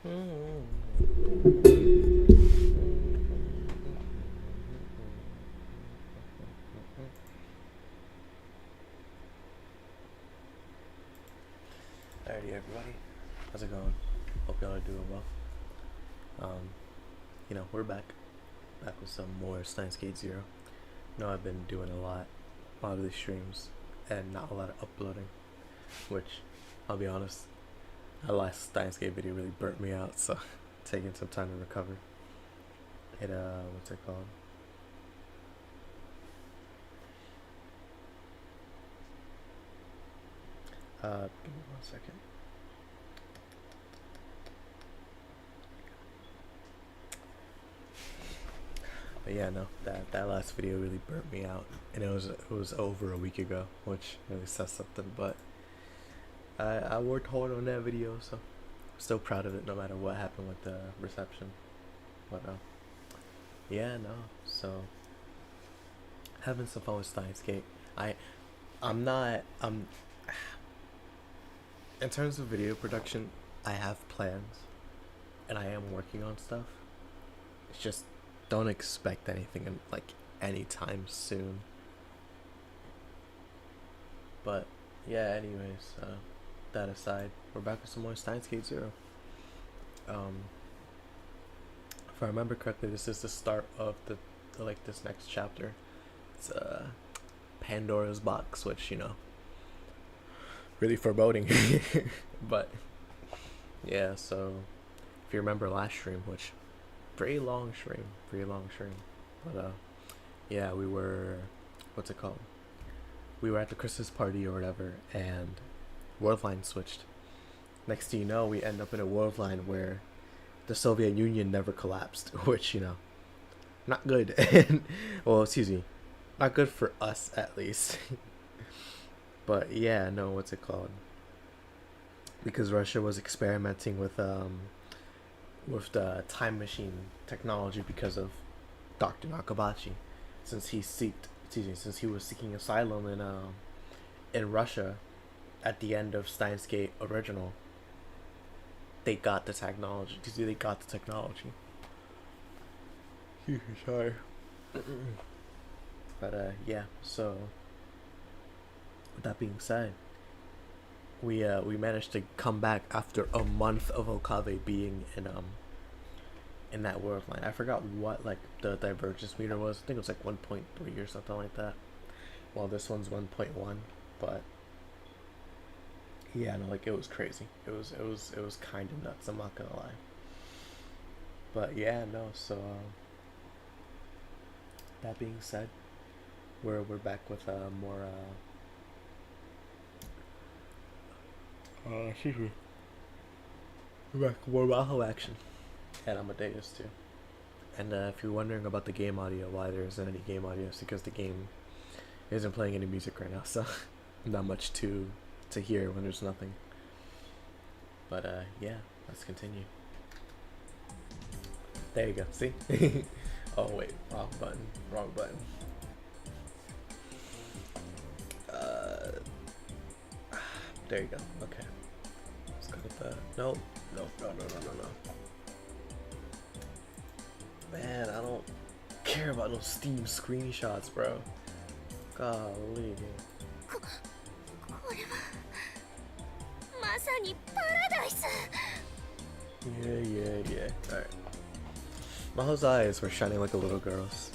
Alrighty, everybody. How's it going? Hope y'all are doing well. We're back with some more Steins Gate Zero. I've been doing a lot of these streams and not a lot of uploading, which I'll be honest, that last Steins Gate video really burnt me out, so taking some time to recover. What's it called? Give me 1 second. But yeah, no, that last video really burnt me out, and it was over a week ago, which really says something. But I worked hard on that video, so I'm still proud of it, no matter what happened with the reception. But yeah, no. So having some fun with Steins Gate. I'm in terms of video production, I have plans, and I am working on stuff. It's just don't expect anything in anytime soon. But yeah, anyways, that aside, we're back with some more Steins Gate Zero. If I remember correctly, this is the start of this next chapter. It's Pandora's box, which really foreboding. But yeah, so if you remember last stream, which pretty long stream, but yeah, we were, what's it called, we were at the Christmas party or whatever, and world line switched. Next thing you know, we end up in a world line where the Soviet Union never collapsed, which not good. And well, excuse me, not good for us at least. But yeah, no, what's it called? Because Russia was experimenting with the time machine technology because of Dr. Nakabachi, since he was seeking asylum in Russia at the end of Steins Gate original. They got the technology. Sorry. But yeah, so with that being said, we managed to come back after a month of Okabe being in that world line. I forgot what the divergence meter was. I think it was 1.3 or something like that. Well, this one's 1.1, but yeah, no, it was crazy. It was kind of nuts, I'm not gonna lie. But yeah, no, so that being said, we're back with more excuse me. We're back with more Baho action. And Amadeus too. And if you're wondering about the game audio, why there isn't any game audio, it's because the game isn't playing any music right now, so not much to hear when there's nothing. But yeah, let's continue. There you go, see? Oh wait, wrong button. There you go, okay. Let's go with the, no. Man, I don't care about those Steam screenshots, bro. Golly. Yeah. Alright. Maho's eyes were shining like a little girl's.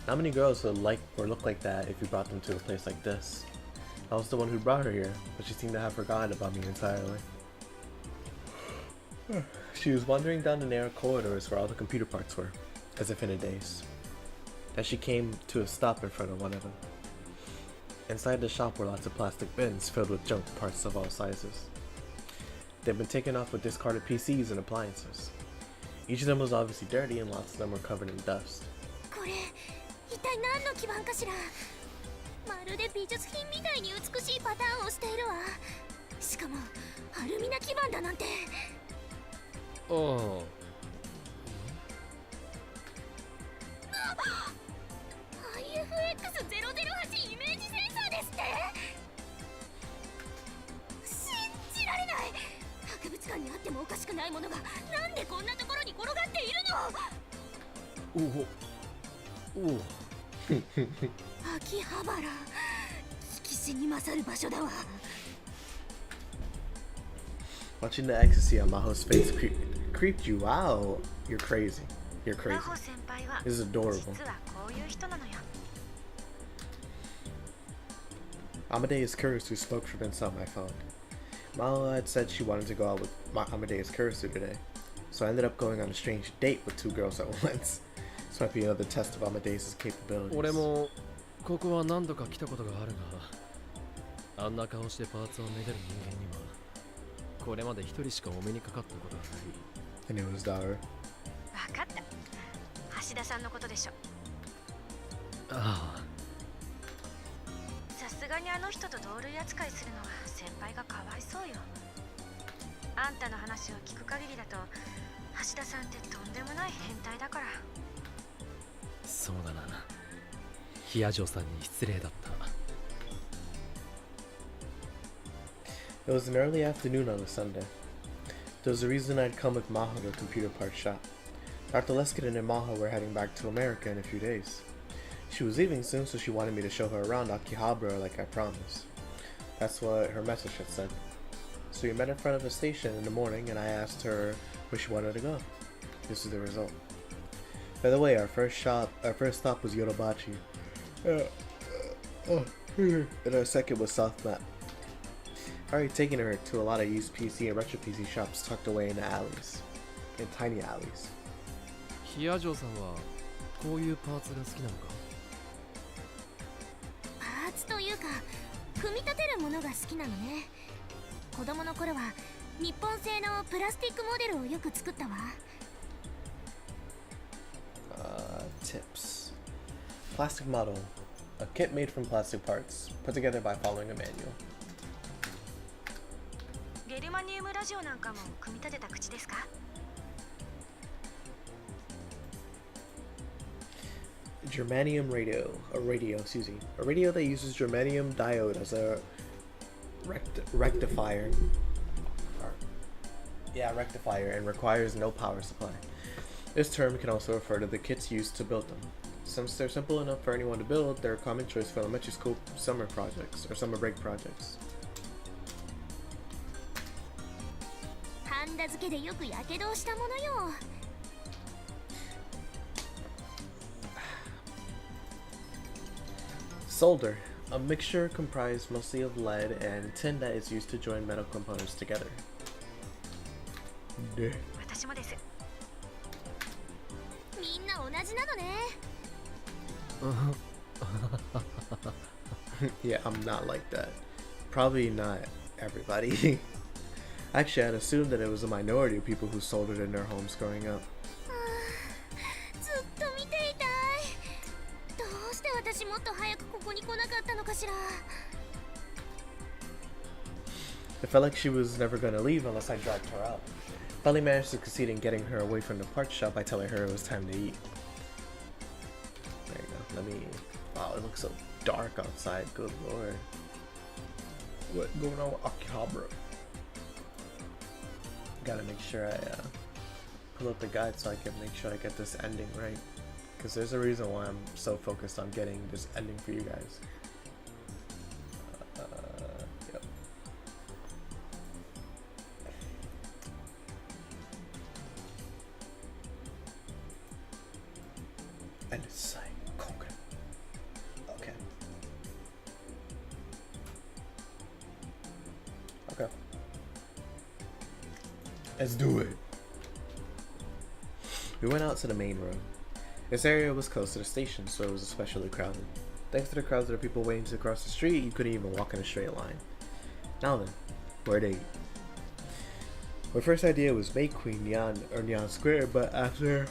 Not many girls would look like that if you brought them to a place like this. I was the one who brought her here, but she seemed to have forgotten about me entirely. She was wandering down the narrow corridors where all the computer parts were, as if in a daze. Then she came to a stop in front of one of them. Inside the shop were lots of plastic bins filled with junk parts of all sizes. They'd been taken off with discarded PCs and appliances. Each of them was obviously dirty and lots of them were covered in dust. Oh. 博物館にあってもおかしくないものがなんでこんなところに転がっているの。おお秋葉原、聞きしに勝る場所だわ。 Watching the ecstasy on Maho's face creeped you out. You're crazy. You're crazy. This is adorable. Amadeus Kurisu spoke from inside my phone. Maho had said she wanted to go out with Amadeus Kurisu today, so I ended up going on a strange date with two girls at once. This might be another test of Amadeus' capabilities. 俺もここは何度か来たことがあるが、あんな顔してパーツをめでる人間にはこれまで一人しかお目にかかったことがない。And it was daughter. 分かった。橋田さんのことでしょ。ああ。さすがにあの人と同類扱いするのは先輩がかわいそうよ。あんたの話を聞く限りだと橋田さんってとんでもない変態だから。そうだな。ヒアジョさんに失礼だった。It was an early afternoon on a Sunday. There was a reason I'd come with Maho to a computer parts shop. Dr. Leskinen and Maho were heading back to America in a few days. She was leaving soon, so she wanted me to show her around Akihabara like I promised. That's what her message had said. So we met in front of a station in the morning, and I asked her where she wanted to go. This is the result. By the way, our first stop was Yodobachi. And our second was South Map. I've already taken her to a lot of used PC and retro PC shops tucked away in the alleys. In tiny alleys. ヒアジョさんはこういうパーツが好きなのか？パーツというか、組み立てるものが好きなのね。子供の頃は日本製のプラスティックモデルをよく作ったわ。Tips. Plastic model. A kit made from plastic parts, put together by following a manual. ゲルマニウムラジオなんかも組み立てた口ですか？ Germanium radio. A radio that uses germanium diode as a rectifier. Rectifier and requires no power supply. This term can also refer to the kits used to build them. Since they're simple enough for anyone to build, they're a common choice for elementary school summer projects or summer break projects. ハンダ付けでよくやけどをしたものよ。Solder. A mixture comprised mostly of lead and tin that is used to join metal components together. 私もです。みんな同じなのね。Yeah, I'm not like that. Probably not everybody. Actually, I'd assumed that it was a minority of people who soldered in their homes growing up. ずっと見ていたい。どうして私もっと早くここに来なかったのかしら。It felt like she was never going to leave unless I dragged her out. Finally managed to succeed in getting her away from the parts shop by telling her it was time to eat. There you go. Let me... Wow, it looks so dark outside. Good lord. What's going on with Akihabara? Gotta make sure I pull up the guide so I can make sure I get this ending right. Because there's a reason why I'm so focused on getting this ending for you guys. Yep. And it's like, okay. Okay. Let's do it. We went out to the main road. This area was close to the station, so it was especially crowded. Thanks to the crowds of the people waiting to cross the street, you couldn't even walk in a straight line. Now then, where'd they eat? My first idea was May Queen Nyan Square, but after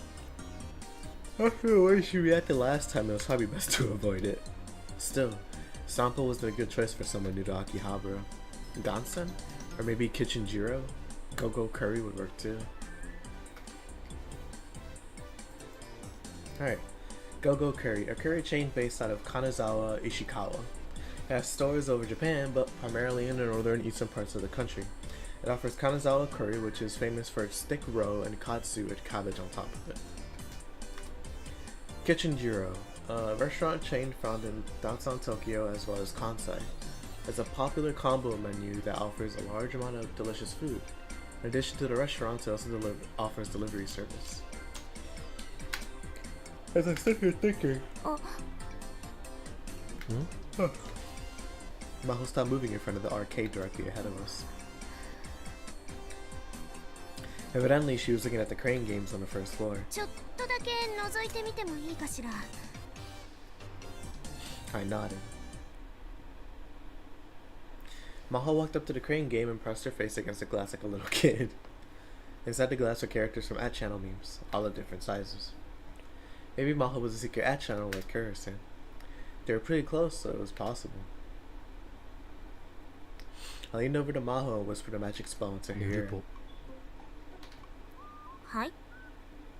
the way she reacted last time, it was probably best to avoid it. Still, Sampo was a good choice for someone new to Akihabara. Gansen? Or maybe Kitchen Jiro? Go-Go Curry would work too. Alright, Go-Go Curry, a curry chain based out of Kanazawa, Ishikawa. It has stores over Japan, but primarily in the northern eastern parts of the country. It offers Kanazawa curry, which is famous for its thick roe, and katsu with cabbage on top of it. Kitchen Jiro, a restaurant chain found in downtown Tokyo as well as Kansai. It's a popular combo menu that offers a large amount of delicious food. In addition to the restaurant, it also offers delivery service. As I sit here thinking, Maho stopped moving in front of the arcade directly ahead of us. Evidently, she was looking at the crane games on the first floor. ちょっとだけ覗いてみてもいいかしら。 I nodded. Maho walked up to the crane game and pressed her face against the glass like a little kid. Inside the glass were characters from @channel memes, all of different sizes. Maybe Maho was a secret @channel like Kuro-san. They were pretty close, so it was possible. I leaned over to Maho and whispered a magic spell into her ear. はい。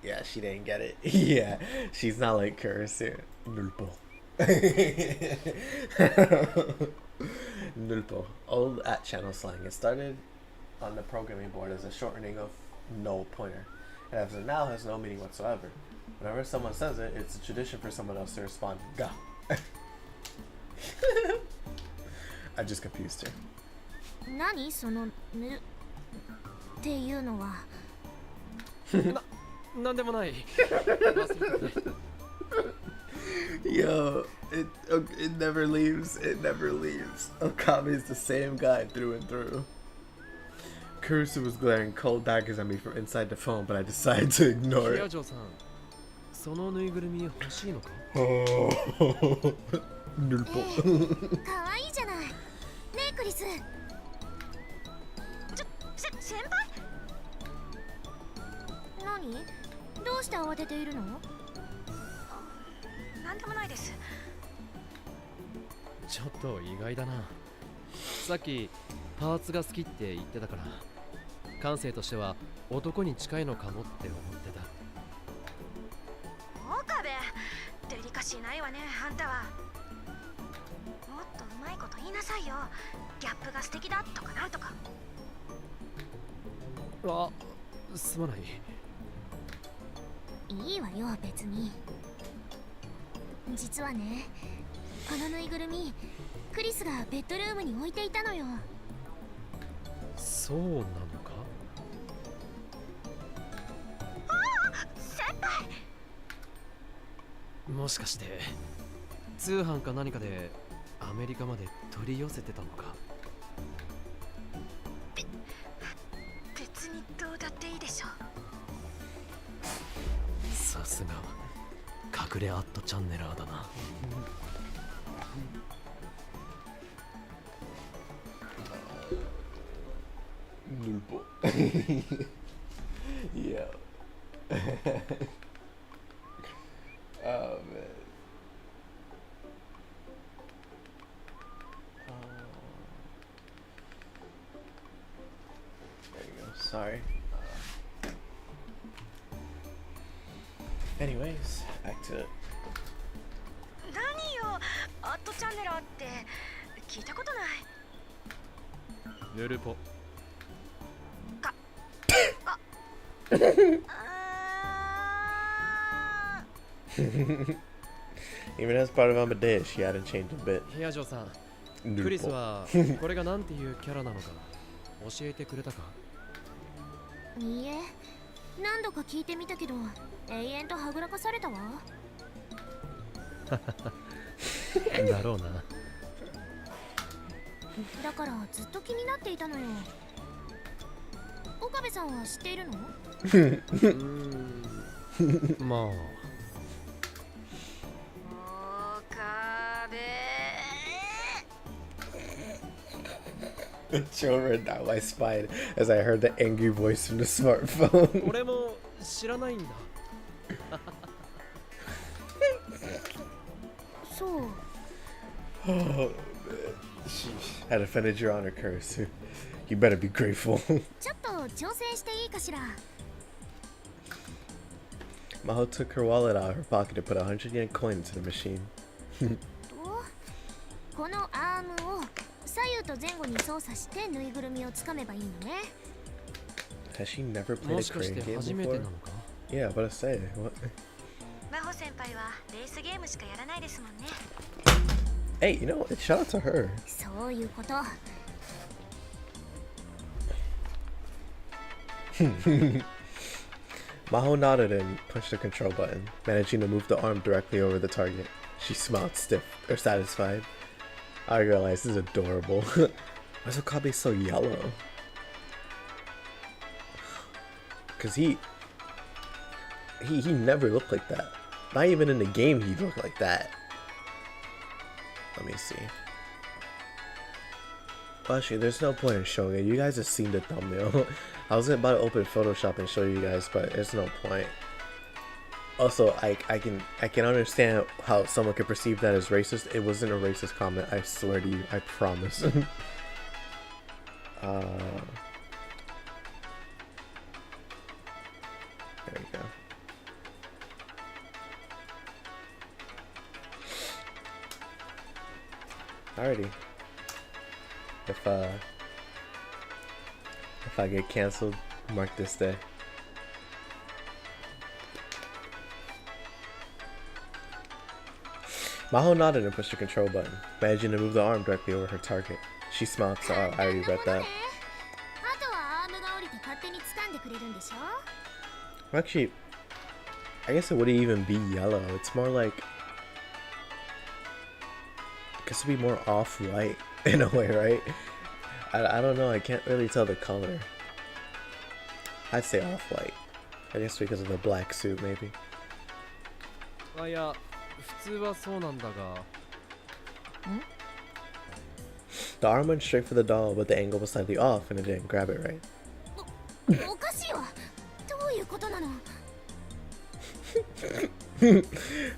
Yeah, she didn't get it. Yeah, she's not like Kuro-san. Nulpo. Nulpo. Old @channel slang. It started on the programming board as a shortening of no pointer, and as of now has no meaning whatsoever. Whenever someone says it, it's a tradition for someone else to respond, ga. I just confused her. 何そのぬっていうのは。なんでもない。忘れてたね。Yo, it never leaves. It never leaves. Okami is the same guy through and through. Kurusu was glaring cold daggers at me from inside the phone, but I decided to ignore it. さん、そのぬいぐるみ欲しいのか？ Nulpo. かわいいじゃない。ねえクリス。先輩？何？どうして慌てているの？なんでもないです。ちょっと意外だな。さっきパーツが好きって言ってたから、感性としては男に近いのかもって思ってた。岡部、デリカシーないわね、あんたは。もっとうまいこと言いなさいよ。ギャップが素敵だとかなんとか。あ、すまない。いいわよ、別に。実はね、このぬいぐるみ、クリスがベッドルームに置いていたのよ。そうなのか？ああ、先輩。もしかして通販か何かでアメリカまで取り寄せてたのか？別にどうだっていいでしょ。さすが隠れチャンネラーだな。Nulpo. Yeah. Oh man. There you go. Sorry. Anyways, back to it. 何よ、チャンネラーって聞いたことない。ヌルポ。Even as part of Amadeus, she hadn't changed a bit. ヒアジョさん、クリスはこれがなんていうキャラなのか教えてくれたか？いいえ、何度か聞いてみたけど永遠とはぐらかされたわ。だろうな。だからずっと気になっていたのよ。岡部さんは知っているの？まあ。岡部。The children now I spied as I heard the angry voice from the smartphone. 俺も知らないんだ。そう。Oh man. Sheesh. Had offended your honor, Curse. You better be grateful. ちょっと挑戦していいかしら。Maho took her wallet out of her pocket and put a 100 yen coin into the machine. このアームを左右と前後に操作してぬいぐるみをつかめばいいのね。 Has she never も played し a かし crane て game 初めて before? なのか？ Yeah, what I say? What? 真帆先輩はレースゲームしかやらないですもんね。 Hey, you know what? Shout out to her. そういうこと。 Maho nodded and punched the control button, managing to move the arm directly over the target. She smiled stiff or satisfied. I realized this is adorable. Why is Okabe so yellow? Cause he never looked like that. Not even in the game he looked like that. Let me see. Well, actually, there's no point in showing it. You guys have seen the thumbnail. I was about to open Photoshop and show you guys, but there's no point. Also, I can understand how someone could perceive that as racist. It wasn't a racist comment. I swear to you. I promise. There you go. Alrighty. If I get canceled, mark this day. Maho nodded and pushed the control button, managing to move the arm directly over her target. She smiled, so I already read that. あとはアームが降りて勝手に掴んでくれるんでしょ。 Actually, I guess it wouldn't even be yellow. It's more like, I guess it'd be more off-white in a way, right? I don't know. I can't really tell the color. I'd say off-white. I guess because of the black suit, maybe. あ、いや、普通はそうなんだが。The arm went straight for the doll, but the angle was slightly off, and it didn't grab it right. おかしいわ。どういうことなの？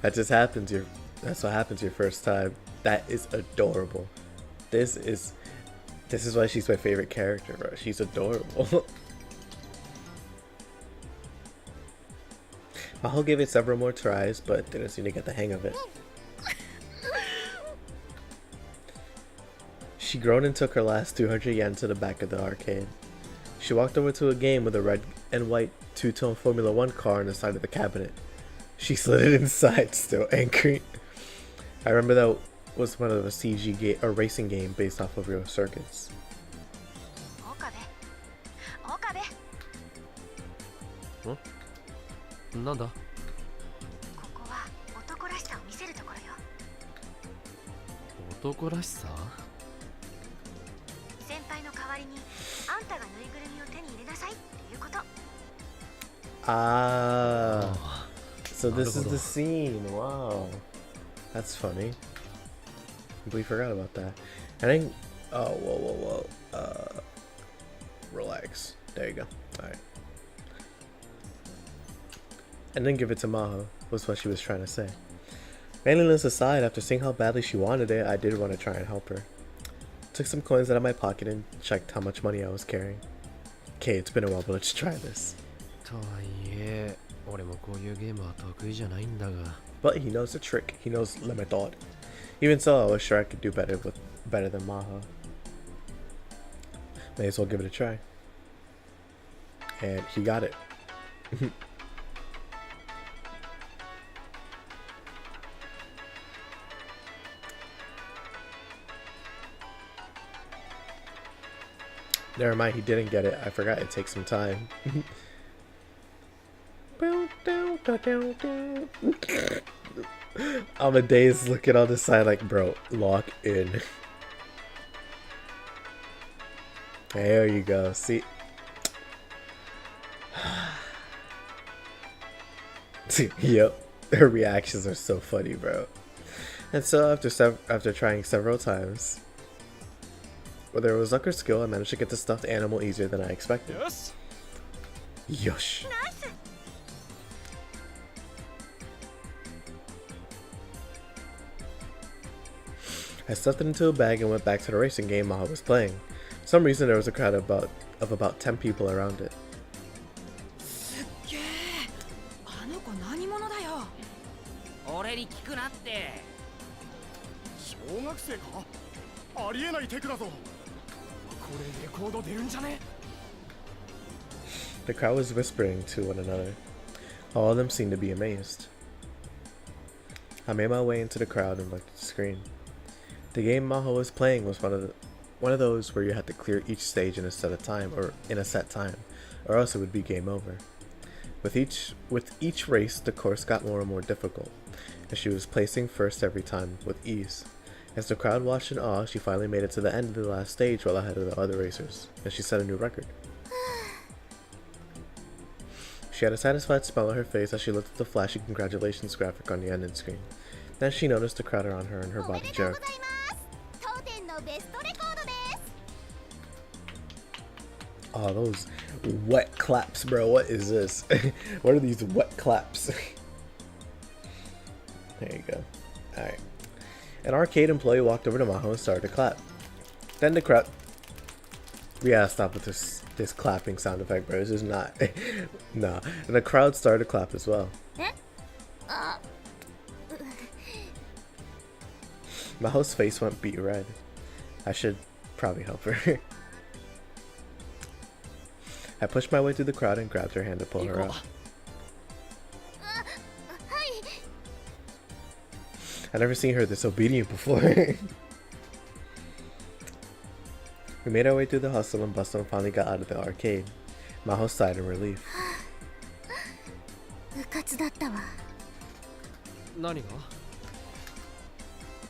That just happens. That's what happens your first time. That is adorable. This is why she's my favorite character, bro. She's adorable. Maho gave it several more tries, but didn't seem to get the hang of it. She groaned and took her last 200 yen to the back of the arcade. She walked over to a game with a red and white two-tone Formula 1 car on the side of the cabinet. She slid it inside, still angry. I remember that was one of a CG game, a racing game based off of real circuits. 岡部。なんだ？ここは男らしさを見せるところよ。男らしさ？先輩の代わりにあんたがぬいぐるみを手に入れなさいっていうこと。Ah, so this is the scene. Wow, that's funny. We forgot about that. And then, oh, whoa. Relax. There you go. All right. And then give it to Maho, was what she was trying to say. Manliness aside, after seeing how badly she wanted it, I did want to try and help her. Took some coins out of my pocket and checked how much money I was carrying. Okay, it's been a while, but let's try this. とはいえ、俺もこういうゲームは得意じゃないんだが。But he knows the trick. He knows Limithod. Even so, I was sure I could do better than Maho. May as well give it a try. And he got it. Never mind, he didn't get it. I forgot it takes some time. Amadeus looking on the side like, bro, lock in. There you go. See? Yep. Her reactions are so funny, bro. And so after trying several times, whether it was luck or skill, I managed to get the stuffed animal easier than I expected. Yes. Yosh. I stuffed it into a bag and went back to the racing game Maho was playing. For some reason there was a crowd of about 10 people around it. すっげえ。あの子何者だよ。俺に聞くなって。小学生か？ありえないテクだぞ。れレコード出るんじゃね？ The crowd was whispering to one another. All of them seemed to be amazed. I made my way into the crowd and looked at the screen. The game Maho was playing was one of those where you had to clear each stage in a set time, or else it would be game over. With each race, the course got more and more difficult, and she was placing first every time with ease. As the crowd watched in awe, she finally made it to the end of the last stage well ahead of the other racers, and she set a new record. She had a satisfied smile on her face as she looked at the flashy congratulations graphic on the ending screen. Then she noticed the crowd around her and her body jerked. Oh, those wet claps, bro. What is this? What are these wet claps? There you go. Alright. An arcade employee walked over to Maho and started to clap. Then the crowd... We gotta stop with this clapping sound effect, bro. This is not... Nah. And the crowd started to clap as well. Maho's face went beet red. I should probably help her. I pushed my way through the crowd and grabbed her hand to pull her up. I've never seen her this obedient before. We made our way through the hustle and bustle and finally got out of the arcade. Maho sighed in relief. うかつだったわ。何が？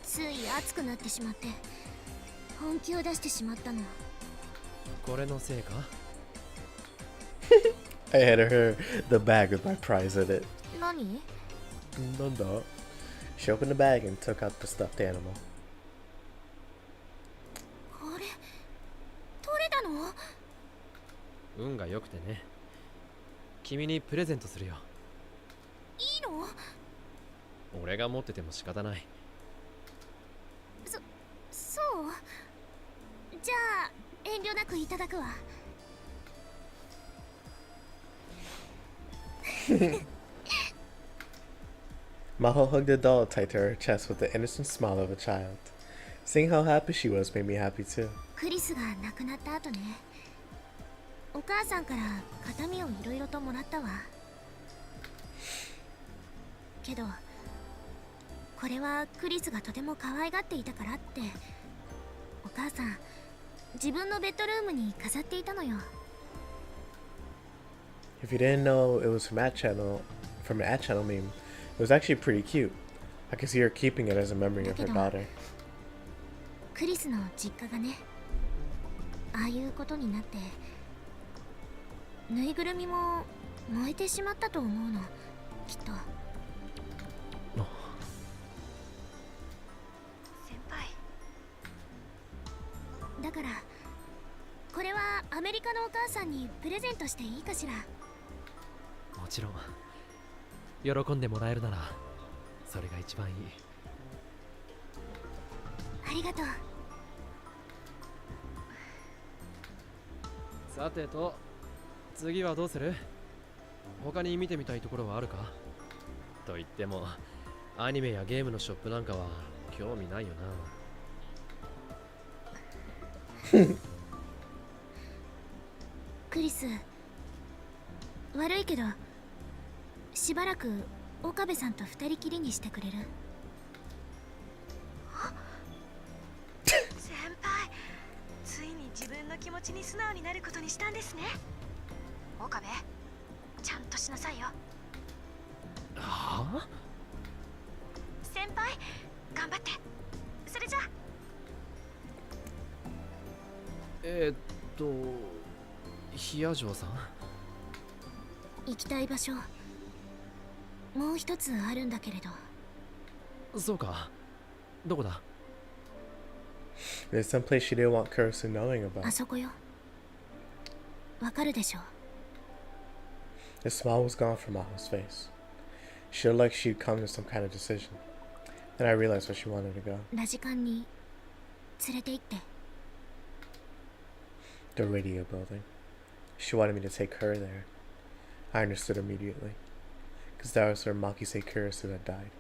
つい熱くなってしまって本気を出してしまったの。これのせいか？ I handed her the bag with my prize in it. 何？ Nanda. She opened the bag and took out the stuffed animal. これ取れたの？運が良くてね。君にプレゼントするよ。いいの？俺が持ってても仕方ない。そう。じゃあ遠慮なくいただくわ。Maho hugged the doll tight to her chest with the innocent smile of a child. Seeing how happy she was made me happy too. クリスが亡くなった後ね、お母さんから形見をいろいろともらったわ。けどこれはクリスがとても可愛がっていたからってお母さん自分のベッドルームに飾っていたのよ。 If you didn't know it was from an ad channel meme, it was actually pretty cute. I can see her keeping it as a memory of her daughter. クリスの実家がね、ああいうことになってぬいぐるみも燃えてしまったと思うの、きっと。先輩。だからこれはアメリカのお母さんにプレゼントしていいかしら。もちろん。喜んでもらえるならそれが一番いい。ありがとう。さてと、次はどうする？他に見てみたいところはあるか？と言ってもアニメやゲームのショップなんかは興味ないよな。クリス、悪いけどしばらく岡部さんと二人きりにしてくれる？先輩、ついに自分の気持ちに素直になることにしたんですね。岡部、ちゃんとしなさいよ。はあ？先輩、頑張って。それじゃあ。ヒア城さん？行きたい場所もう一つあるんだけれど。そうか。どこだ？ There's some place she didn't want Kurusu knowing あ about. そこよ。わかるでしょ？ The smile was gone from Maho's face. She looked like she'd come to some kind of decision. Then I realized where she wanted to go. ラジカンに連れて行って。The radio building. She wanted me to take her there. I understood immediately. Because that was where Makise Kurusu had died.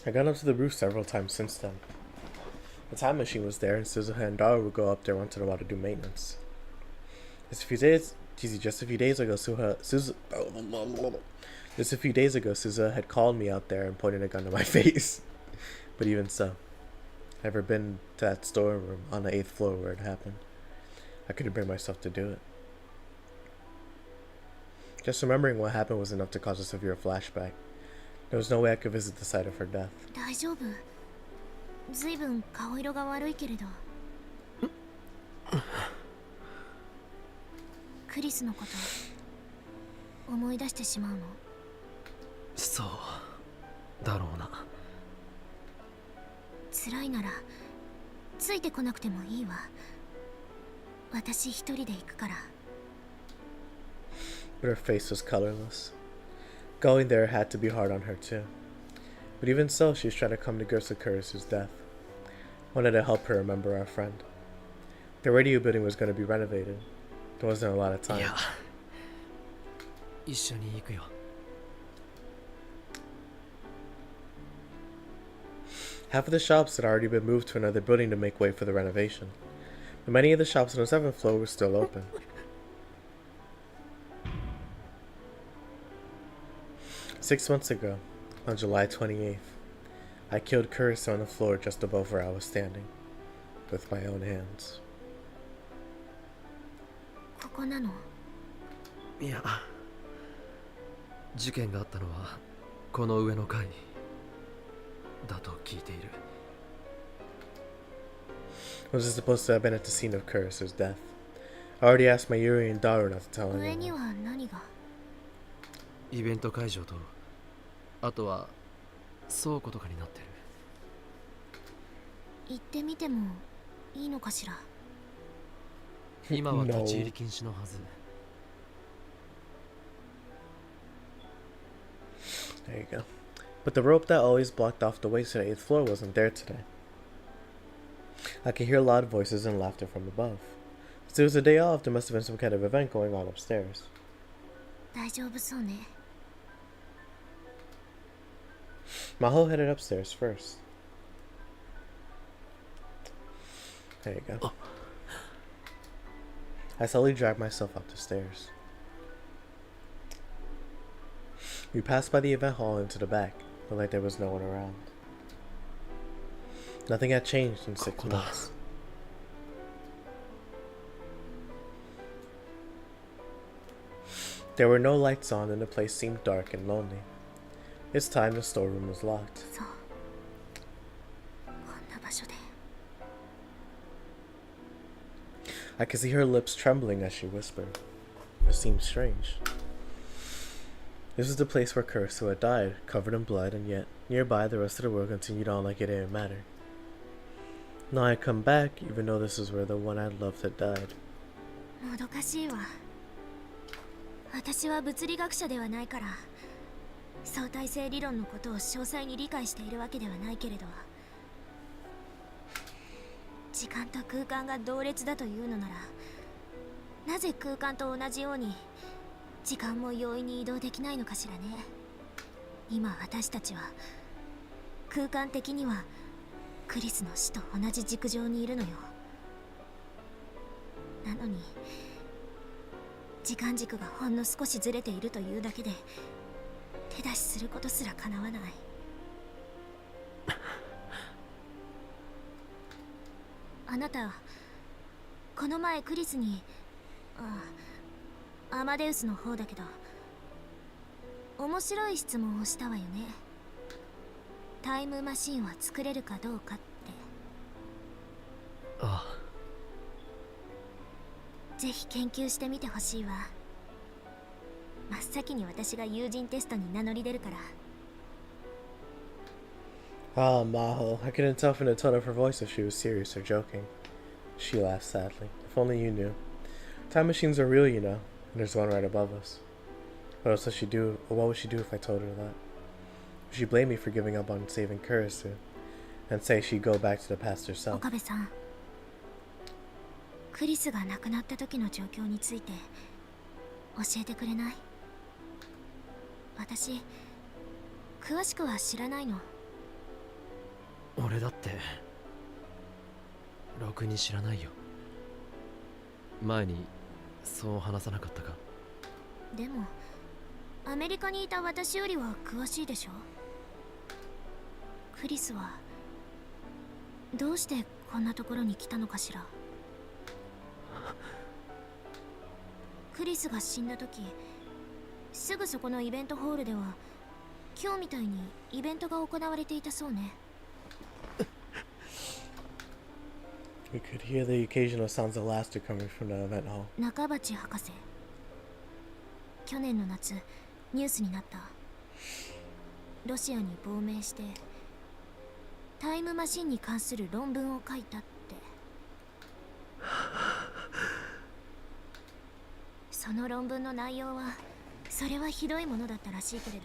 I got up to the roof several times since then. The time machine was there, and Suzuha and Dara would go up there once in a while to do maintenance. Just a few days ago, Suzuha had called me out there and pointed a gun to my face. But even so, I've never been to that storeroom on the 8th floor where it happened. I couldn't bring myself to do it. Just remembering what happened was enough to cause a severe flashback. There was no way I could visit the site of her death. 大丈夫。ずいぶん顔色が悪いけれど。クリスのこと思い出してしまうの？そうだろうな。辛いならついてこなくてもいいわ。私一人で行くから。But her face was colorless. Going there had to be hard on her too. But even so, she was trying to come to grips with Kurisu's death. Wanted to help her remember our friend. The radio building was going to be renovated. There wasn't a lot of time. いや、一緒に行くよ。Half of the shops had already been moved to another building to make way for the renovation. But many of the shops on the 7th floor were still open. Six months ago, on July 28th, I killed Kurisu on the floor just above where I was standing, with my own hands. ここなの？いや、事件があったのはこの上の階だと聞いている。Was it supposed to have been at the scene of Kurisu's death? I already asked my Yuri and Daru not to tell 上に anyone. は何が？イベント会場と、あとは倉庫とかになってる。行ってみてもいいのかしら？今は立ち入り禁止のはず。There you go. But the rope that always blocked off the way to the 8th floor wasn't there today. I could hear loud voices and laughter from above. Since it was a day off, there must have been some kind of event going on upstairs. 大丈夫そうね。Maho headed upstairs first. There you go. I slowly dragged myself up the stairs. We passed by the event hall into the back, but like there was no one around. Nothing had changed in 6 months. There were no lights on and the place seemed dark and lonely. This time the storeroom was locked. そう。こんな場所で。I could see her lips trembling as she whispered. It seemed strange. This was the place where Kurisu had died, covered in blood, and yet, nearby, the rest of the world continued on like it didn't matter. Now I come back, even though this is where the one I loved had died. もどかしいわ。私は物理学者ではないから相対性理論のことを詳細に理解しているわけではないけれど、時間と空間が同列だというのなら、なぜ空間と同じように時間も容易に移動できないのかしらね。今私たちは空間的にはクリスの死と同じ軸上にいるのよ。なのに時間軸がほんの少しずれているというだけで手出しすることすらかなわない。あなたこの前クリスにアマデウスの方だけど面白い質問をしたわよね。タイムマシンは作れるかどうかって。ああ、ぜひ研究してみてほしいわ。真っ先に私が友人テストに名乗り出るから。Ah, Maho, I couldn't tell from the tone of her voice if she was serious or joking. She laughed sadly. If only you knew. Time machines are real, you know, and there's one right above us. What else would she do? Or what would she do if I told her that? Would she blame me for giving up on saving Kurisu, and say she'd go back to the past herself? 岡部さん、クリスが亡くなった時の状況について教えてくれない？私詳しくは知らないの。俺だってろくに知らないよ。前にそう話さなかったか？でもアメリカにいた私よりは詳しいでしょ。クリスはどうしてこんなところに来たのかしら。クリスが死んだ時、すぐそこのイベントホールでは今日みたいにイベントが行われていたそうね。We could hear the occasional sounds of laughter coming from the event hall. 中鉢博士、去年の夏ニュースになった。ロシアに亡命してタイムマシンに関する論文を書いたって。その論文の内容はそれはひどいものだったらしいけれど、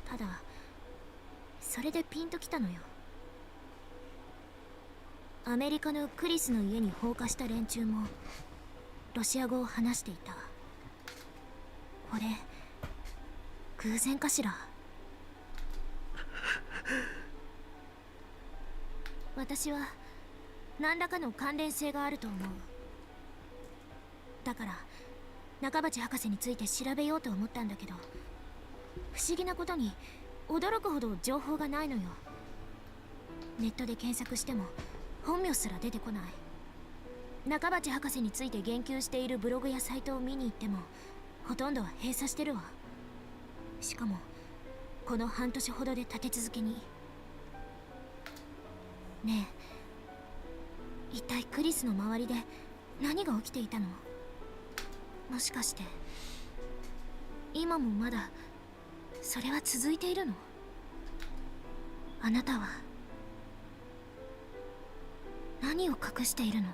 ただそれでピンときたのよ。アメリカのクリスの家に放火した連中もロシア語を話していた。これ偶然かしら。私は何らかの関連性があると思う。だから中鉢博士について調べようと思ったんだけど、不思議なことに驚くほど情報がないのよ。ネットで検索しても本名すら出てこない。中鉢博士について言及しているブログやサイトを見に行ってもほとんどは閉鎖してるわ。しかもこの半年ほどで立て続けに。ねえ、一体クリスの周りで何が起きていたの？もしかして今もまだそれは続いているの？あなたは何を隠しているの？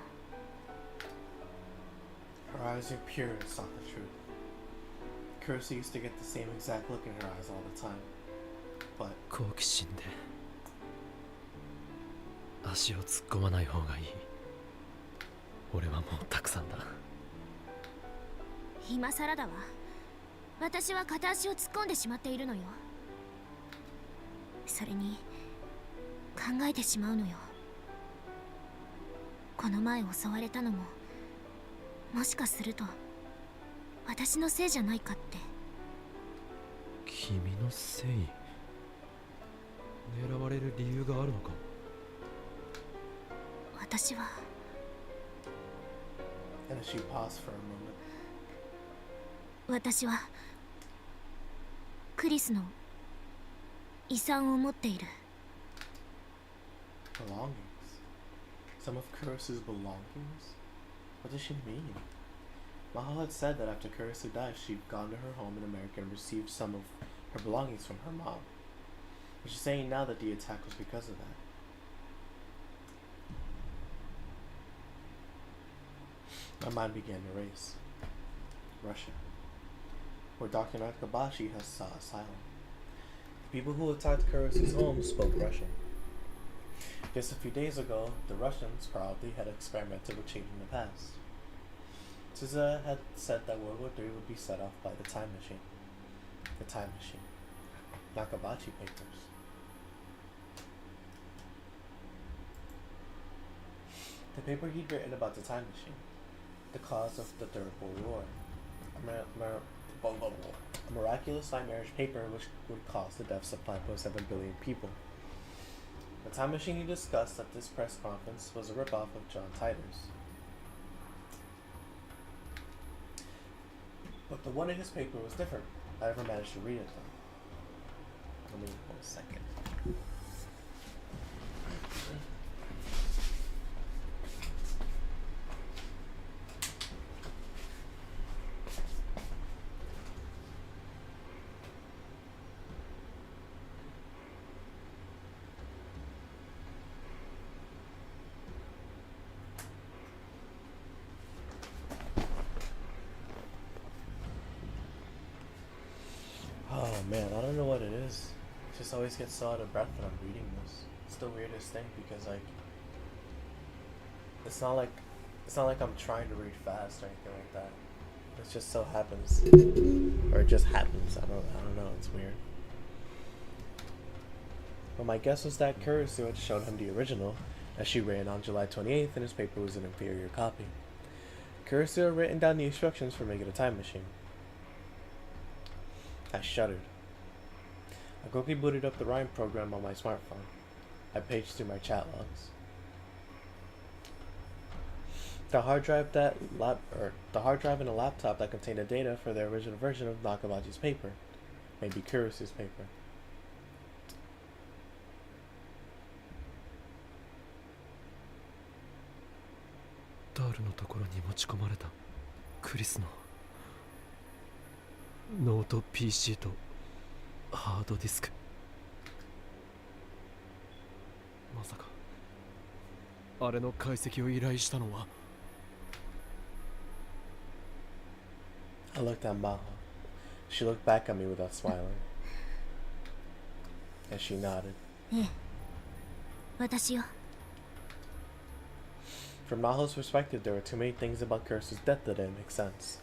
Her eyes are pure, it's not the truth. Curse used to get the same exact look in her eyes all the time. But 好奇心で足を突っ込まない方がいい。俺はもうたくさんだ。今さらだわ。私は片足を突っ込んでしまっているのよ。それに考えてしまうのよ。この前襲われたのももしかすると私のせいじゃないかって。君のせい？狙われる理由があるのか？私は and she paused for a moment. 私はクリスの遺産を持っている。 Belongings. Some of Kurosu's belongings? What does she mean? Mahal had said that after Kurosu died, she'd gone to her home in America and received some of her belongings from her mom. But she's saying now that the attack was because of that. My mind began to race. Russia, where Dr. Nakabashi has sought asylum. The people who attacked Kurosu's home spoke Russian. Just a few days ago, the Russians probably had experimented with changing the past. Suza had said that World War III would be set off by the time machine. The time machine. Nakabachi papers. The paper he'd written about the time machine. The cause of the Third World War. A miraculous nightmarish paper which would cause the deaths of 5.7 billion people. The time machine he discussed at this press conference was a ripoff of John Titor's. But the one in his paper was different. I never managed to read it though. Let me 1 second. Oh man, I don't know what it is. I just always get so out of breath when I'm reading this. It's the weirdest thing because like it's not like I'm trying to read fast or anything like that. It just so happens. Or it just happens. I don't know, it's weird. But my guess was that Kurisu had shown him the original, as she ran on July 28th and his paper was an inferior copy. Kurisu had written down the instructions for making a time machine. I shuddered. I quickly booted up the Rhyme program on my smartphone. I paged through my chat logs. The hard drive and a laptop that contained the data for the original version of Nakabachi's paper. Maybe Kurisu's paper. Daruのところに持ち込まれたクリスのノート PC とハードディスク。まさかあれの解析を依頼したのは。 I looked at Maho. She looked back at me without smiling. And she nodded. ええ、私よ。 From Maho's perspective, there were too many things about Kurisu's death that didn't make sense.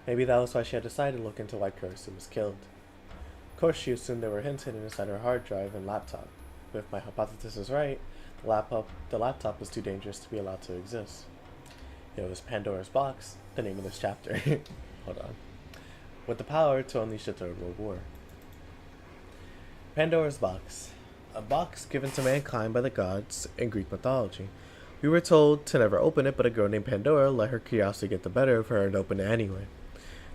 Maybe that was why she had decided to look into why Kurisu was killed. Of course, she assumed there were hints hidden inside her hard drive and laptop. But if my hypothesis was right, the laptop was too dangerous to be allowed to exist. It was Pandora's Box, the name of this chapter. Hold on. With the power to unleash the Third World War. Pandora's Box. A box given to mankind by the gods in Greek mythology. We were told to never open it, but a girl named Pandora let her curiosity get the better of her and opened it anyway.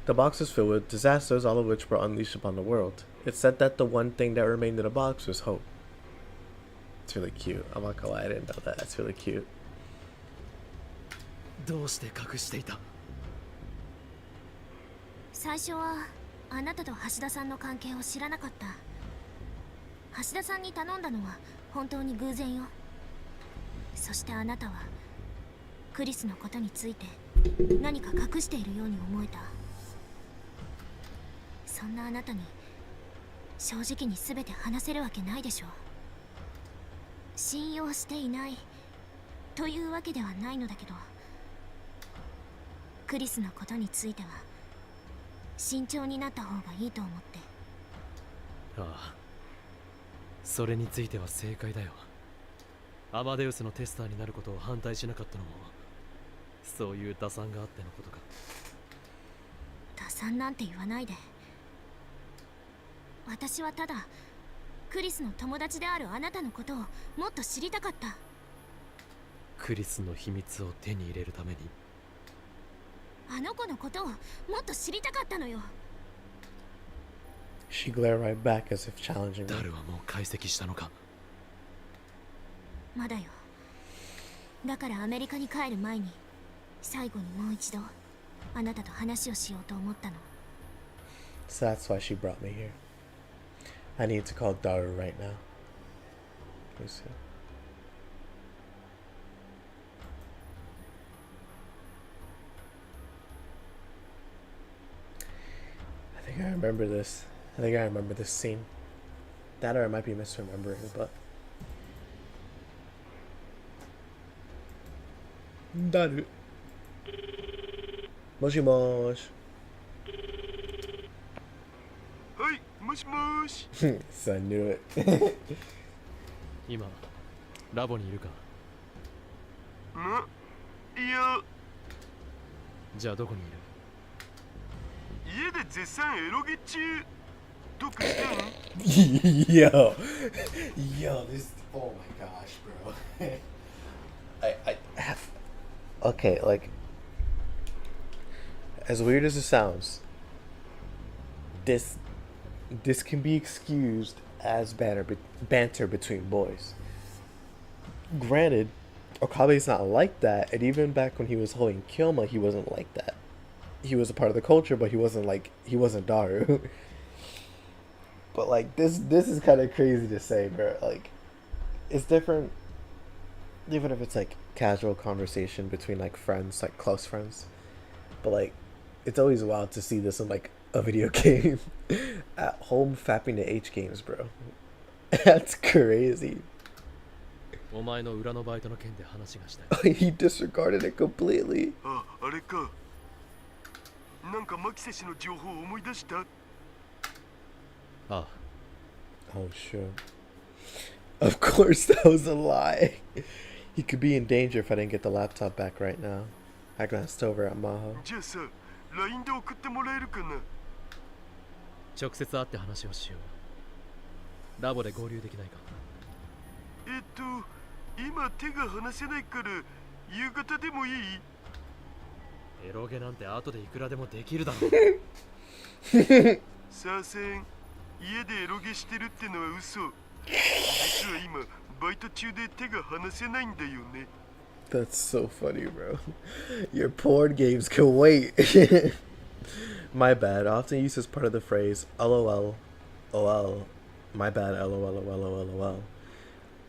The box was filled with disasters, all of which were unleashed upon the world. It said that the one thing that remained in the box was hope. It's really cute. I'm not gonna lie, I didn't know that. It's really cute. どうして隠していた。最初はあなたと橋田さんの関係を知らなかった。橋田さんに頼んだのは本当に偶然よ。そしてあなたはクリスのことについて何か隠しているように思えた。そんなあなたに正直に全て話せるわけないでしょう。信用していないというわけではないのだけど、クリスのことについては慎重になった方がいいと思って。ああ、それについては正解だよ。アマデウスのテスターになることを反対しなかったのもそういう打算があってのことか。打算なんて言わないで。私はただクリスの友達であるあなたのことをもっと知りたかった。クリスの秘密を手に入れるために。あの子のことをもっと知りたかったのよ。 She glared right back as if challenging me. ダルはもう解析したのか。まだよ。だからアメリカに帰る前に最後にもう一度あなたと話をしようと思ったの。 So that's why she brought me here. I need to call Daru right now. Let me see. I think I remember this. I think I remember this scene. That or I might be misremembering, but... Daru. Moshi mosh. はいもしもし So I knew it. 今ラボにいるか。いやじゃあどこにいる。家で絶賛エロゲ中どっかしてん Yo, this. Oh my gosh, bro. Okay, like, as weird as it sounds, this can be excused as banter between boys. Granted, Okabe's not like that, and even back when he was holding Kyoma, he wasn't like that. He was a part of the culture, but he wasn't Daru. But like this is kind of crazy to say, bro. Like, it's different, even if it's like casual conversation between like friends, like close friends. But like, it's always wild to see this in like a video game. At home fapping to H games, bro. That's crazy. お前の裏のバイトの件で話がしたい。He disregarded it completely. あれかなんかマキセ氏の情報を思い出したああ。 Oh shit. Of course that was a lie. He could be in danger if I didn't get the laptop back right now. I glanced over at Maho. じゃあさ LINE で送ってもらえるかな。直接会って話をしよう。ラボで合流できないか。今手が離せないから夕方でもいい？エロゲなんて後でいくらでもできるだろう。さあせん、家でエロゲしてるってのは嘘。実は今バイト中で手が離せないんだよね。That's so funny, bro. Your porn games can wait. My bad. Often used as part of the phrase LOL, OL. My bad, LOL, LOL.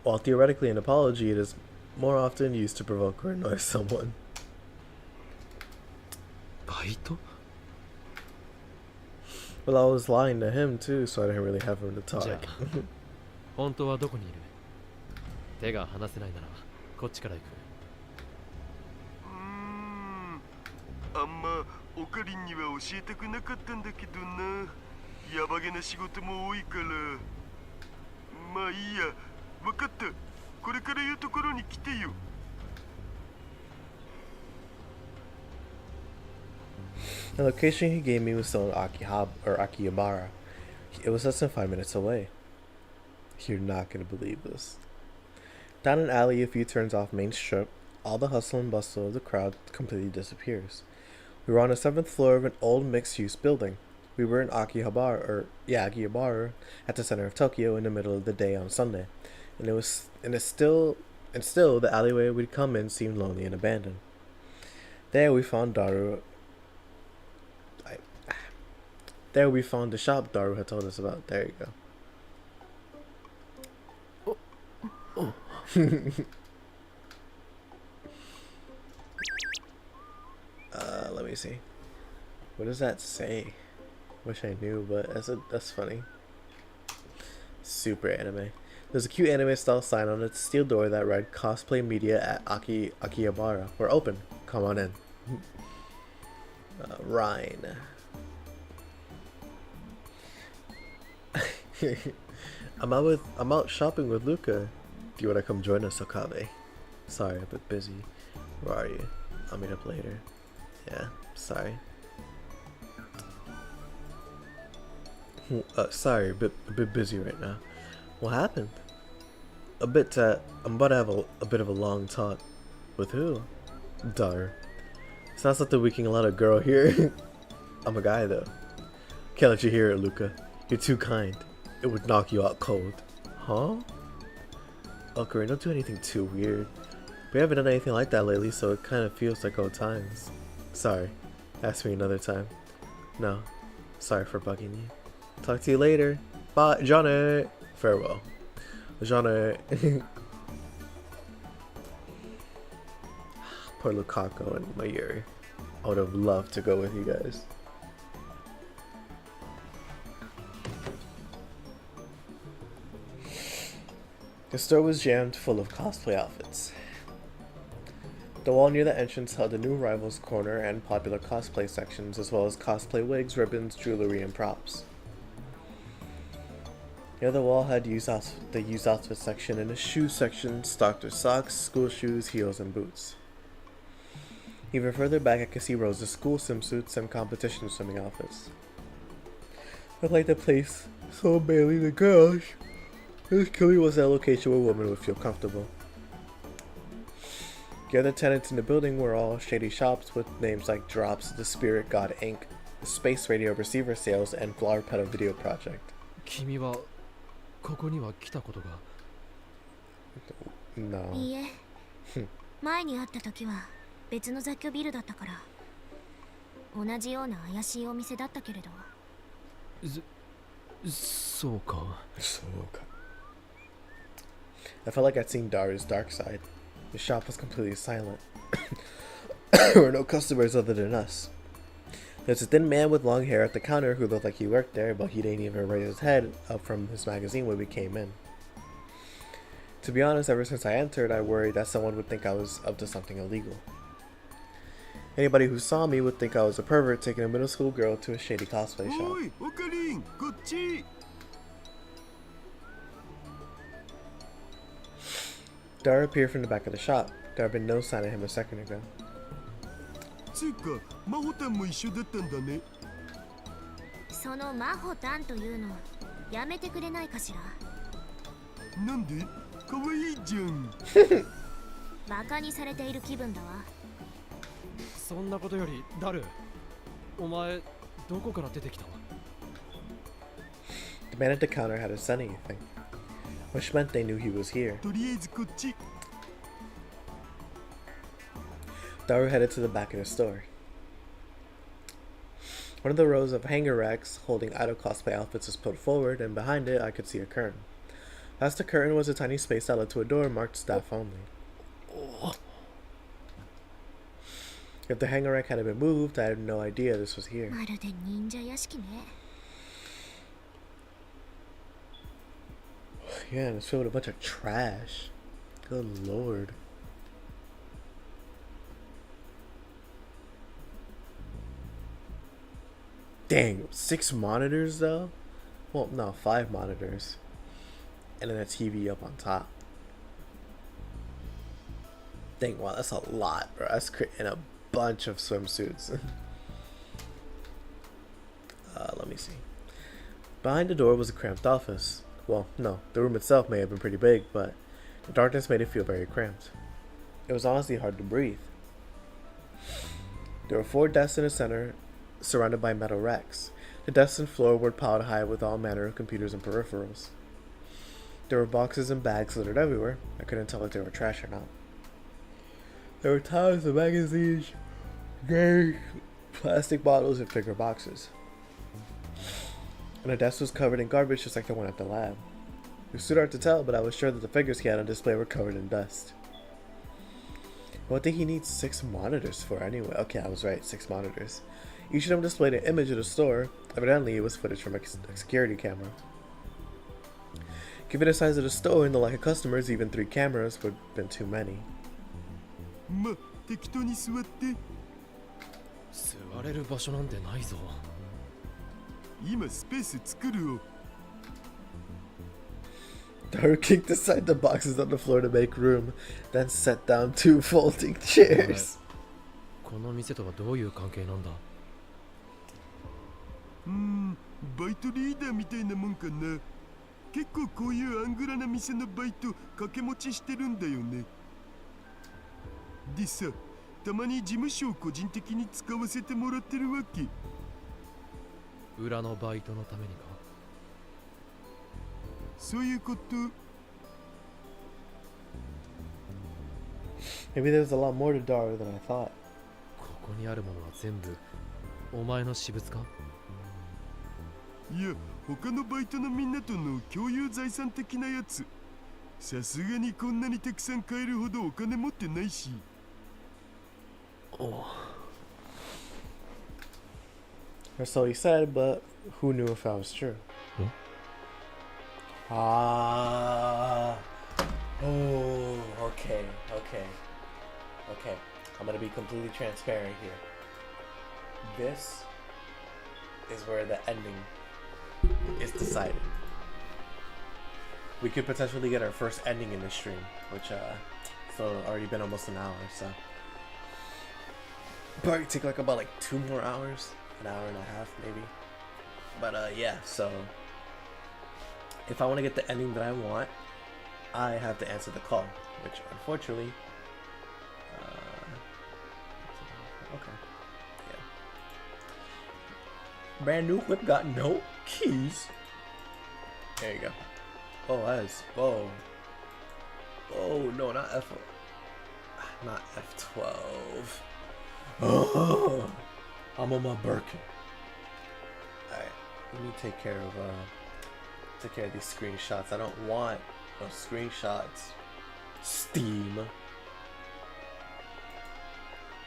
While theoretically an apology, it is more often used to provoke or annoy someone. バイト？ Well, I was lying to him too, so I didn't really have room to じゃ talk. あ本当はどこにいる？手が離せないならこっちから行く。あんまオカリンには教えたくなかったんだけどな。やばげな仕事も多いから。まあいいや。わかった。これから言うところに来てよ。The location he gave me was still in Akihabara. It was less than 5 minutes away. You're not gonna believe this. Down an alley a few turns off Main Strip, all the hustle and bustle of the crowd completely disappears. We were on the 7th floor of an old mixed-use building. We were in Akihabara, at the center of Tokyo in the middle of the day on Sunday, and still the alleyway we'd come in seemed lonely and abandoned. There we found the shop Daru had told us about. There you go. Let me see. What does that say? Wish I knew, but that's funny. Super anime. There's a cute anime style sign on its steel door that read "Cosplay Media at Akihabara. We're open. Come on in." Rhine. I'm out shopping with Luca. Do you want to come join us, Okabe? Sorry, a bit busy. Where are you? I'll meet up later. Yeah, sorry. Sorry, a bit busy right now. What happened? I'm about to have a bit of a long talk. With who? Dar. Sounds like the we can let a girl here. I'm a guy though. Can't let you hear it, Luca. You're too kind. It would knock you out cold. Huh? Okay, don't do anything too weird. We haven't done anything like that lately, so it kind of feels like old times. Sorry. Ask me another time. No. Sorry for bugging you. Talk to you later. Bye, Johnny. Farewell. Johnny. Poor Lukaku and Mayuri. I would have loved to go with you guys. The store was jammed full of cosplay outfits. The wall near the entrance held a new arrivals corner and popular cosplay sections, as well as cosplay wigs, ribbons, jewelry, and props. Near the wall had the used outfit section, and the shoe section stocked with socks, school shoes, heels, and boots. Even further back, I could see rows of school swimsuits and competition swimming outfits. I liked the place so badly. The girls. This clearly was a location where women would feel comfortable. The other tenants in the building were all shady shops with names like Drops, The Spirit God Inc., Space Radio Receiver Sales, and Flower Petal Video Project. 君はここには来たことが？ No. いいえ。前に会った時は別の雑居ビルだったから。同じような怪しいお店だったけれど。そうか。I felt like I'd seen Daru's dark side. The shop was completely silent. There were no customers other than us. There's a thin man with long hair at the counter who looked like he worked there, but he didn't even raise his head up from his magazine when we came in. To be honest, ever since I entered, I worried that someone would think I was up to something illegal. Anybody who saw me would think I was a pervert taking a middle school girl to a shady cosplay shop. Oi, Okarin, こっち。Dar appeared from the back of the shop. There had been no sign of him a second ago. つうかマホタンも一緒だったんだね。そのマホタンというのやめてくれないかしら。なんで？かわいいじゃん。バカにされている気分だわ。そんなことよりダル、お前どこから出てきたの？ The man at the counter hadn't said anything, which meant they knew he was here. とりあえずこっち。Daru headed to the back of the store. One of the rows of hanger racks holding idol cosplay outfits was pulled forward, and behind it I could see a curtain. Past the curtain was a tiny space that led to a door marked staff only. If the hanger rack hadn't been moved, I had no idea this was here. まるで忍者屋敷ね。Yeah, and it's filled with a bunch of trash. Good lord. Dang, 6 monitors though? Well, no, 5 monitors. And then a TV up on top. Dang, wow, that's a lot, bro. That's creating a bunch of swimsuits. Let me see. Behind the door was a cramped office. Well, no, the room itself may have been pretty big, but the darkness made it feel very cramped. It was honestly hard to breathe. There were 4 desks in the center, surrounded by metal racks. The desks and floor were piled high with all manner of computers and peripherals. There were boxes and bags littered everywhere. I couldn't tell if they were trash or not. There were towels and magazines, gray plastic bottles, and bigger boxes. And the desk was covered in garbage just like the one at the lab. It was too hard to tell, but I was sure that the figures he had on display were covered in dust. What did he need 6 monitors for anyway? Okay, I was right, 6 monitors. Each of them displayed an image of the store. Evidently, it was footage from a security camera. Given the size of the store and the lack of customers, even 3 cameras would have been too many. ま、適当に座って。座れる場所なんてないぞ。今スペース作るよ。Daru kicked aside the boxes on the floor to make room, then set down 2 folding chairs. この店とはどういう関係なんだ？バイトリーダーみたいなもんかな。結構こういうアングラな店のバイト掛け持ちしてるんだよね。でさ、たまに事務所を個人的に使わせてもらってるわけ。裏のバイトのためにか？そういうこと。Maybe there's a lot more to Daru than I thought. ここにあるものは全部お前の私物か？いや、他のバイトのみんなとの共有財産的なやつ。さすがにこんなにたくさん買えるほどお金持ってないし。Or so he said, but who knew if that was true? Hmm? Ah. Oh, okay. I'm gonna be completely transparent here. This is where the ending is decided. We could potentially get our first ending in this stream, which so already been almost an hour, so probably take like about 2 more hours, an hour and a half maybe. But yeah, so if I want to get the ending that I want, I have to answer the call, which unfortunately okay, yeah. Brand new whip got no keys. There you go. Oh, that's oh no, not F12. Oh, I'm on my Birkin. Alright, let me take care of these screenshots. I don't want no screenshots. Steam.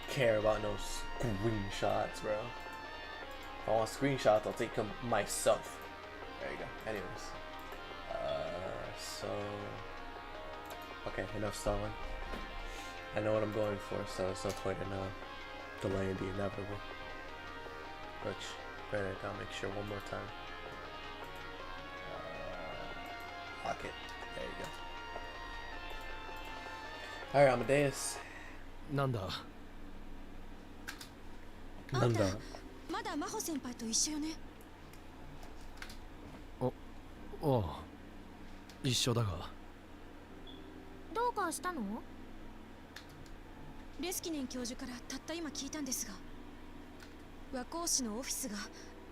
Care about no screenshots, bro. If I want screenshots, I'll take them myself. There you go. Anyways. So okay, enough stalling. I know what I'm going for, so there's no point in delaying the inevitable. Which, write it down, make sure one more time. Lock it. There you go. Alright, Amadeus. なんだ。なんだ。まだ真帆先輩と一緒よね。ああ、一緒だが。どうかしたの？レスキネン教授からたった今聞いたんですが、和光市のオフィスが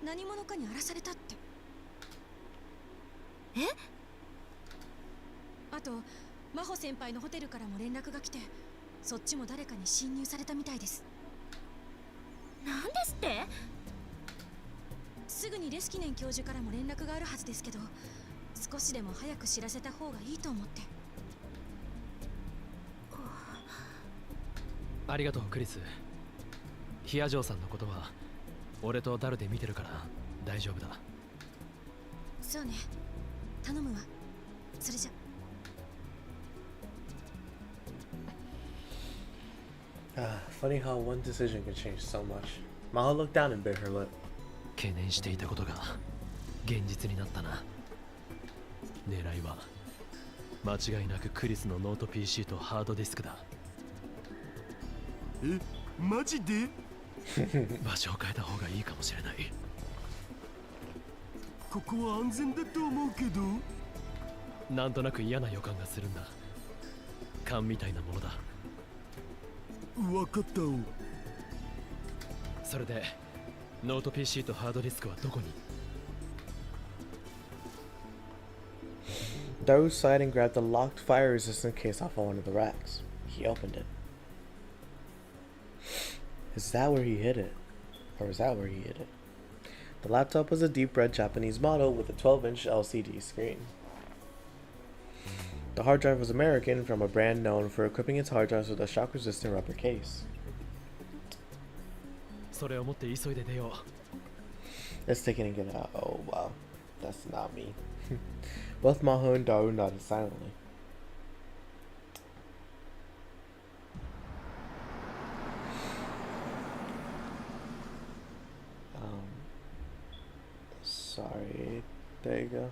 何者かに荒らされたって。え？あと真帆先輩のホテルからも連絡が来て、そっちも誰かに侵入されたみたいです。なんですって？すぐにレスキネン教授からも連絡があるはずですけど、少しでも早く知らせた方がいいと思って。ありがとうクリス。ヒアジョーさんのことは俺とダルで見てるから大丈夫だ。そうね、頼むわ。それじゃ。Funny how one decision can change so much. Maho looked down and bit her lip. 懸念していたことが現実になったな。狙いは間違いなくクリスのノート PC とハードディスクだ。え、マジで？場所を変えた方がいいかもしれない。ここは安全だと思うけど。なんとなく嫌な予感がするんだ。勘みたいなものだ。わかったお。それでノート PC とハードディスクはどこに？ Daru sighed and grabbed the locked fire-resistant case off of one of the racks. He opened it. Is that where he hid it? Or is that where he hid it? The laptop was a deep red Japanese model with a 12-inch LCD screen. The hard drive was American, from a brand known for equipping its hard drives with a shock-resistant rubber case. それを持って急いで出よう。 Let's take it and get out. Oh wow, that's not me. Both Maho and Daru nodded silently. Sorry. There you go.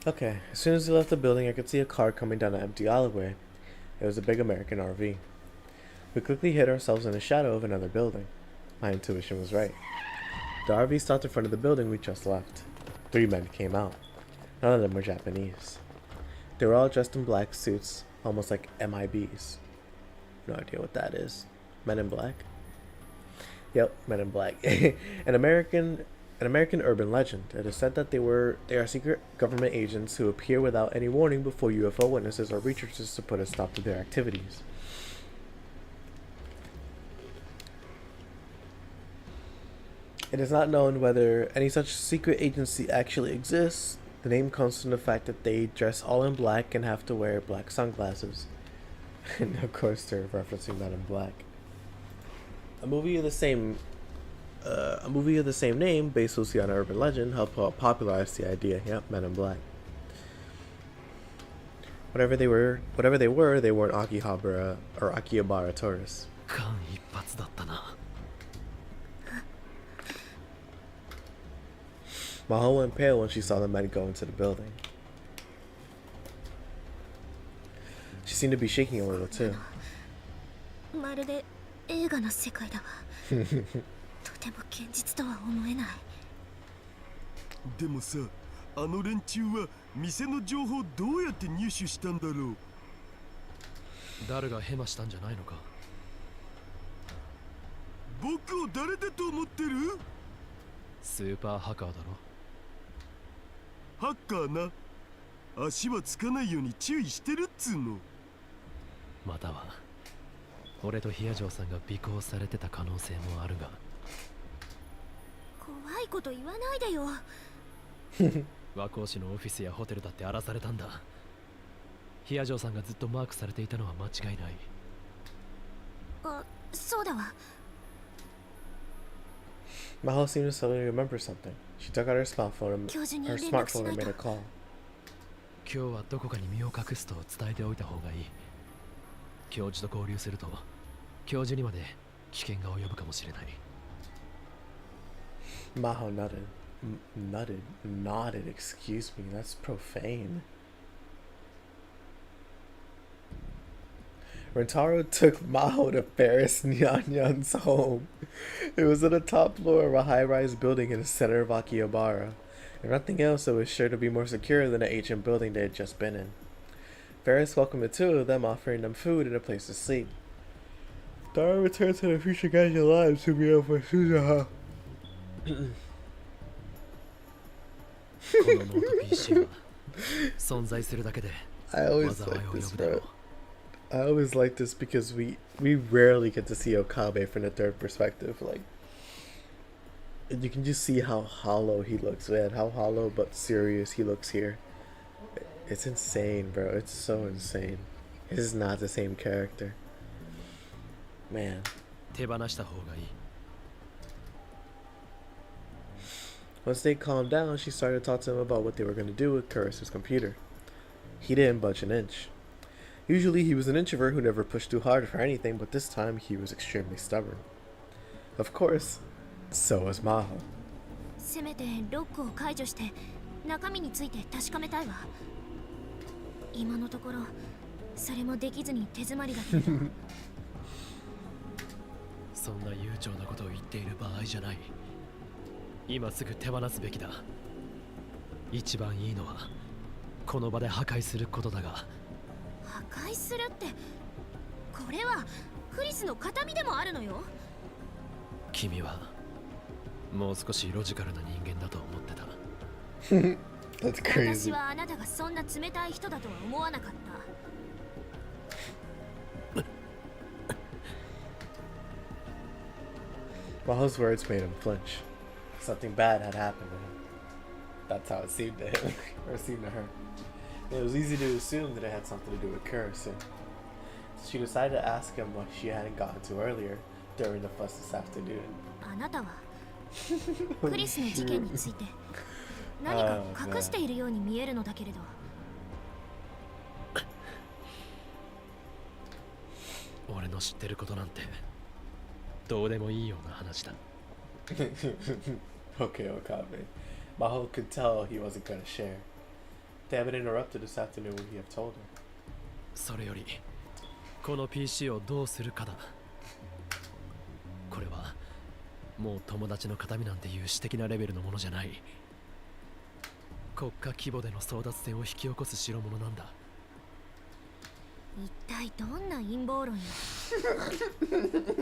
Okay, as soon as we left the building, I could see a car coming down an empty alleyway. It was a big American RV. We quickly hid ourselves in the shadow of another building. My intuition was right. The RV stopped in front of the building we just left. 3 men came out. None of them were Japanese. They were all dressed in black suits, almost like MIBs. No idea what that is. Men in Black? Yep, Men in Black. An American urban legend. It is said that they are secret government agents who appear without any warning before UFO witnesses or researchers to put a stop to their activities. It is not known whether any such secret agency actually exists. The name comes from the fact that they dress all in black and have to wear black sunglasses. And of course they're referencing Men in Black. A movie of the same name, based loosely on an urban legend, helped popularize the idea. Yep, Men in Black. Whatever they were, they weren't Akihabara or Akihabara tourists. 間一髪だったな。 Maho went pale when she saw the men go into the building. She seemed to be shaking a little too. まるで映画の世界だわ。とても現実とは思えない。でもさ、あの連中は店の情報どうやって入手したんだろう。誰がヘマしたんじゃないのか。僕を誰だと思ってる？スーパーハッカーだろ。ハッカーな。足はつかないように注意してるっつうの。または俺とヒアジョーさんが尾行されてた可能性もあるが。怖いこと言わないでよ。和光市のオフィスやホテルだって荒らされたんだ。ヒアジョーさんがずっとマークされていたのは間違いない。あ、そうだわ。Maho seemed to suddenly remember something. She took out her smartphone and made a call. 今日はどこかに身を隠すと伝えておいた方がいい。教授と交流すると教授にまで危険が及ぶかもしれない。 Maho nodded. Excuse me, that's profane. Rentaro took Maho to Ferris Nyanyan's home. It was on the top floor of a high-rise building in the center of Akihabara. If nothing else, it was sure to be more secure than the ancient building they had just been in. Ferris welcomed the two of them, offering them food and a place to sleep. Dara returned to the future guys' lives to be able to Suzaha. このノート PC は存在するだけで I always 災い like を呼 this, ぶだろ bro. う。 I always like this because we rarely get to see Okabe from the third perspective. Like, you can just see how hollow he looks, man. How hollow but serious he looks here. It's insane, bro. It's so insane. This is not the same character. Man. 手放した方がいい。 Once they calmed down, she started to talk to him about what they were going to do with Kurisu's computer. He didn't budge an inch. Usually he was an introvert who never pushed too hard for anything, but this time he was extremely stubborn. Of course, so was Maho. せめてロックを解除して中身について確かめたいわ。今のところそれもできずに手詰まりだけど。そんな悠長なことを言っている場合じゃない。今すぐ手放すべきだ。一番いいのはこの場で破壊することだが。破壊するって、これはクリスの形見でもあるのよ。君はもう少しロジカルな人間だと思ってた。That's crazy. 私はあなたがそんな冷たい人だとは思わなかった。Maho's words made him flinch. Something bad had happened to him. That's how it seemed to him, or seemed to her. It was easy to assume that it had something to do with Kurisu. She decided to ask him what she hadn't gotten to earlier during the fuss this afternoon. あなたはクリスの事件について何か隠しているように見えるのだけれど。俺の知ってることなんてどうでもいいような話だ。Okay, Okabe. Maho could tell he wasn't gonna share. They haven't interrupted this afternoon when he have told her. それよりこの PC をどうするかだ。これはもう友達の形見なんていう私的なレベルのものじゃない。国家規模での争奪戦を引き起こす代物なんだ。一体どんな陰謀論よ。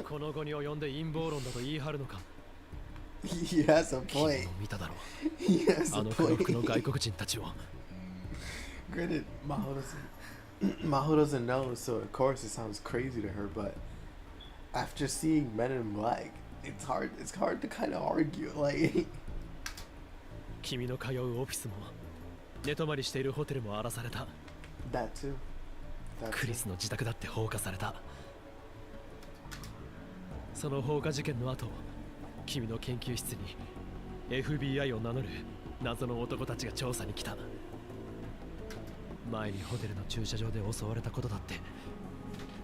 この後に及んで陰謀論だと言い張るのか。He has a 君 point. も見ただろ He has う。あ a の黒服の point. 外国人たちを。Granted, Maho doesn't know, so of course it sounds crazy to her. But after seeing Men in Black, it's hard to kind of argue. Like, 君の通うオフィスも寝泊まりしているホテルも荒らされた。 that too. That クリ too. スの自宅だって放火された。その放火事件の後、君の研究室に FBI を名乗る謎の男たちが調査に来た。前にホテルの駐車場で襲われたことだって、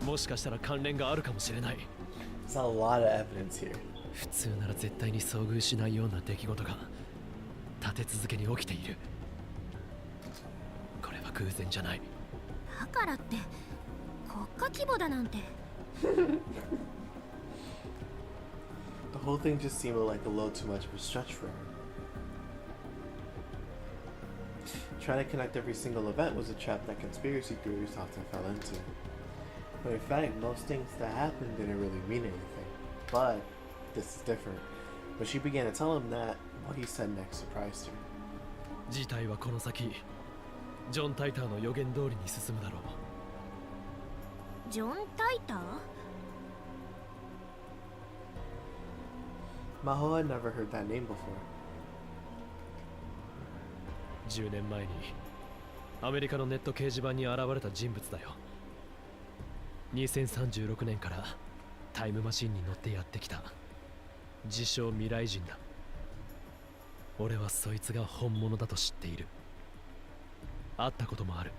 もしかしたら関連があるかもしれない。 There's a lot of evidence here. 普通なら絶対に遭遇しないような出来事が立て続けに起きている。これは偶然じゃない。だからって国家規模だなんて。 The whole thing just seemed like a little too much of a stretch for her. Trying to connect every single event was a trap that conspiracy theories often fell into. But in fact, most things that happened didn't really mean anything. But this is different. When she began to tell him that, what he said next surprised her. 事態はこの先、ジョン・タイターの予言通りに進むだろう。ジョン・タイター？ Maho had never heard that name before. 10年前にアメリカのネット掲示板に現れた人物だよ。2036年からタイムマシンに乗ってやってきた自称未来人だ。俺はそいつが本物だと知っている。会ったこともある。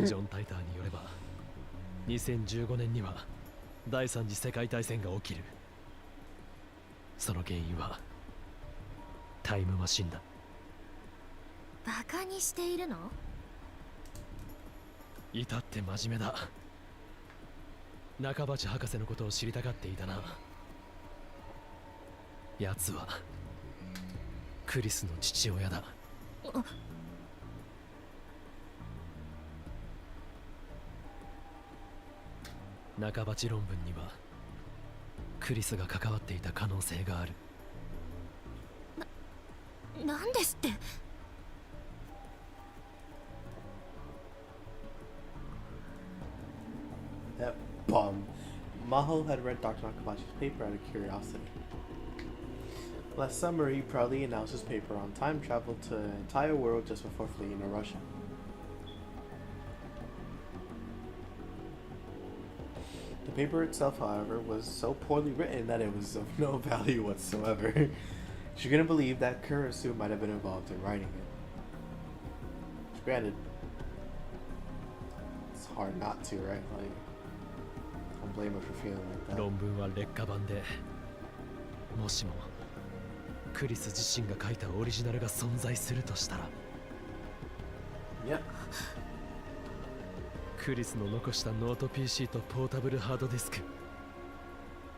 ジョン・タイターによれば2015年には第三次世界大戦が起きる。その原因はタイムマシンだ。バカにしているの？至って真面目だ。中鉢博士のことを知りたがっていたな。奴はクリスの父親だ。中鉢論文にはクリスが関わっていた可能性がある。なんですって。That Maho had read Dr. Nakabachi's paper out of curiosity. Last summer, he proudly announced his paper on time travel to the entire world just before fleeing to Russia. The paper itself, however, was so poorly written that it was of no value whatsoever. She couldn't believe that Kurisu might have been involved in writing it. Granted, it's hard not to, right? Like, I don't blame her for feeling like that. 論文は劣化版で、もしもクリス自身が書いたオリジナルが存在するとしたら、Yep. クリスの残したノート PC とポータブルハードディスク、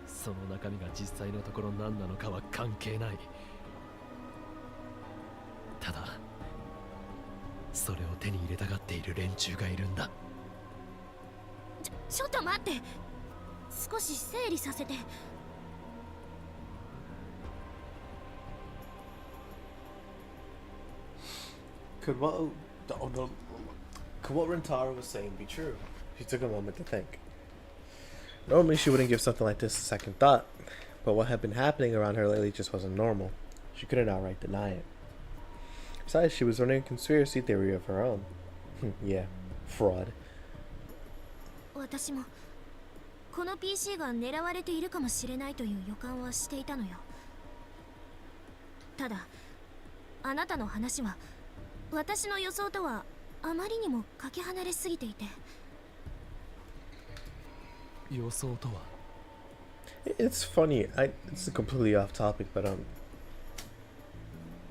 その中身が実際のところ何なのかは関係ない。ただそれを手に入れたがっている連中がいるんだ。ちょっと待って、少し整理させて。Could what Rentaro was saying be true? She took a moment to think. Normally she wouldn't give something like this a second thought, but what had been happening around her lately just wasn't normal. She couldn't outright deny it. Besides, she was running a conspiracy theory of her own. Yeah, fraud. 私もこの PC が狙われているかもしれないという予感はしていたのよ。ただ、あなたの話は私の予想とはあまりにもかけ離れすぎていて。予想とは？ It's funny. It's completely off topic, but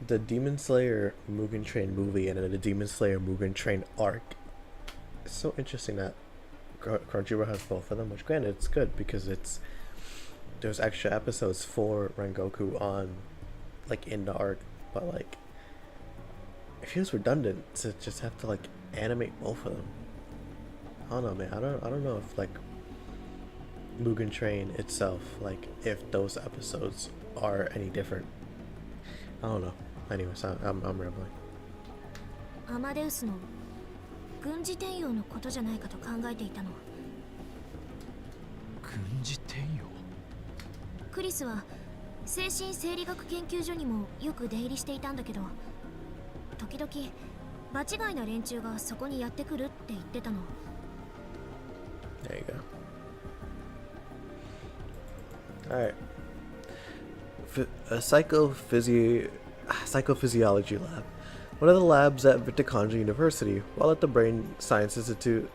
the Demon Slayer Mugen Train movie and the Demon Slayer Mugen Train arc. It's so interesting that Crunchyroll has both of them, which granted it's good because there's extra episodes for Rengoku on like in the arc, but like it feels redundant to just have to like animate both of them. I don't know, man. I don't know if like Mugen Train itself, like if those episodes are any different. I don't know. Anyways, I'm rambling. アマデウスの軍事転用のことじゃないかと考えていたの。軍事転用？クリスは精神生理学研究所にもよく出入りしていたんだけど、時々場違いな連中がそこにやってくるって言ってたの。There you go. Alright. A psychophysiology lab. One of the labs at Viticonja University, while the Brain Science Institute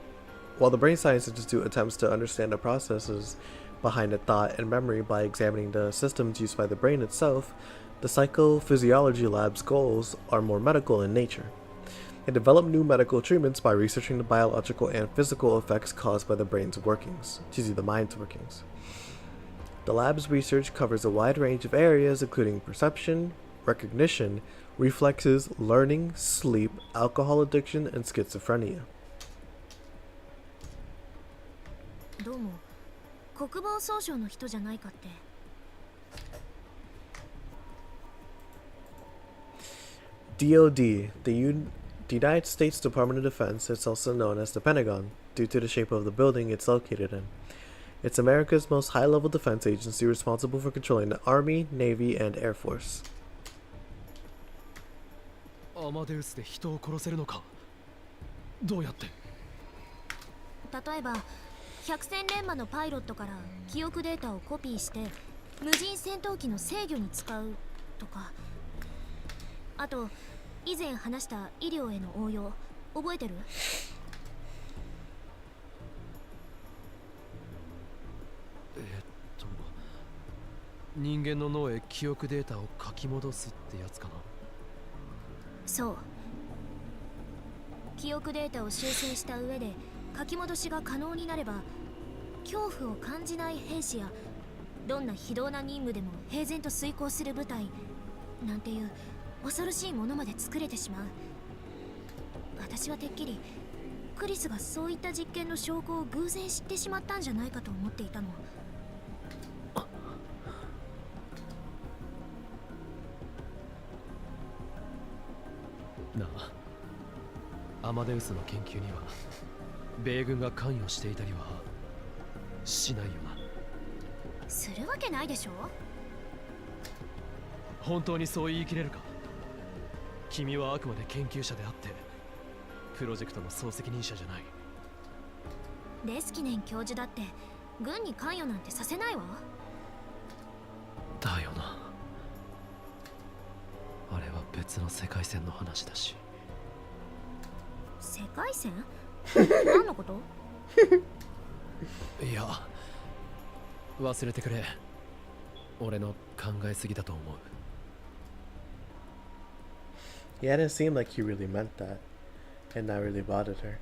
attempts to understand the processes behind a thought and memory by examining the systems used by the brain itself, the psychophysiology lab's goals are more medical in nature. They develop new medical treatments by researching the biological and physical effects caused by the mind's workings. The lab's research covers a wide range of areas including perception, recognition, reflexes, learning, sleep, alcohol addiction, and schizophrenia. どうも国防総省の人じゃないかって。DOD, the United States Department of Defense, is also known as the Pentagon due to the shape of the building it's located in. It's America's most high-level defense agency responsible for controlling the Army, Navy, and Air Force. アマデウスで人を殺せるのか？どうやって？例えば百戦錬磨のパイロットから記憶データをコピーして無人戦闘機の制御に使うとか。あと以前話した医療への応用覚えてる？人間の脳へ記憶データを書き戻すってやつかな。そう。記憶データを修正した上で書き戻しが可能になれば、恐怖を感じない兵士やどんな非道な任務でも平然と遂行する部隊なんていう恐ろしいものまで作れてしまう。私はてっきりクリスがそういった実験の証拠を偶然知ってしまったんじゃないかと思っていたの。なあ、アマデウスの研究には米軍が関与していたりはしないよな。するわけないでしょ。本当にそう言い切れるか。君はあくまで研究者であってプロジェクトの総責任者じゃない。レスキネン教授だって軍に関与なんてさせないわ。だよな。あれは別の世界線の話だし。世界線何のこと？いや、忘れてくれ。俺の考えすぎだと思う。He hadn't seemed like he really meant that, and that really bothered her.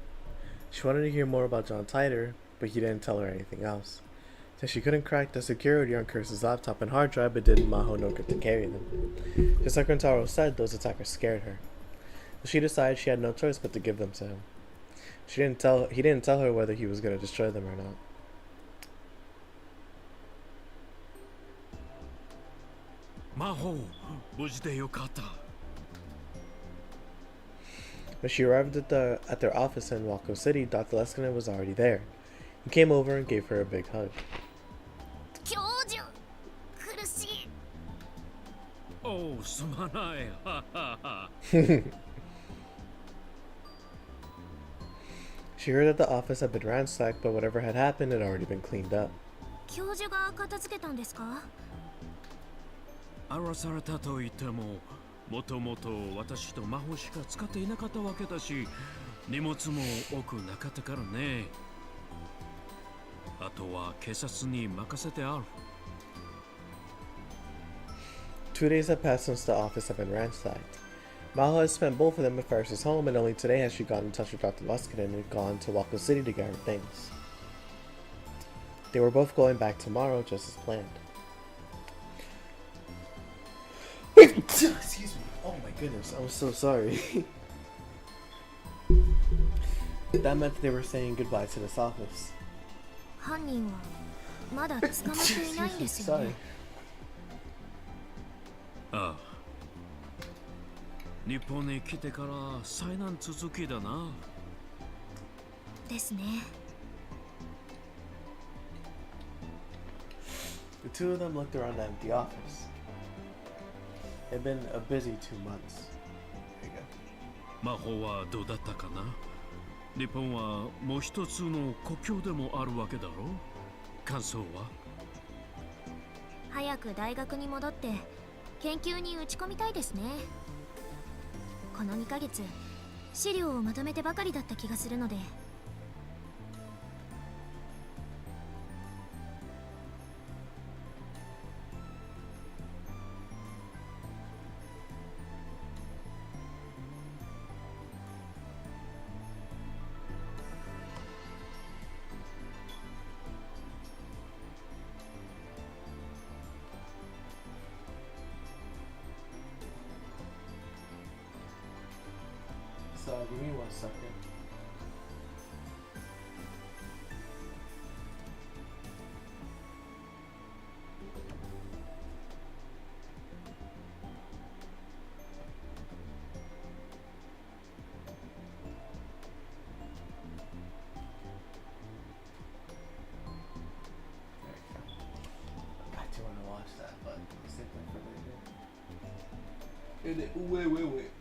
She wanted to hear more about John Titor, but he didn't tell her anything else. Since she couldn't crack the security on Curse's laptop and hard drive, but didn't Maho know good to carry them. Just like Rentaro said, those attackers scared her. So she decided she had no choice but to give them to him. He didn't tell her whether he was going to destroy them or not. Maho, 無事でよかった。When she arrived at their office in Wako City, Dr. Leskinen was already there. He came over and gave her a big hug. 教授、苦しい。おう、すまない。ははは。She heard that the office had been ransacked, but whatever had happened had already been cleaned up. 教授が片付けたんですか？荒らされたと言っても、もともと私と魔法しか使っていなかったわけだし、荷物も多くなかったからね。あとは警察に任せてある。2 days had passed since the office had been ransacked. Maho had spent both of them at Ferris's home, and only today had she gotten in touch with Dr. Leskinen and gone to Wako City to get her things. They were both going back tomorrow, just as planned. Excuse me. Oh my goodness, I'm so sorry. That meant that they were saying goodbye to this office. 犯人はまだ捕まっていないんですよ Sorry. ね。ああ。日本に来てから災難続きだな。ですね。The two of them looked around the empty office. It had been a busy 2 months. There you go. 魔法はどうだったかな。日本はもう一つの故郷でもあるわけだろう。感想は？早く大学に戻って研究に打ち込みたいですね。この2ヶ月資料をまとめてばかりだった気がするので。So give me 1 second. I do want to watch that, but save that for later. Wait.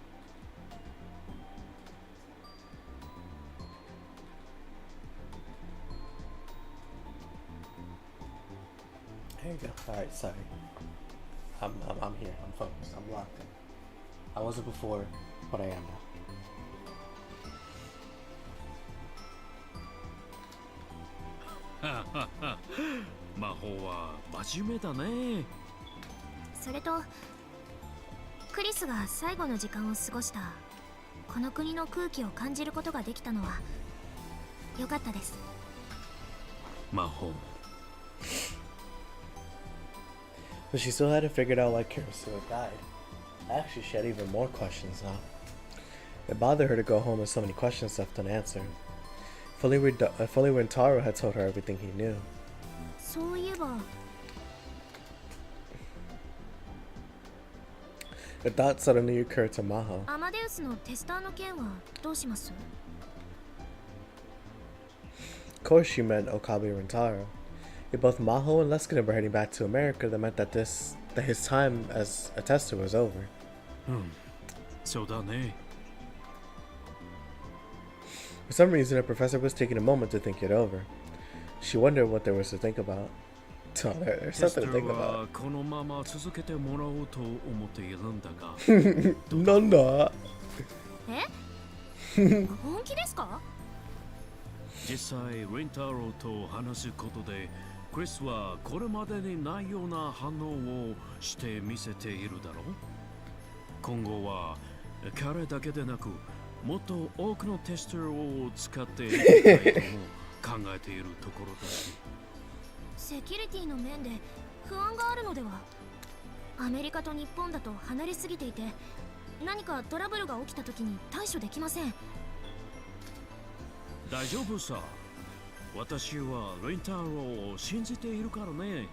There you go. Alright, sorry. I'm here. I'm focused. I'm locked in. I wasn't before, but I am now. 魔法は真面目だね。それとクリスが最後の時間を過ごしたこの国の空気を感じることができたのは良かったです。魔法 But she still hadn't figured out why Kirisu had died. Actually, she had even more questions now. It bothered her to go home with so many questions left unanswered. If only Rintaro had told her everything he knew. そういえば The thought suddenly occurred to Maho. アマデウスのテスターの件はどうします？ Of course, she meant Okabe Rintaro. If both Maho and Leskinen were heading back to America, that meant that his time as a tester was over. そうだね For some reason, the professor was taking a moment to think it over. She wondered what there was to think about. Oh, there's テスタ something to ー think は about. このまま続けてもらおうと思っているんだが Nanda. え？本気ですか？実際リンタロウと話すことでクリスはこれまでにないような反応をして見せているだろう。今後は彼だけでなくもっと多くのテスターを使っていきたいとも考えているところだしセキュリティの面で不安があるのでは？アメリカと日本だと離れすぎていて何かトラブルが起きた時に対処できません。大丈夫さ。私はリンタロウを信じているからね。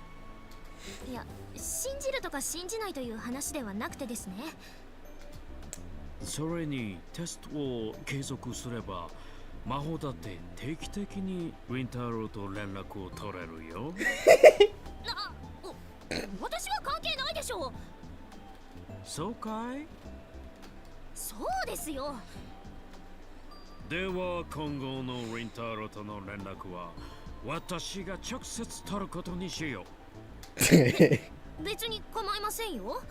いや、信じるとか信じないという話ではなくてですね。それにテストを継続すれば魔法だって定期的にリンタロウと連絡を取れるよ。私は関係ないでしょう。そうかい？そうですよ。では今後のリンタロウとの連絡は私が直接取ることにしよう。別に構いませんよ。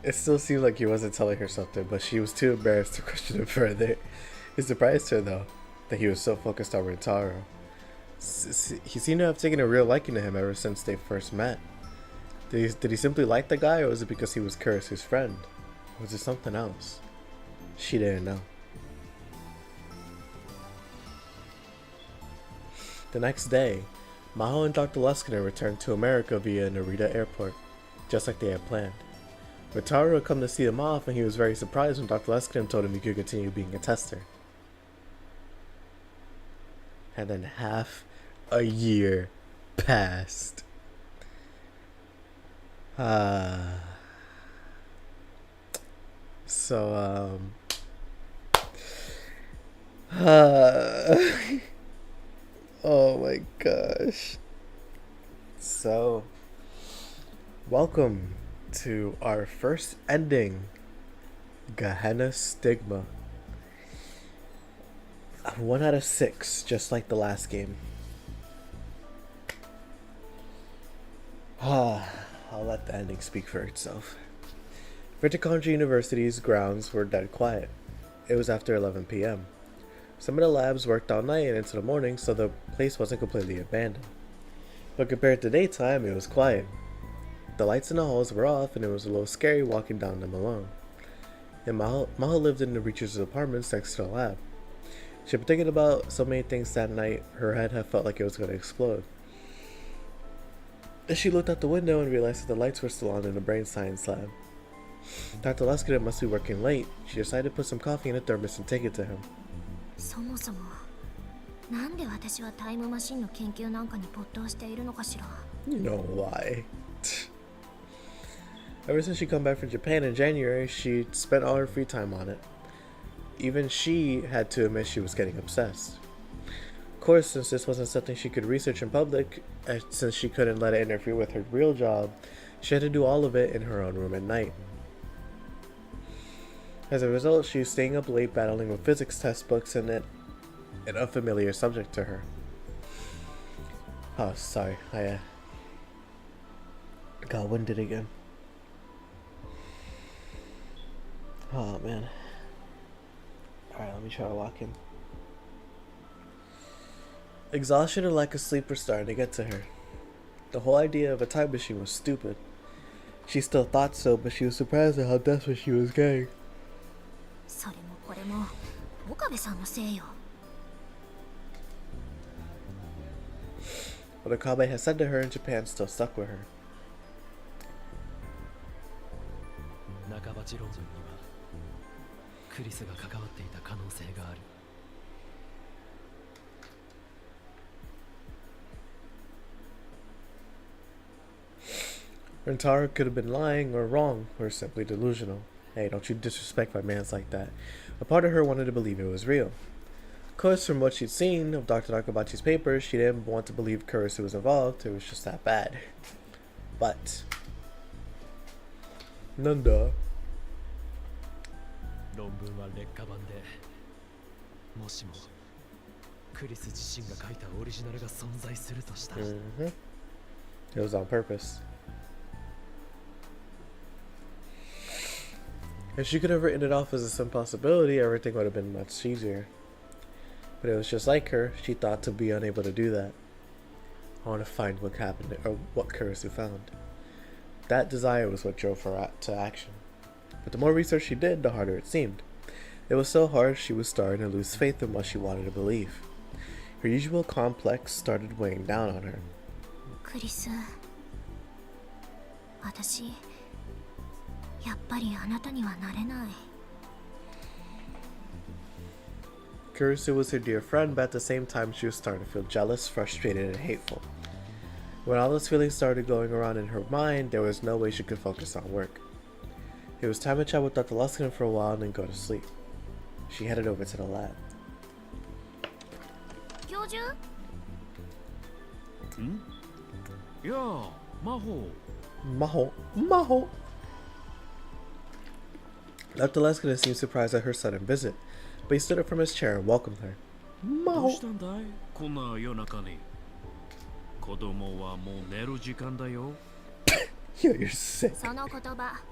It still seemed like he wasn't telling her something, but she was too embarrassed to question him further. It surprised her, though, that he was so focused on Rintaro. He seemed to have taken a real liking to him ever since they first met. Did he simply like the guy, or was it because he was Kurisu's friend? Or was it something else? She didn't know. The next day, Maho and Dr. Leskinen returned to America via Narita Airport, just like they had planned. Rintaro had come to see them off, and he was very surprised when Dr. Leskinen told him he could continue being a tester. And then half a year passed. Oh my gosh. So, welcome to our first ending, Gehenna Stigma. 1 out of 6, just like the last game. I'll let the ending speak for itself. Viticonji University's grounds were dead quiet. It was after 11 p.m. Some of the labs worked all night and into the morning, so the place wasn't completely abandoned. But compared to daytime, it was quiet. The lights in the halls were off, and it was a little scary walking down them alone. And Maho lived in the Reacher's apartments next to the lab. She had been thinking about so many things that night, her head had felt like it was going to explode. Then she looked out the window and realized that the lights were still on in the brain science lab. Dr. Leskinen must be working late. She decided to put some coffee in a thermos and take it to him. そもそもなんで私はタイムマシンの研究なんかに没頭しているのかしら。 You know why. Ever since she come back from Japan in January, she spent all her free time on it. Even she had to admit she was getting obsessed. Of course, since this wasn't something she could research in public, and since she couldn't let it interfere with her real job, she had to do all of it in her own room at night. As a result, she was staying up late battling with physics textbooks and an unfamiliar subject to her. Oh, sorry, I got winded again. Oh man. Alright, let me try to walk in. Exhaustion and lack of sleep were starting to get to her. The whole idea of a time machine was stupid. She still thought so, but she was surprised at how desperate she was getting. それもこれも岡部さんのせいよ。 What Okabe had said to her in Japan still stuck with her. 半ば持論にはクリスが関わっていた可能性がある。 Rentaro could have been lying or wrong or simply delusional. Hey, don't you disrespect my mans like that. A part of her wanted to believe it was real. Of course, from what she'd seen of Dr. Nakabachi's papers, she didn't want to believe Kurisu was involved. It was just that bad. But... Nanda. 論文は劣化版で、もしもクリス自身が書いたオリジナルが存在するとしたら、It was on purpose. If she could have written it off as a impossibility, everything would have been much easier. But it was just like her, she thought to be unable to do that. I want to find what happened, or what Kurisu found. That desire was what drove her to action. But the more research she did, the harder it seemed. It was so hard she was starting to lose faith in what she wanted to believe. Her usual complex started weighing down on her. クリス、私やっぱりあなたにはなれない。 Kurisu was her dear friend, but at the same time she was starting to feel jealous, frustrated, and hateful. When all those feelings started going around in her mind, there was no way she could focus on work. It was time to chat with Dr. Luskin for a while and then go to sleep. She headed over to the lab. 教授？ん？いやあ、魔法。Maho. Dr. Leskinen seemed surprised at her sudden visit, but he stood up from his chair and welcomed her. どう Maho. したんだい？こんな夜中に。子供はもう寝る時間だよ。Yo, you're sick. その言葉、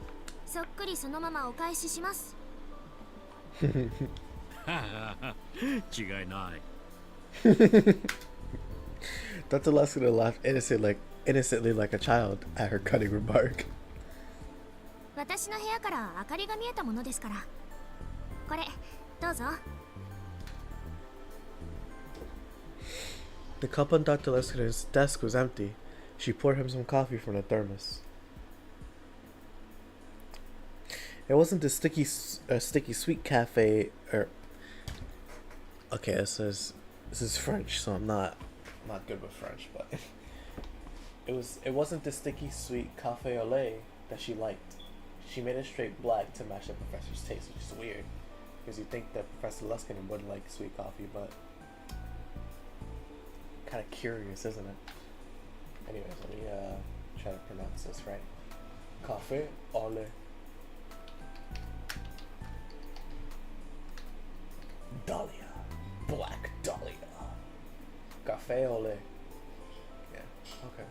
そっくりそのままお返しします。違いない。Dr. Leskinen laughed innocently like a child at her cutting remark. 私の部屋から明かりが見えたものですから。これ、どうぞ。 The cup on Dr. Leskinen's desk was empty. She poured him some coffee from the thermos. It wasn't the sticky sweet cafe or... Okay, this is French, so I'm not good with French, but it wasn't the sticky sweet cafe au lait that she liked. She made it straight black to match the professor's taste, which is weird, because you think that Professor Leskinen would like sweet coffee, but kind of curious, isn't it? Anyways, let me try to pronounce this right. Cafe au lait. Dahlia. Black Dahlia. Cafe au lait. Yeah, okay.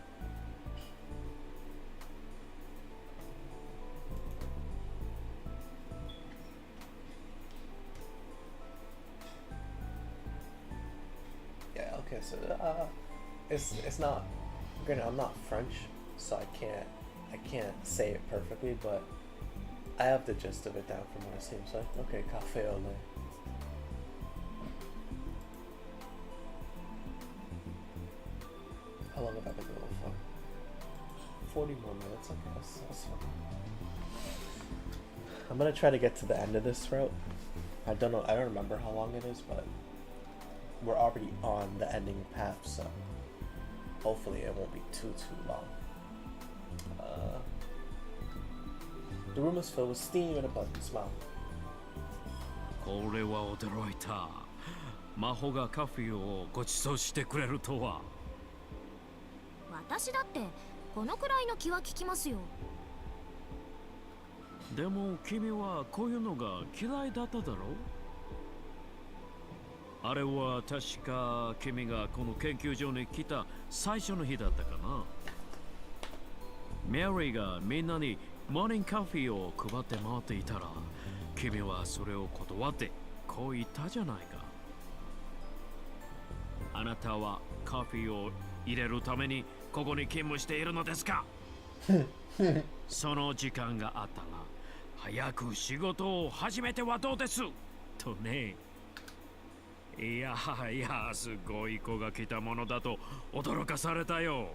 Yeah, okay, so it's not, granted I'm not French, so I can't say it perfectly, but I have the gist of it down from what it seems like. Okay, cafe au lait. How long have I been going for? 40 more minutes, okay, that's fine. I'm gonna try to get to the end of this route. I don't remember how long it is, but we're already on the ending path, so hopefully it won't be too long. The room is filled with steam and a pleasant smell. これは驚いた。魔法がカフェをご馳走してくれるとは。私だってこのくらいの気は利きますよ。でも君はこういうのが嫌いだっただろう？あれは確か君がこの研究所に来た最初の日だったかな。メリーがみんなにモーニングカフェを配って回っていたら、君はそれを断ってこう言ったじゃないか。あなたはコーヒーを入れるためにここに勤務しているのですか？その時間があったら早く仕事を始めてはどうですとね。いやいや、すごい子が来たものだと驚かされたよ。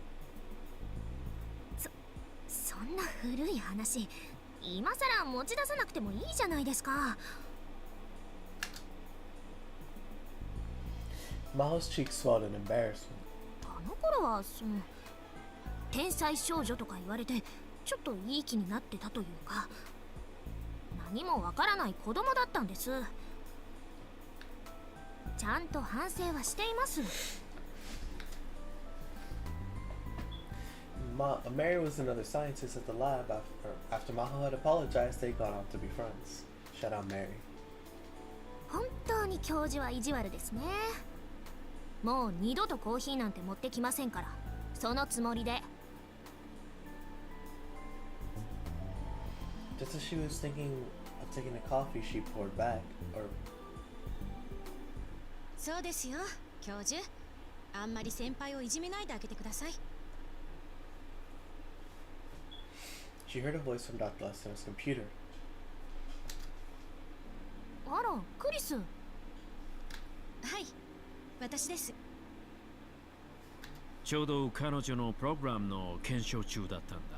そんな古い話今さら持ち出さなくてもいいじゃないですか。 Maho's cheeks swelled in embarrassment. あの頃は天才少女とか言われてちょっといい気になってたというか、何もわからない子供だったんです。ちゃんと反省はしています。Mary was another scientist at the lab after Maho had apologized. They'd gone on to be friends. Shout out Mary. 本当に教授は意地悪ですね。もう二度とコーヒーなんて持ってきませんから、そのつもりで。 Just as she was thinking of taking a coffee, she poured back. Or そうですよ教授、あんまり先輩をいじめないであげてください。 she heard a voice from Dr. Lester's computer. あら、クリス。はい、私です。ちょうど彼女のプログラムの検証中だったんだ。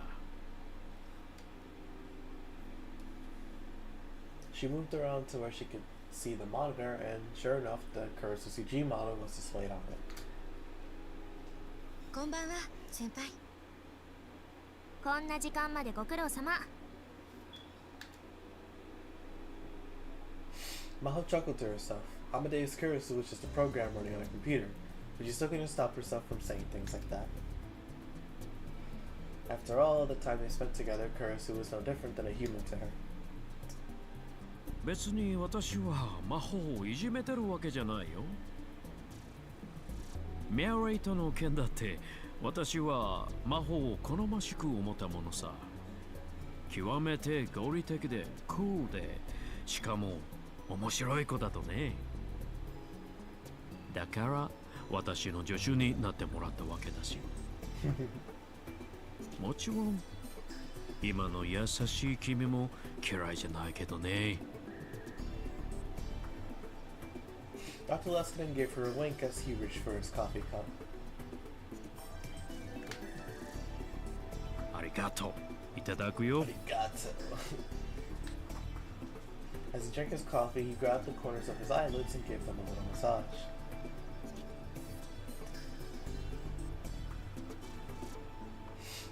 She moved around to where she could see the monitor, and sure enough, the Kurosu CG model was displayed on it. こんばんは先輩。こんな時間までご苦労様。 Maho chuckled to herself. Amadeus Kurosu was just a program running on a computer, but she still couldn't stop herself from saying things like that. After all the time they spent together, Kurosu was no different than a human to her. 別に私は魔法をいじめてるわけじゃないよ。メアレイとの件だって私は魔法を好ましく思ったものさ。極めて合理的でクールで、しかも面白い子だとね。だから私の助手になってもらったわけだし。もちろん今の優しい君も嫌いじゃないけどね。Dr. Leskinen gave her a wink as he reached for his coffee cup. ありがとう。いただくよ。 Arigato. As he drank his coffee, he grabbed the corners of his eyelids and gave them a little massage.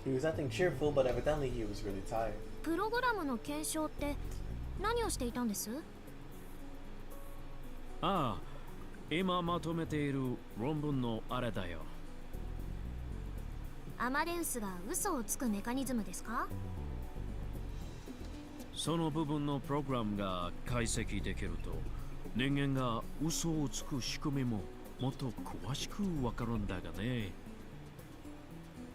He was acting cheerful, but evidently he was really tired. プログラムの検証って何をしていたんです？ああ、今まとめている論文のあれだよ。アマデウスが嘘をつくメカニズムですか？その部分のプログラムが解析できると、人間が嘘をつく仕組みももっと詳しくわかるんだがね。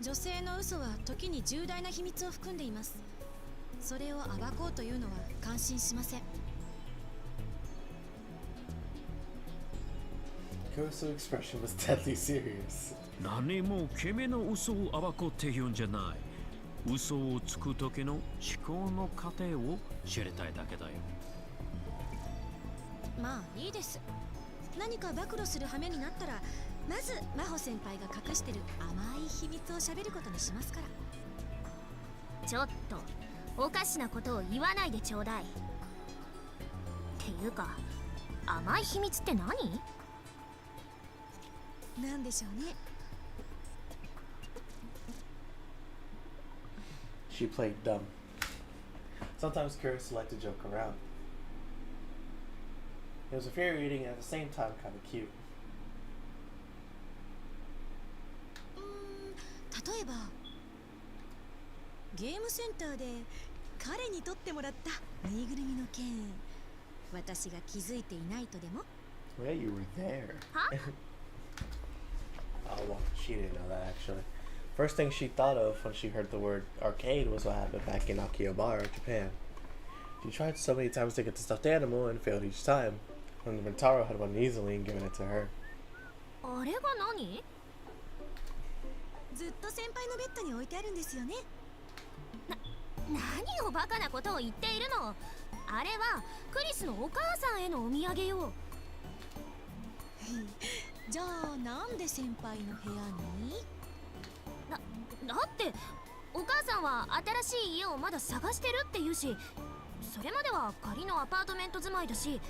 女性の嘘は時に重大な秘密を含んでいます。それを暴こうというのは感心しません。 Kurosu's expression was deadly serious. 何も君の嘘を暴こうって言うんじゃない。嘘をつく時の思考の過程を知りたいだけだよ。まあいいです。何か暴露する羽目になったら、まず真帆先輩が隠してる甘い秘密を喋ることにしますから。ちょっとおかしなことを言わないでちょうだい。っていうか、甘い秘密って何？なんでしょうね。 She played dumb. Sometimes Kurosu liked to joke around. It was infuriating and at the same time kind of cute. 例えばゲームセンターで彼に取ってもらったぬいぐるみの件、私が気づいていないとでも？ Well, you were there. Huh? Oh, well, she didn't know that actually. First thing she thought of when she heard the word arcade was what happened back in Akihabara, Japan. She tried so many times to get the stuffed animal and failed each time, when Rentaro had won easily and given it to her. あれが何？輩のベッドに置いてあるんですよね。何をバカなことを言っているの。あれはクリスのお母さんへのお土産よ。じゃあなんで先輩の部屋に？だってお母さんは新しい家をまだ探してるって言うし、それまでは仮のアパートメント住まいだし、引っ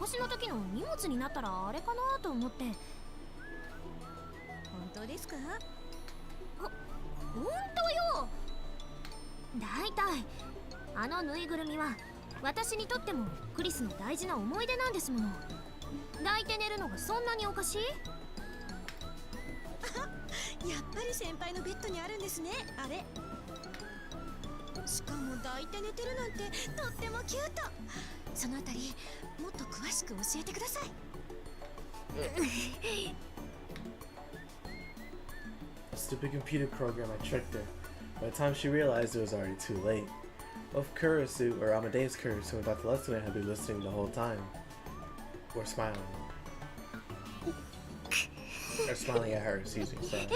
越しの時の荷物になったらあれかなと思って。本当ですか？本当よ。だいたいあのぬいぐるみは私にとってもクリスの大事な思い出なんですもの。抱いて寝るのがそんなにおかしい？やっぱり先輩のベッドにあるんですね、あれ。しかも抱いて寝てるなんてとってもキュート。そのあたりもっと詳しく教えてください。Stupid computer program, I tricked her. By the time she realized it was already too late. Both Kurisu, or Amadeus Kurisu, and Dr. Leslie had been listening the whole time. Or smiling. Or smiling at her, excuse me, sorry.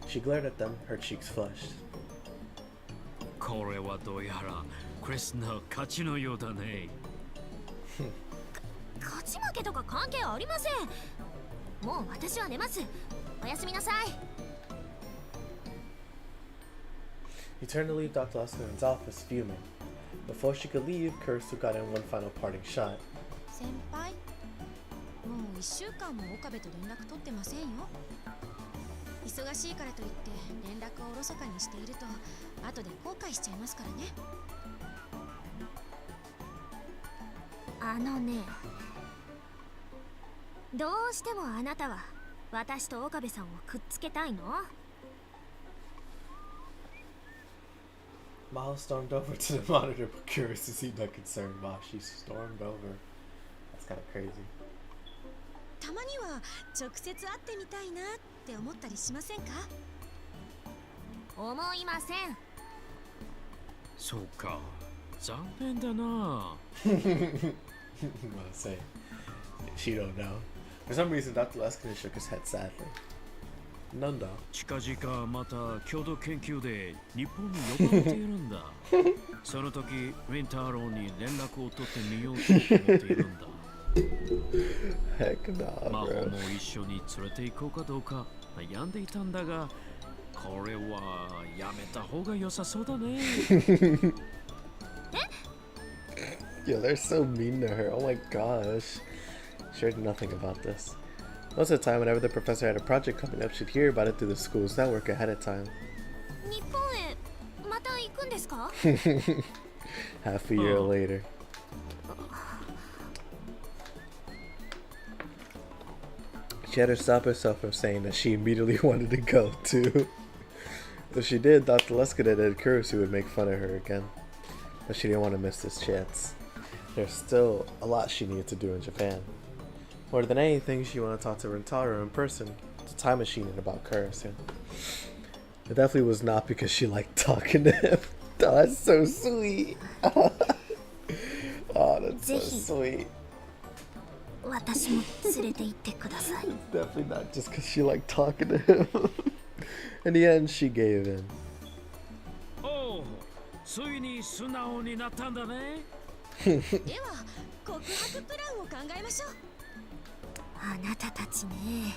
She glared at them, her cheeks flushed. これはどうやらクリスの勝ちのようだね。勝ち負けとか関係ありません。もう私は寝ます。おやすみなさい。He turned to leave Dr. Leslin's office, fuming. Before she could leave, Kurisu got in one final parting shot. 先輩、もう1週間も岡部と連絡取ってませんよ。忙しいからといって連絡をおろそかにしていると後で後悔しちゃいますからね。あのね、どうしてもあなたは私と岡部さんをくっつけたいのMiles stormed over to the monitor, but Kurisu seemed unconcerned. Wow, she stormed over. That's kind of crazy. たまには直接会ってみたいなって思ったりしませんか？思いません。そうか、残念だな。I'm gonna say, she don't know. For some reason, Dr. Leskin shook his head sadly. None da. 近々また共同研究で日本に呼ばれているんだ。その時、リンタロウに連絡を取ってみようと思っているんだ。Heck nah, 魔法 bro. も一緒に連れて行こうかどうか悩んでいたんだが、これはやめた方が良さそうだね。Yo, they're so mean to her. Oh my gosh. She heard nothing about this. Most of the time, whenever the professor had a project coming up, she'd hear about it through the school's network ahead of time. 日本へまた行くんですか？ Half a year later. She had to stop herself from saying that she immediately wanted to go too. If she did, Dr. Leskinen and Kurisu would make fun of her again. But she didn't want to miss this chance. There's still a lot she needed to do in Japan. More than anything, she wanted to talk to Rentaro in person, the time machine, and about Kurisu. It definitely was not because she liked talking to him. Oh, that's so sweet. Oh, that's so sweet. 私も連れて行ってください。 Definitely not just because she liked talking to him. In the end, she gave in. おう、ついに素直になったんだね。では告白プランを考えましょう。あなたたちね。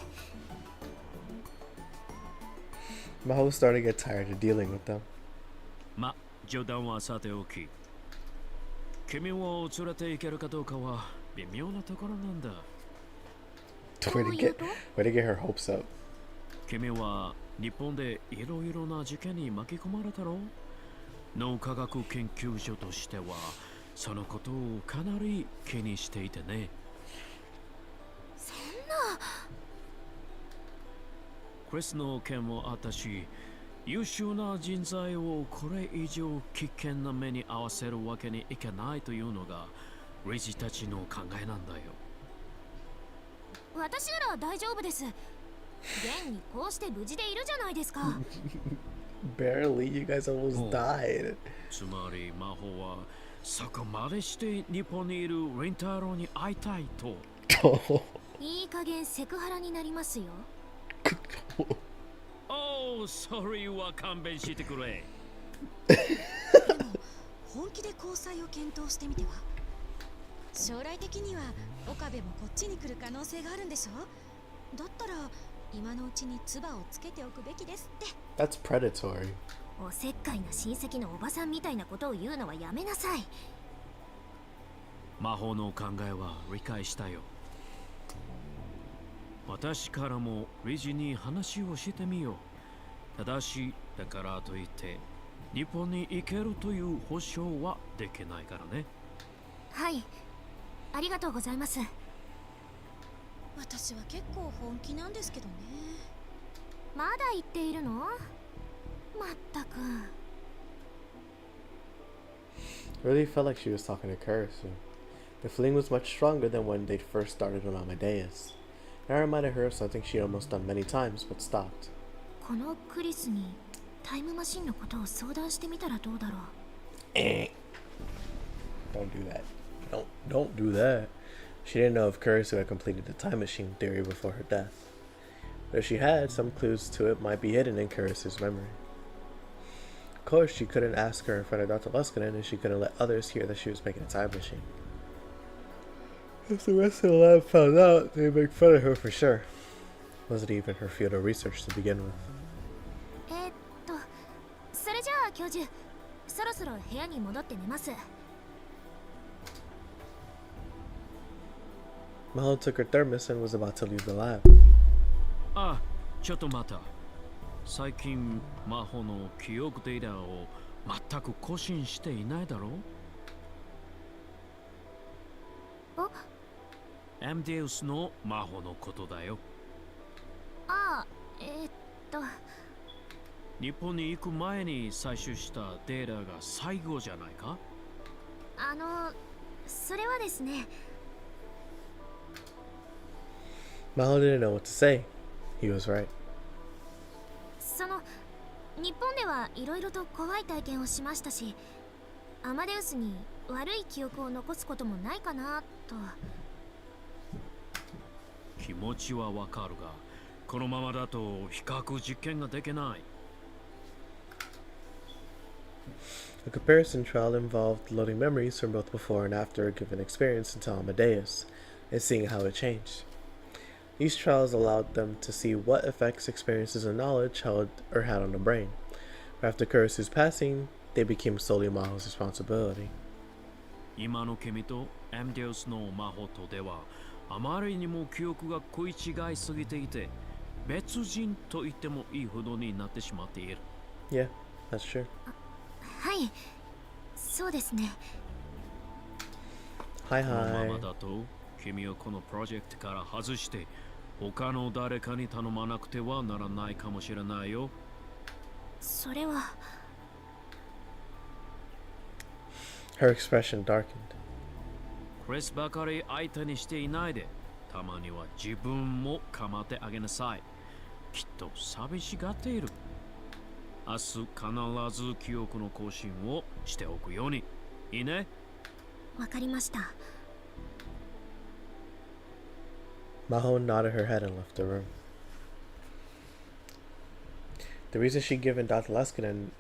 Maho was starting to get tired of dealing with them. ま、冗談はさておき。君を連れて行けるかどうかは微妙なところなんだ。Way to get her hopes up. 君は日本でいろいろな事件に巻き込まれたろう。脳科学研究所としてはそのことをかなり気にしていてね。そんな。クリスの件もあったし、優秀な人材をこれ以上危険な目に遭わせるわけにいけないというのが理事たちの考えなんだよ。私なら大丈夫です。現にこうして無事でいるじゃないですか。Barely, you guys almost died. つまり魔法はそこまでして日本にいるリンタロウに会いたいと。いい加減セクハラになりますよ。Oh, sorry は勘弁してくれ。でも本気で交際を検討してみては。将来的には岡部もこっちに来る可能性があるんでしょ。だったら今のうちに唾をつけておくべきですって。 That's predatory. おせっかいな親戚のおばさんみたいなことを言うのはやめなさい。魔法の考えは理解したよ。私からも理事に話をしてみよう。ただし、だからといって日本に行けるという保証はできないからね。はい、ありがとうございます。私は結構本気なんですけどね。まだ言っているの？まったく。 Really felt like she was talking to Kurisu. The feeling was much stronger than when they'd first started on Amadeus. Now it reminded her of something she'd almost done many times but stopped. このクリスにタイムマシンのことを相談してみたらどうだろう。Don't do that. Don't do that. She didn't know if Kurisu had completed the time machine theory before her death. But if she had, some clues to it might be hidden in Kurisu's memory. Of course, she couldn't ask her in front of Dr. Luskinen, and she couldn't let others hear that she was making a time machine. If the rest of the lab found out, they'd make fun of her for sure. Wasn't even her field of research to begin with. それじゃあ教授、そろそろ部屋に戻って寝ます。 Mahalo took her thermos and was about to leave the lab. あ、ちょっと待った。最近魔法の記憶データを全く更新していないだろう。あ、アマデウスの魔法のことだよ。ああ、日本に行く前に採取したデータが最後じゃないか？それはですね。 Mahalo didn't know what to say. He was right. その日本ではいろいろと怖い体験をしましたし、アマデウスに悪い記憶を残すこともないかなと。気持ちはわかるが、このままだと比較実験ができない。The comparison trial involved loading memories from both before and after a given experience into Amadeus, and seeing how it changed. These trials allowed them to see what effects experiences and knowledge held or had on the brain. But after Kurisu's passing, they became solely Maho's responsibility. 今の君とアマデウスの魔法とでは、あまりにも記憶が食い違いすぎていて、別人と言ってもいいほどになってしまっている。Yeah, that's true. はい、そうですね。Hi このまま hi. だと、君をこのプロジェクトから外して、他の誰かに頼まなくてはならないかもしれないよ。それは。 Her expression darkened. クリスばかり相手にしていないで、たまには自分も構ってあげなさい。きっと寂しがっている。明日必ず記憶の更新をしておくように。いいね？わかりました。 Maho nodded her head and left the room. The reason she'd given Dr. Luskinen,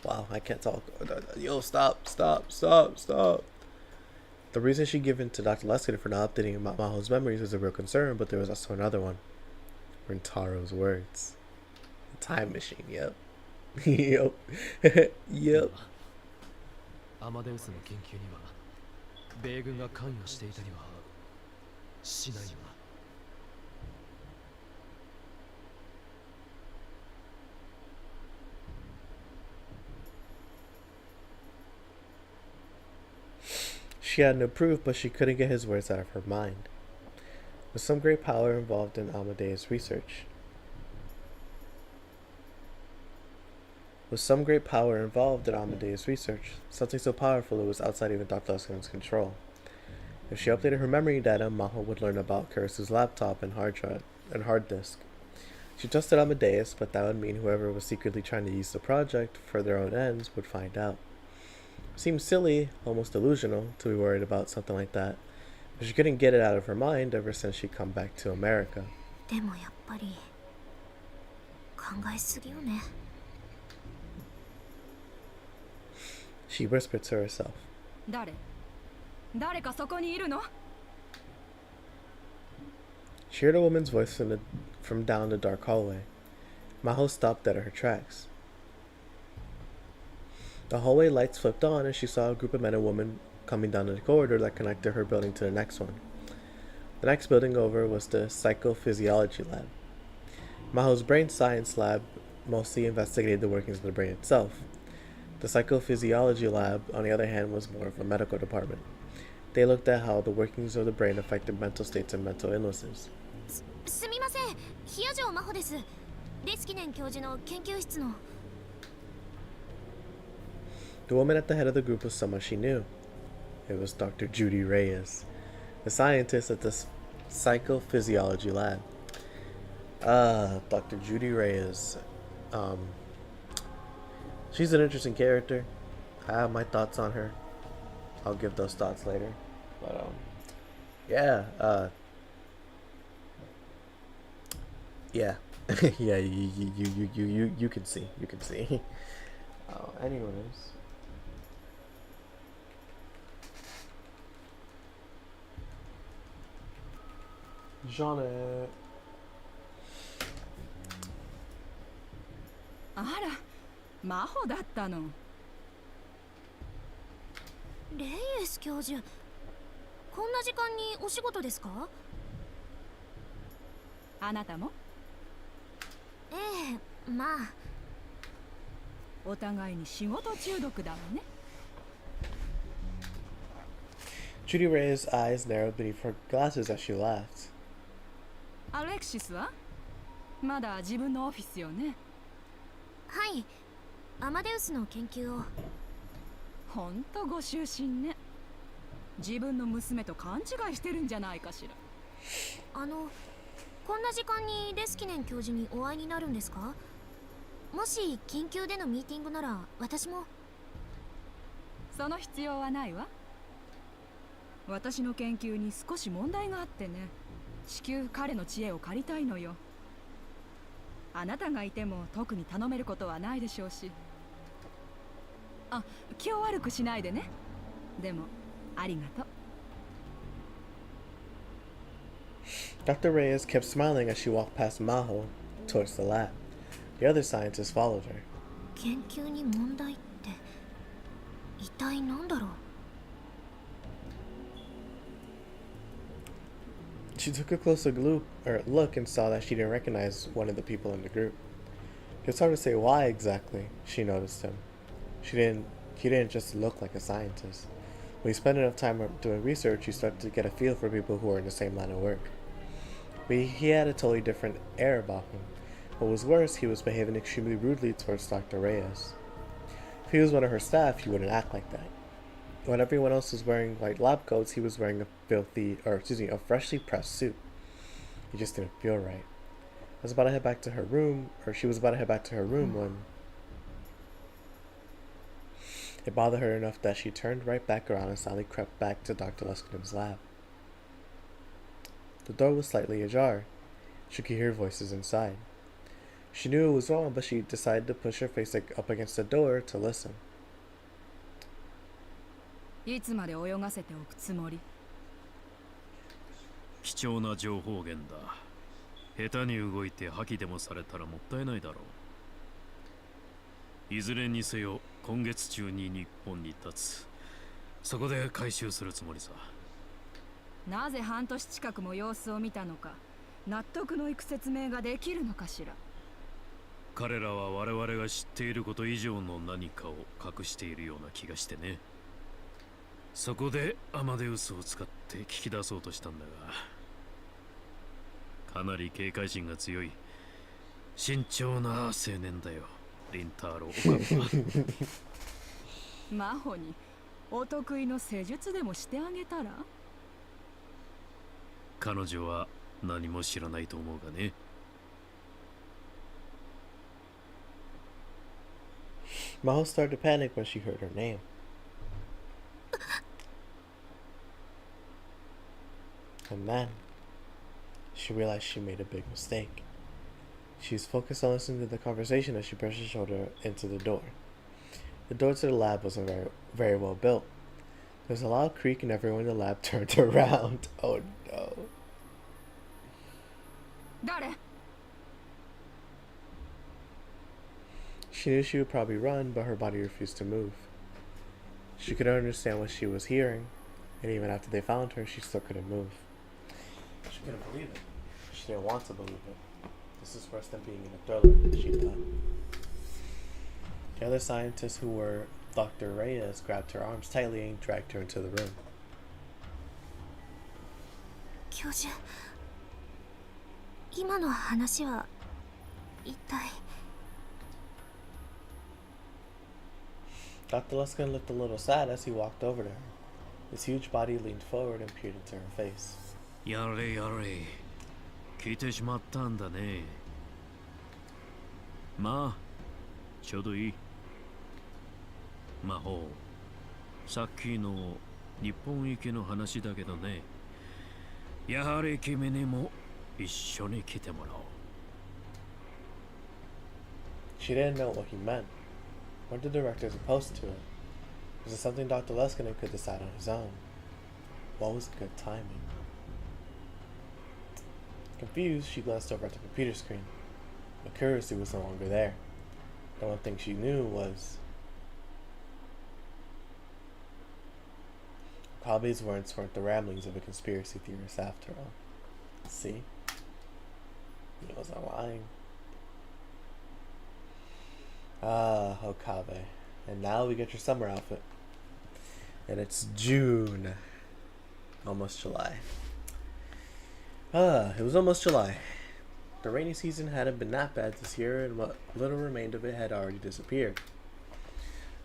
wow, I can't talk. Yo, stop. The reason she'd given to Dr. Luskinen for not updating Maho's memories was a real concern, but there was also another one. Rintaro's words. The time machine, yep. Yep. アマデウスの研究には米軍が関与していたりはしないよな。She had no proof, but she couldn't get his words out of her mind. With some great power involved in Amadeus' research. Something so powerful it was outside even Dr. Luskinen's control. If she updated her memory data, Maho would learn about Kurisu's laptop and hard disk. She trusted Amadeus, but that would mean whoever was secretly trying to use the project for their own ends would find out. It seemed silly, almost delusional, to be worried about something like that, She couldn't get it out of her mind ever since she'd come back to America. でもやっぱり考えすぎよね。 She whispered to herself. 誰かそこにいるの？ She heard a woman's voice from down the dark hallway. Maho stopped dead in her tracks. The hallway lights flipped on and she saw a group of men and women coming down the corridor that connected her building to the next one. The next building over was the psychophysiology lab. Maho's brain science lab mostly investigated the workings of the brain itself. The psychophysiology lab, on the other hand, was more of a medical department. They looked at how the workings of the brain affected mental states and mental illnesses. すみません、冷や城真帆です。レスキネン教授の研究室の。 The woman at the head of the group was someone she knew. It was Dr. Judy Reyes, the scientist at the psychophysiology lab. Dr. Judy Reyes. She's an interesting character. I have my thoughts on her. I'll give those thoughts later. But yeah, yeah, yeah. You can see. You can see. Anyways. Janet. あら、真帆だったの。レイエス教授、こんな時間にお仕事ですか？あなたも？ええ、まあ。お互いに仕事中毒だわね。Judy Reyes' eyes narrowed beneath her glasses as she laughed. アレクシスは？まだ自分のオフィスよね。はい、アマデウスの研究を。ほんとご執心ね。自分の娘と勘違いしてるんじゃないかしら。こんな時間にレスキネン教授にお会いになるんですか？もし緊急でのミーティングなら私も。その必要はないわ。私の研究に少し問題があってね。至急彼の知恵を借りたいのよ。あなたがいても特に頼めることはないでしょうし。あ、気を悪くしないでね。でもありがとう。Dr. Reyes kept smiling as she walked past Maho towards the lab. The other scientists followed her. 研究に問題って一体何だろう？ She took a closer look and saw that she didn't recognize one of the people in the group. It was hard to say why exactly she noticed him. He didn't just look like a scientist. When you spend enough time doing research, you start to get a feel for people who are in the same line of work. But he had a totally different air about him. What was worse, he was behaving extremely rudely towards Dr. Reyes. If he was one of her staff, he wouldn't act like that. When everyone else was wearing white lab coats, he was wearing a freshly pressed suit. He just didn't feel right. She was about to head back to her room when it bothered her enough that she turned right back around and silently crept back to Dr. Luskinen's lab. The door was slightly ajar. She could hear voices inside. She knew it was wrong, but she decided to push her face up against the door to listen. いつまで泳がせておくつもり？貴重な情報源だ。下手に動いて破棄でもされたらもったいないだろう。いずれにせよ今月中に日本に立つ。そこで回収するつもりさ。なぜ半年近くも様子を見たのか、納得のいく説明ができるのかしら。彼らは我々が知っていること以上の何かを隠しているような気がしてね。そこでアマデウスを使って聞き出そうとしたんだが、かなり警戒心が強い慎重な青年だよ、リンターロー。真帆にお得意の施術でもしてあげたら？彼女は何も知らないと思うがね。Maho started to panic when she heard her name. And then she realized she made a big mistake. She was focused on listening to the conversation as she brushed her shoulder into the door. The door to the lab wasn't very well built. There was a loud creak and everyone in the lab turned around. Oh no. 誰？ She knew she would probably run, but her body refused to move. She couldn't understand what she was hearing, and even after they found her, she still couldn't move. She couldn't believe it. She didn't want to believe it. This is worse than being in a thriller, she thought. The other scientists, who were Dr. Reyes, grabbed her arms tightly and dragged her into the room. 教授、今の話は一体。 Dr. Luskin looked a little sad as he walked over to her. His huge body leaned forward and peered into her face. やれやれ、来てしまったんだね。まあ、ちょうどいい。魔法、さっきの日本行きの話だけどね。やはり君にも一緒に来てもらおう。She didn't know what he meant. Weren't the directors opposed to it? Was it something Dr. Leskinen could decide on his own? What was good timing? Confused, she glanced over at the computer screen. But curiosity was no longer there. The one thing she knew was Kabe's words weren't the ramblings of a conspiracy theorist after all. See? He wasn't lying. Ah, Okabe. And now we get your summer outfit. And it's June. Almost July. It was almost July. The rainy season hadn't been that bad this year, and what little remained of it had already disappeared.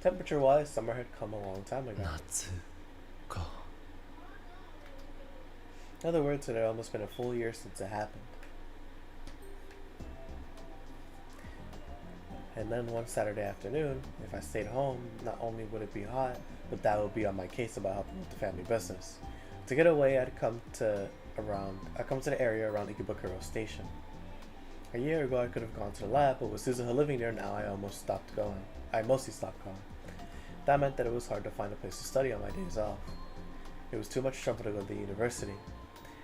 Temperature-wise, summer had come a long time ago. 夏か。 In other words, it had almost been a full year since it happened. And then one Saturday afternoon, if I stayed home, not only would it be hot, but that would be on my case about helping with the family business. To get away, I'd come to the area around Ikebukuro Station. A year ago, I could have gone to the lab, but with Suzuha living there now, I mostly stopped going. That meant that it was hard to find a place to study on my days off. It was too much trouble to go to the university,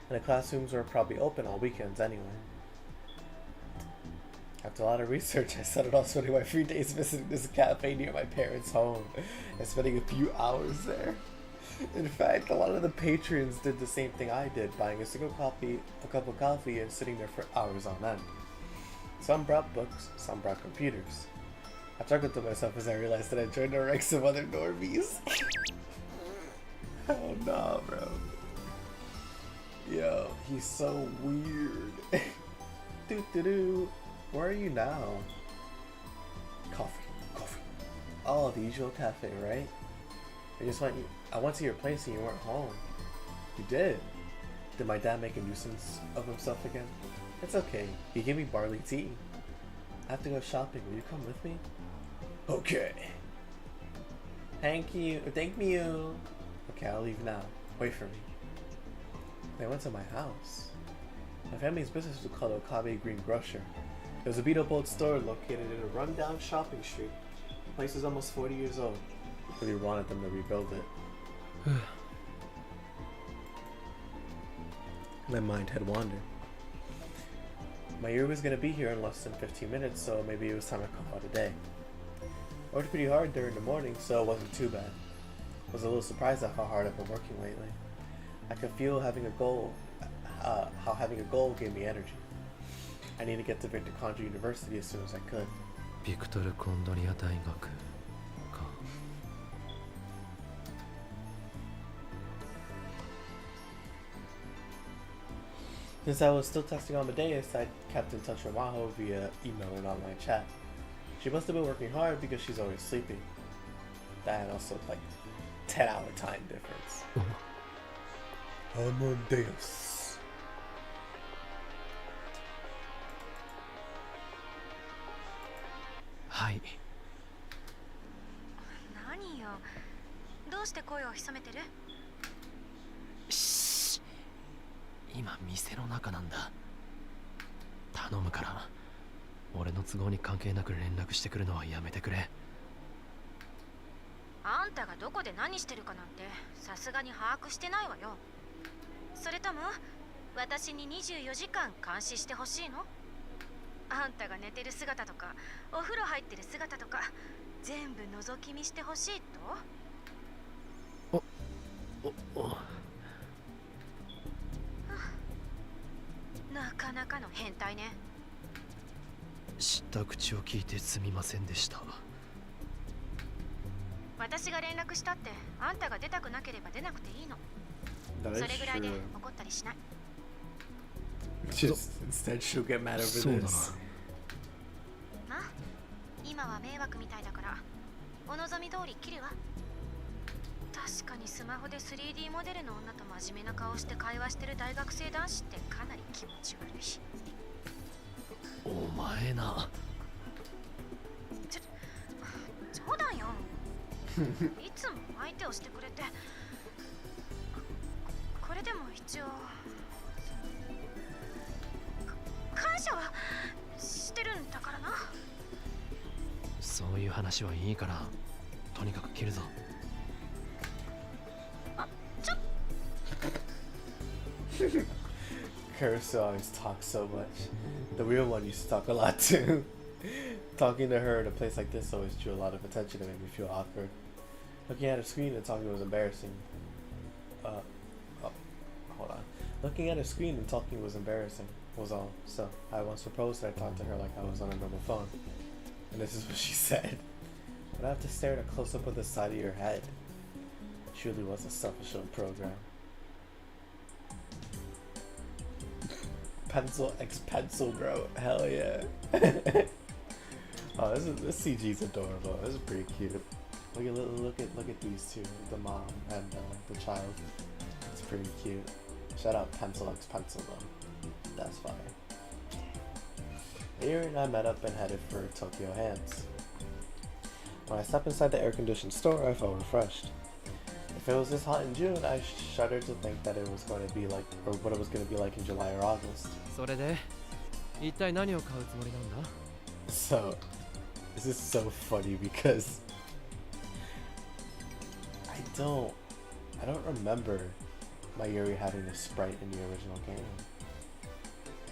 and the classrooms were probably open on weekends anyway. After a lot of research, I settled on spending my free days visiting this cafe near my parents' home and spending a few hours there. In fact, a lot of the patrons did the same thing I did, buying a cup of coffee and sitting there for hours on end. Some brought books, some brought computers. I chuckled to myself as I realized that I joined the ranks of other normies. Oh no, bro. Yo, he's so weird. Doo-doo-doo. Where are you now? Coffee. Oh, the usual cafe, right? I went to your place and you weren't home. You did? Did my dad make a nuisance of himself again? It's okay. He gave me barley tea. I have to go shopping. Will you come with me? Okay. Thank you. Okay, I'll leave now. Wait for me. They went to my house. My family's business was called Okabe Green Grocer. It was a beat-up-old store located in a run-down shopping street. The place was almost 40 years old. Really wanted them to rebuild it. My mind had wandered. My year was going to be here in less than 15 minutes, so maybe it was time to call out a day. I worked pretty hard during the morning, so it wasn't too bad. I was a little surprised at how hard I've been working lately. I could feel having a goal, how having a goal gave me energy. I need to get to Victor Conjure University as soon as I could. ビクトル・コンドリア大学か。 Since I was still texting Amadeus, I kept in touch with Maho via email and online chat. She must have been working hard because she's always sleeping. That and also like 10-hour time difference. Amadeus. はい。何よ、どうして声を潜めてる？今店の中なんだ。頼むから俺の都合に関係なく連絡してくるのはやめてくれ。あんたがどこで何してるかなんてさすがに把握してないわよ。それとも私に24時間監視してほしいの？あんたが寝てる姿とかお風呂入ってる姿とか全部覗き見してほしいと？なかなかの変態ね。知った口を聞いてすみませんでした。私が連絡したってあんたが出たくなければ出なくていいの。 That そ is れぐらいで true. 怒ったりしない。 Just instead she'll get mad over そうだな。 this. まあ今は迷惑みたいだからお望み通り切るわ。確かにスマホで 3D モデルの女と真面目な顔して会話してる大学生男子ってかなり気持ち悪いし。お前な。冗談よ。いつも相手をしてくれてこれでも一応感謝はしてるんだからな。そういう話はいいからとにかく切るぞ。Carousel always talks so much. The real one used to talk a lot too. Talking to her in a place like this always drew a lot of attention and made me feel awkward. Looking at her screen and talking was embarrassing. Hold on. Looking at her screen and talking was embarrassing, was all. So, I once proposed that I talked to her like I was on a normal phone. And this is what she said. But I have to stare at a close-up of the side of your head. Truly was a self-assured program. Pencil X pencil, bro. Hell yeah. Oh, this CG's adorable. This is pretty cute. Look at these two, the mom and the child. It's pretty cute. Shout out Pencil X pencil though. That's fire. Aaron and I met up and headed for Tokyo Hands. When I stepped inside the air-conditioned store, I felt refreshed. If it was this hot in June, I shuddered to think that it was going to be like, or what it was going to be like in July or August. それで一体何を買うつもりなんだ？ So, this is so funny because I don't remember Mayuri having a sprite in the original game.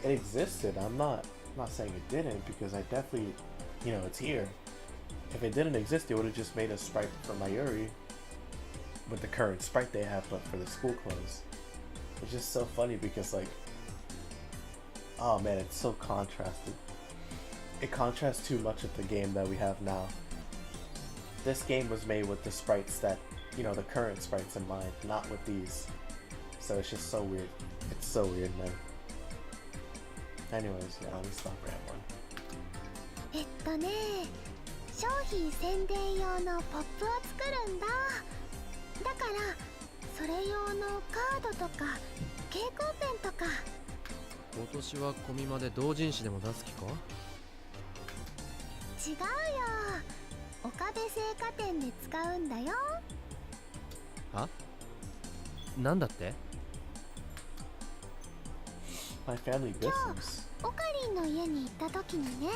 It existed. I'm not saying it didn't because I definitely, it's here. If it didn't exist, they would have just made a sprite for Mayuri with the current sprite they have, but for the school clothes. It's just so funny because oh man, it's so contrasted. It contrasts too much with the game that we have now. This game was made with the sprites that, the current sprites in mind, not with these. So it's just so weird. It's so weird, man. Anyways, yeah, let me stop rambling. 商品宣伝用のポップを作るんだ。だからそれ用のカードとか蛍光ペンとか。今年はコミマで同人誌でも出す気か？違うよ。岡部製菓店で使うんだよ。は？なんだって？ My family business. オカリンの家に行った時にね、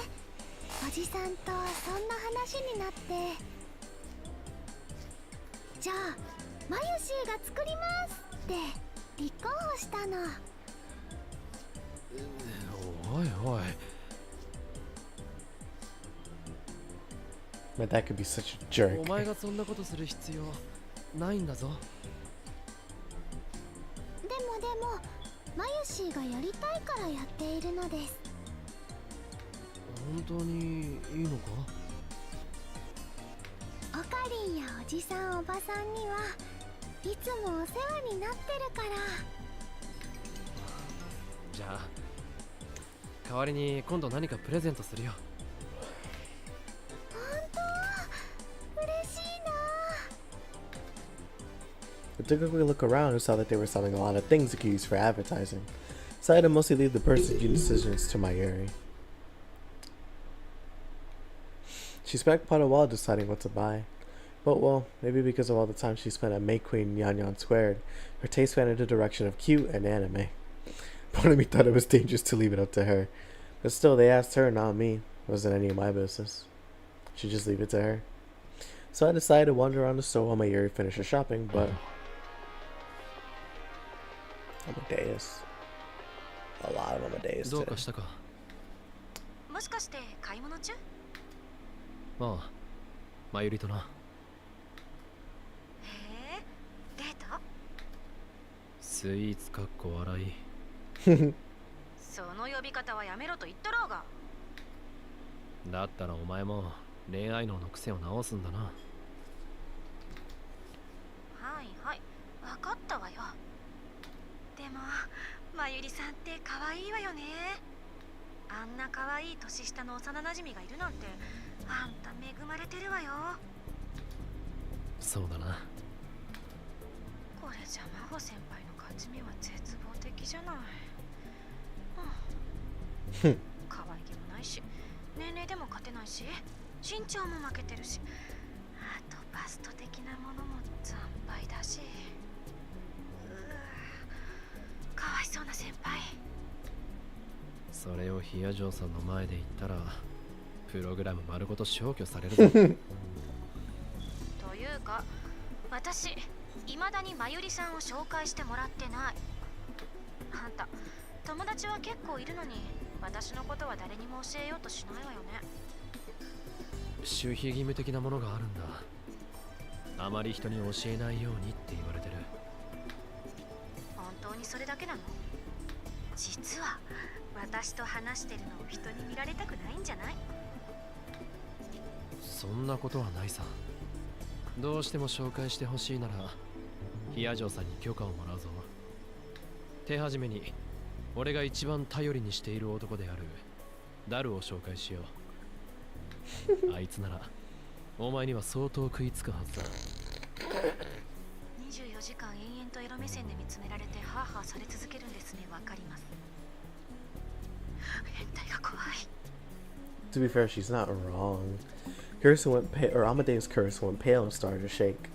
おじさんとそんな話になって、じゃあマユシーが作りますって立候補したの。おいおい。 Man, that could be such a jerk. お前がそんなことする必要ないんだぞ。でもマユシーがやりたいからやっているのです。本当にいいのか？オカリンやおじさんおばさんにはいつもお世話になってるから。じゃあ代わりに今度何かプレゼントするよ。本当？嬉しいな。 I took a quick look around and saw that they were selling a lot of things that could use for advertising, so I had to mostly leave the purchasing decisions to Mayuri. She spent quite a while deciding what to buy, but well, maybe because of all the time she spent at May Queen Yan Yan Squared, her taste went in the direction of cute and anime. Part of me thought it was dangerous to leave it up to her. But still, they asked her, not me. It wasn't any of my business. Should just leave it to her. So I decided to wander around the store while my Yuri finished her shopping, but Amadeus. A lot of Amadeus どう today. かしたか。もしかして買い物中？まあ、マユリとな。へえ、デート？スイーツかっこ笑い。その呼び方はやめろと言ったろうが。だったらお前も恋愛脳の癖を直すんだな。はいはい、わかったわよ。でも、まゆりさんって可愛いわよね。あんな可愛い年下の幼馴染がいるなんて、あんた恵まれてるわよ。そうだな。これじゃ真帆先輩の勝ち目は絶望的じゃない。可愛げもないし、年齢でも勝てないし、身長も負けてるし、あとバスト的なものも惨敗だし。かわいそうな先輩。それをヒヤジョーさんの前で言ったらプログラム丸ごと消去されるぞ。というか、私未だにまゆりさんを紹介してもらってない。あんた友達は結構いるのに、私のことは誰にも教えようとしないわよね。守秘義務的なものがあるんだ。あまり人に教えないようにって言われてる。本当にそれだけなの？実は私と話してるのを人に見られたくないんじゃない？そんなことはないさ。どうしても紹介してほしいならヒヤジョーさんに許可をもらうぞ。手始めに俺が一番頼りにしている男であるダルを紹介しよう。あいつならお前には相当食いつくはずだ。24時間延々とエロ目線で見つめられてハーハーされ続けるんですね。わかります。変態が怖い。 To be fair, she's not wrong. Kurisu went pale, or Amadeus Kurisu went pale and started to shake.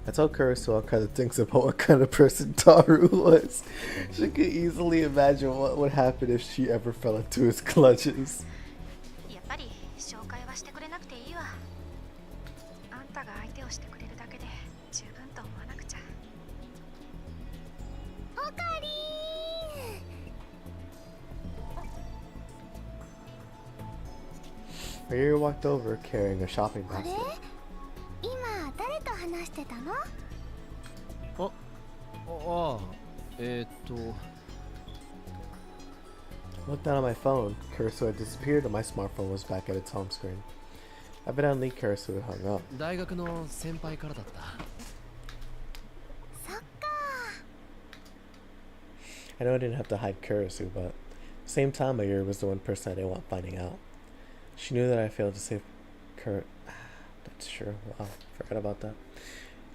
I told Kurisu all kinds of things about what kind of person Taru was. She could easily imagine what would happen if she ever fell into his clutches. やっぱり紹介はしてくれなくていいわ。あんたが相手をしてくれるだけで十分と思わなくちゃ。おかえりー。 Mayuri walked over carrying a shopping あれ basket. 今誰と話してたの？Looked down at my phone. Kurisu had disappeared and my smartphone was back at its home screen. Evidently, Kurisu had hung up. 大学の先輩からだった。そっか I know I didn't have to hide Kurisu, but at the same time, Mayuri was the one person I didn't want finding out. She knew that I failed to save That's true. Wow, forgot about that.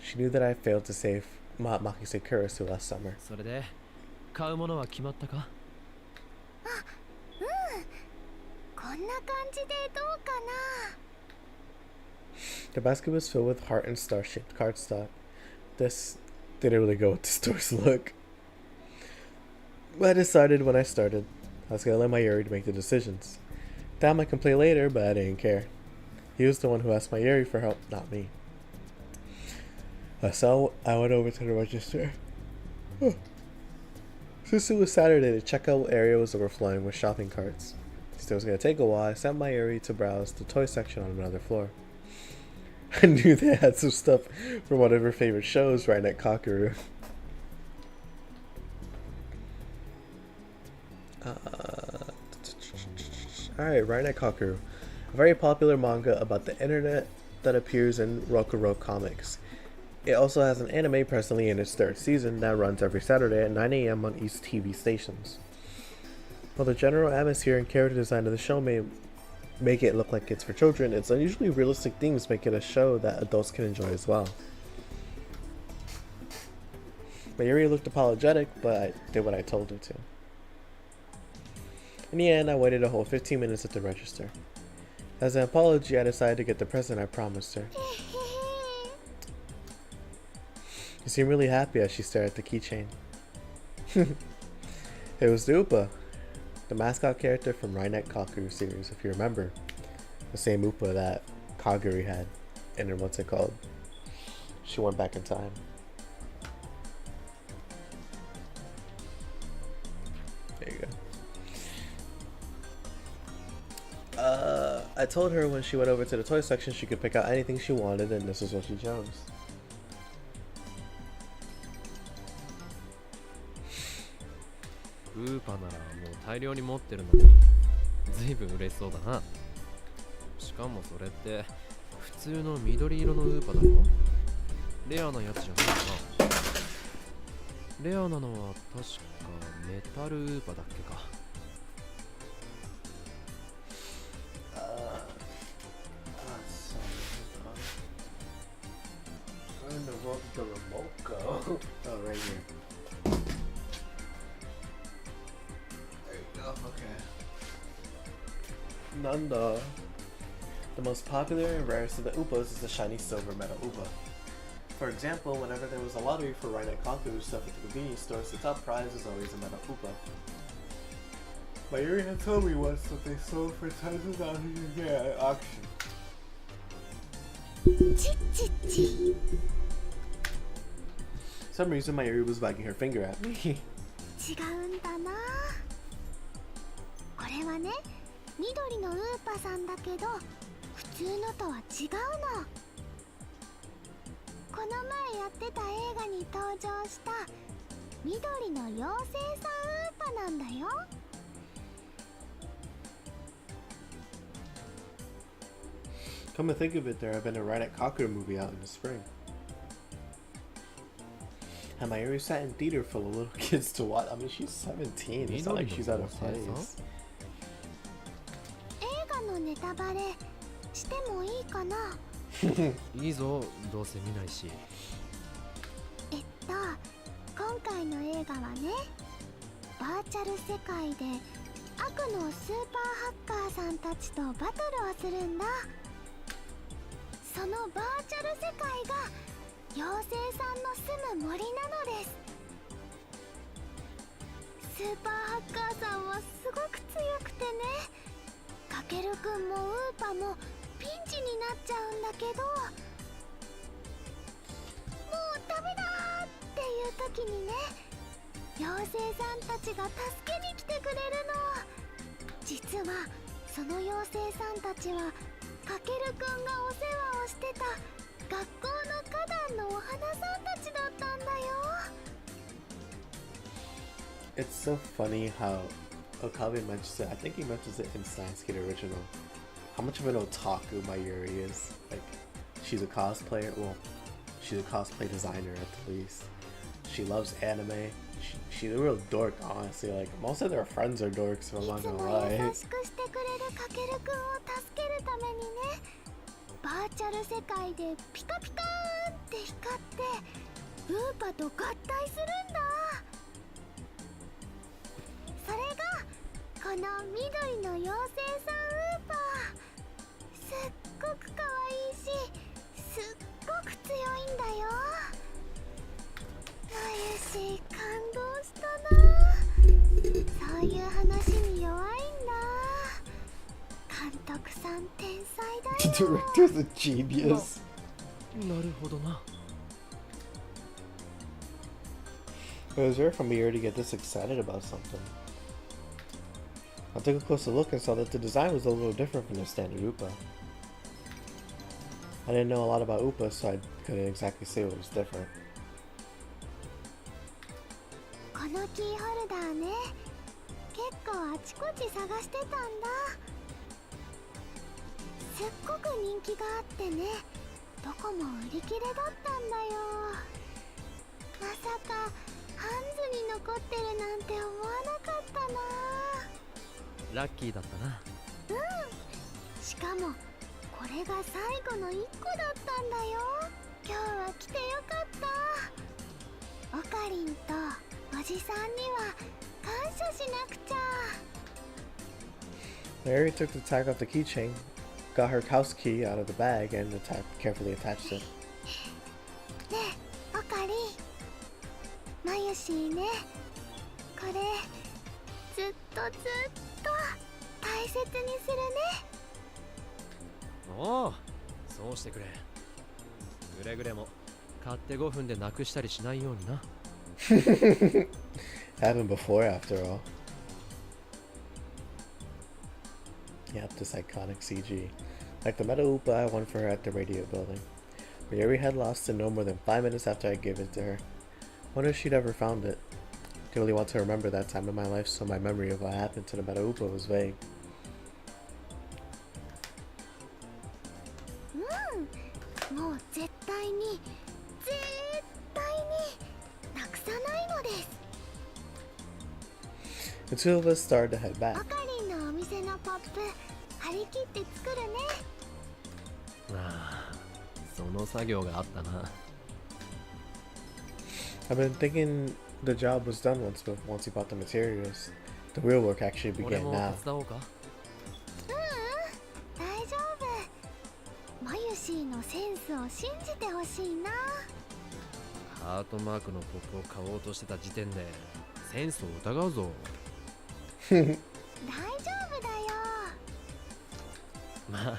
She knew that I failed to save Makise Kurisu last summer. それで買うものは決まったか？こんな感じでどうかな。 The basket was filled with heart and star-shaped cardstock. This didn't really go with the store's look. But I decided when I started, I was gonna let my Yuri to make the decisions. Dad might complain later, but I didn't care. He was the one who asked my Yuri for help, not me. So I went over to the register. Since it was Saturday, the checkout area was overflowing with shopping carts. Since it was going to take a while, I sent my Yuri to browse the toy section on another floor. I knew they had some stuff from one of her favorite shows right at Kakeru. Alright, right at Kakeru. A very popular manga about the internet that appears in Rokuro Comics. It also has an anime presently in its third season that runs every Saturday at 9 AM on East TV stations. While the general atmosphere and character design of the show may make it look like it's for children, its unusually realistic themes make it a show that adults can enjoy as well. Mayuri looked apologetic, but I did what I told her to. In the end, I waited a whole 15 minutes at the register. As an apology, I decided to get the present I promised her. She seemed really happy as she stared at the keychain. It was the Upa, the mascot character from Rainet Kakeru series, if you remember. The same Upa that Kaguri had. And then what's it called? She went back in time. There you go. I told her when she went over to the toy section she could pick out anything she wanted, and this is what she chose.ウーパならもう大量に持ってるのに随分嬉しそうだな。しかもそれって普通の緑色のウーパだろ。レアなやつじゃないかな。レアなのは確かメタルウーパだっけか。The remote go? Oh, right here. There you go. Okay. Nanda. The most popular and rarest of the Upas is the shiny silver metal Upa. For example, whenever there was a lottery for Rainet Kakeru stuff at the convenience stores, the top prize was always a metal Upa. Mayuri had told me once that they sold for tens of thousands a year at auction. For some reason, Mayuri was wagging her finger at me. 違うんだな。これはね、緑のウーパさんだけど普通のとは違うの。この前やってた映画に登場した緑の妖精さんウーパなんだよ。Come to think of it, there have been a Rainet Kakeru movie out in the spring. And Mayuri sat in theater full of little kids to watch. I mean, she's 17. It's not like she's out of place. 映画のネタバレしてもいいかな。いいぞ、どうせ見ないし。今回の映画はね、バーチャル世界で悪のスーパーハッカーさんたちとバトルをするんだ。そのバーチャル世界が妖精さんの住む森なのです。スーパーハッカーさんはすごく強くてね、かけるくんもウーパもピンチになっちゃうんだけど、もうダメだーっていう時にね、妖精さんたちが助けに来てくれるの。実はその妖精さんたちはかけるくんがお世話をしてた学校の花壇のお花さんたちだったんだよ。 It's so funny how Okabe mentions it. I think he mentions it in Steins original. How much of an otaku Mayuri is. Like, she's a cosplayer. Well, she's a cosplay designer at the least. She loves anime. She's a real dork, honestly. Like, most of their friends are dorks, if I'm not gonna lie. いつも優しくしてくれるかけるくんを助けるためにね、バーチャル世界でピカピカーンって光ってウーパと合体するんだ。それがこの緑の妖精さんウーパ。すっごく可愛いし、すっごく強いんだよ。なゆし、感動したな。そういう話に弱いんだ。監督さん天才だよ。 The director's a genius. なるほどな。It was rare for Mayuri to get this excited about something. I took a closer look and saw that the design was a little different from the standard Upa. I didn't know a lot about Upa, so I couldn't exactly say what was different. このキーホルダーね、結構あちこち探してたんだ。すっごく人気があってね、どこも売り切れだったんだよ。まさかハンズに残ってるなんて思わなかったな。ラッキーだったな。うん、しかもこれが最後の1個だったんだよ。今日は来てよかった。オカリンとおじさんには感謝しなくちゃ。 Mary took the tag off the keychain, got her house key out of the bag, and carefully attached it. ねえ、オカリン、まゆしーね、これずっと大切にするね。おお、そうしてくれ。くれぐれも買って5分でなくしたりしないようにな。Happened before, after all. Yep, this iconic CG. Like the metal Oopa I won for her at the radio building. Mayuri had lost it no more than 5 minutes after I gave it to her. Wonder if she'd ever found it. I really want to remember that time in my life, so my memory of what happened to the metal Oopa was vague. もう絶対になくさないのです。 The two of us started to head オ back. カリンのお店のポップ張り切って作るね。ああ、その作業があったな。I've been thinking the job was done once he bought the materials. The real work actually 俺 began も now. 手伝おうか。大丈夫。マユシーのセンスを信じてほしいな。ハートマークのポップを買おうとしてた時点でセンスを疑うぞ。大丈夫だよ。まあ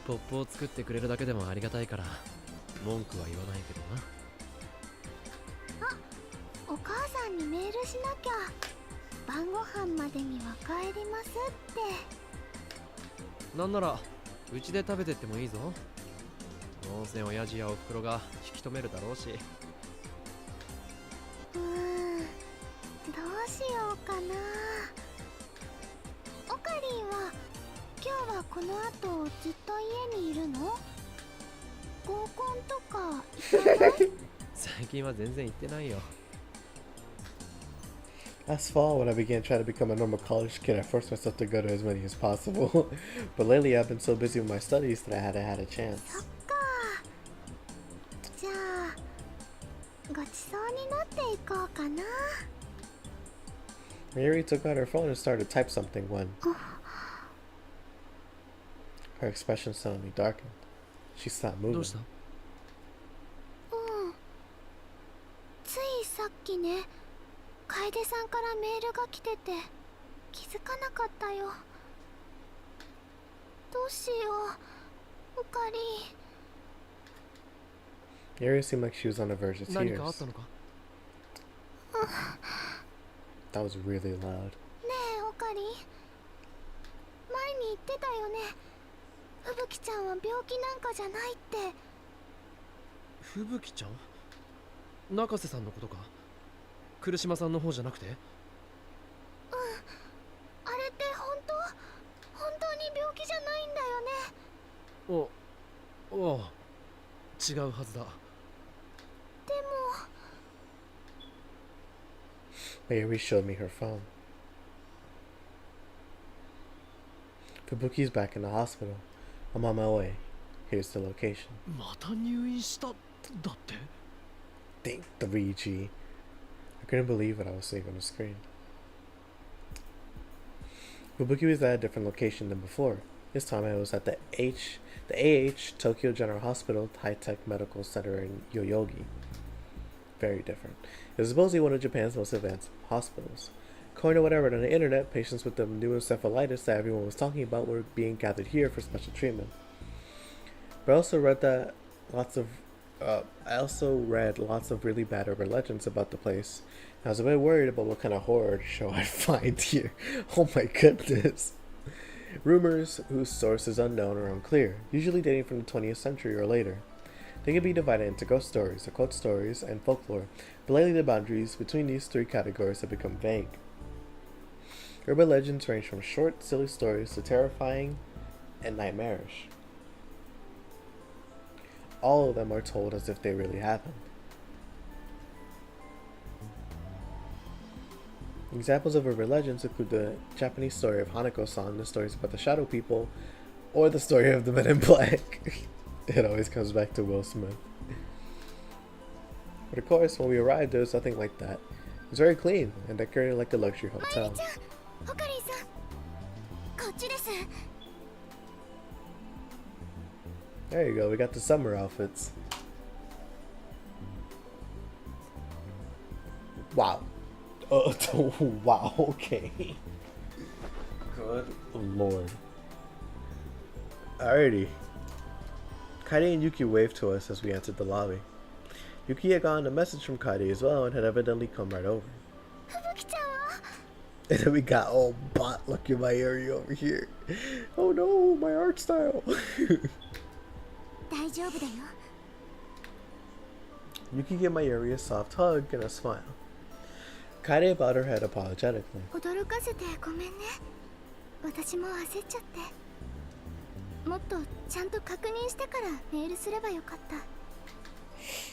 ポップを作ってくれるだけでもありがたいから文句は言わないけどな。お母さんにメールしなきゃ。晩ご飯までには帰りますって。なんならうちで食べてってもいいぞ。どうせ親父やおふくろが引き止めるだろうし。どうしようかな。オカリンは今日はこの後ずっと家にいるの？合コンとか行かない？最近は全然行ってないよ。Last fall, when I began trying to become a normal college kid, I forced myself to go to as many as possible. But lately, I've been so busy with my studies that I hadn't had a chance. そっか。じゃあごちそうになっていこうかな。Mayuri took out her phone and started to type something when her expression suddenly darkened. She stopped ど moving. うした？ついさっきね、楓さんからメールが来てて気づかなかったよ。どうしよう、オカリン。 Mayuri seemed like she was on the verge of 何かあっ tears. たのか？ That was really loud. ねえオカリン、前に言ってたよね。吹雪ちゃんは病気なんかじゃないって。吹雪ちゃん？中瀬さんのことか？来島さんの方じゃなくて？あれって本当に病気じゃないんだよね。おう、違うはずだ。でも Mayuri showed me her phone. Fubuki's back in the hospital. I'm on my way. Here's the location. また入院しただって？ Think 3G. I couldn't believe what I was seeing on the screen. Fubuki was at a different location than before. This time I was at the AH Tokyo General Hospital High-Tech Medical Center in Yoyogi. Very different. It was supposedly one of Japan's most advanced hospitals. According to what I read on the internet, patients with the new encephalitis that everyone was talking about were being gathered here for special treatment. But I also read lots of really bad urban legends about the place. I was a bit worried about what kind of horror show I'd find here. Oh my goodness. Rumors whose source is unknown or unclear, usually dating from the 20th century or later. They can be divided into ghost stories, occult stories, and folklore, but lately the boundaries between these three categories have become vague. Urban legends range from short, silly stories to terrifying and nightmarish. All of them are told as if they really happened. Examples of urban legends include the Japanese story of Hanako-san, the stories about the shadow people, or the story of the Men in Black. It always comes back to Will Smith. But of course, when we arrived, there was nothing like that. It was very clean and decorated like a luxury hotel. オカリンさん、こっちです。 There you go, we got the summer outfits. Wow. Oh, wow, okay. Good lord. Alrighty. Kaede and Yuki waved to us as we entered the lobby. Yuki had gotten a message from Kaede as well and had evidently come right over. And then we got all bot look at my area over here. Oh no, my art style. Yuki gave my area a soft hug and a smile. Kaede bowed her head apologetically. 驚かせてごめんね。私も焦っちゃって。もっとちゃんと確認してからメールすればよかった。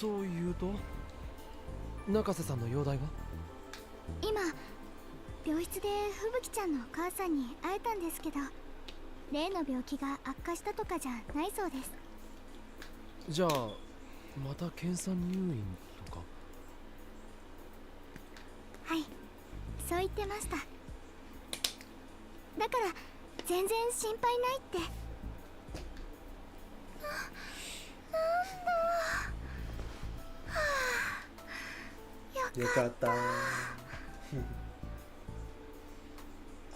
というと、中瀬さんの容体は？今、病室で吹雪ちゃんのお母さんに会えたんですけど、例の病気が悪化したとかじゃないそうです。じゃあ、また検査入院とか？はい、そう言ってました。だから全然心配ないって。よかった。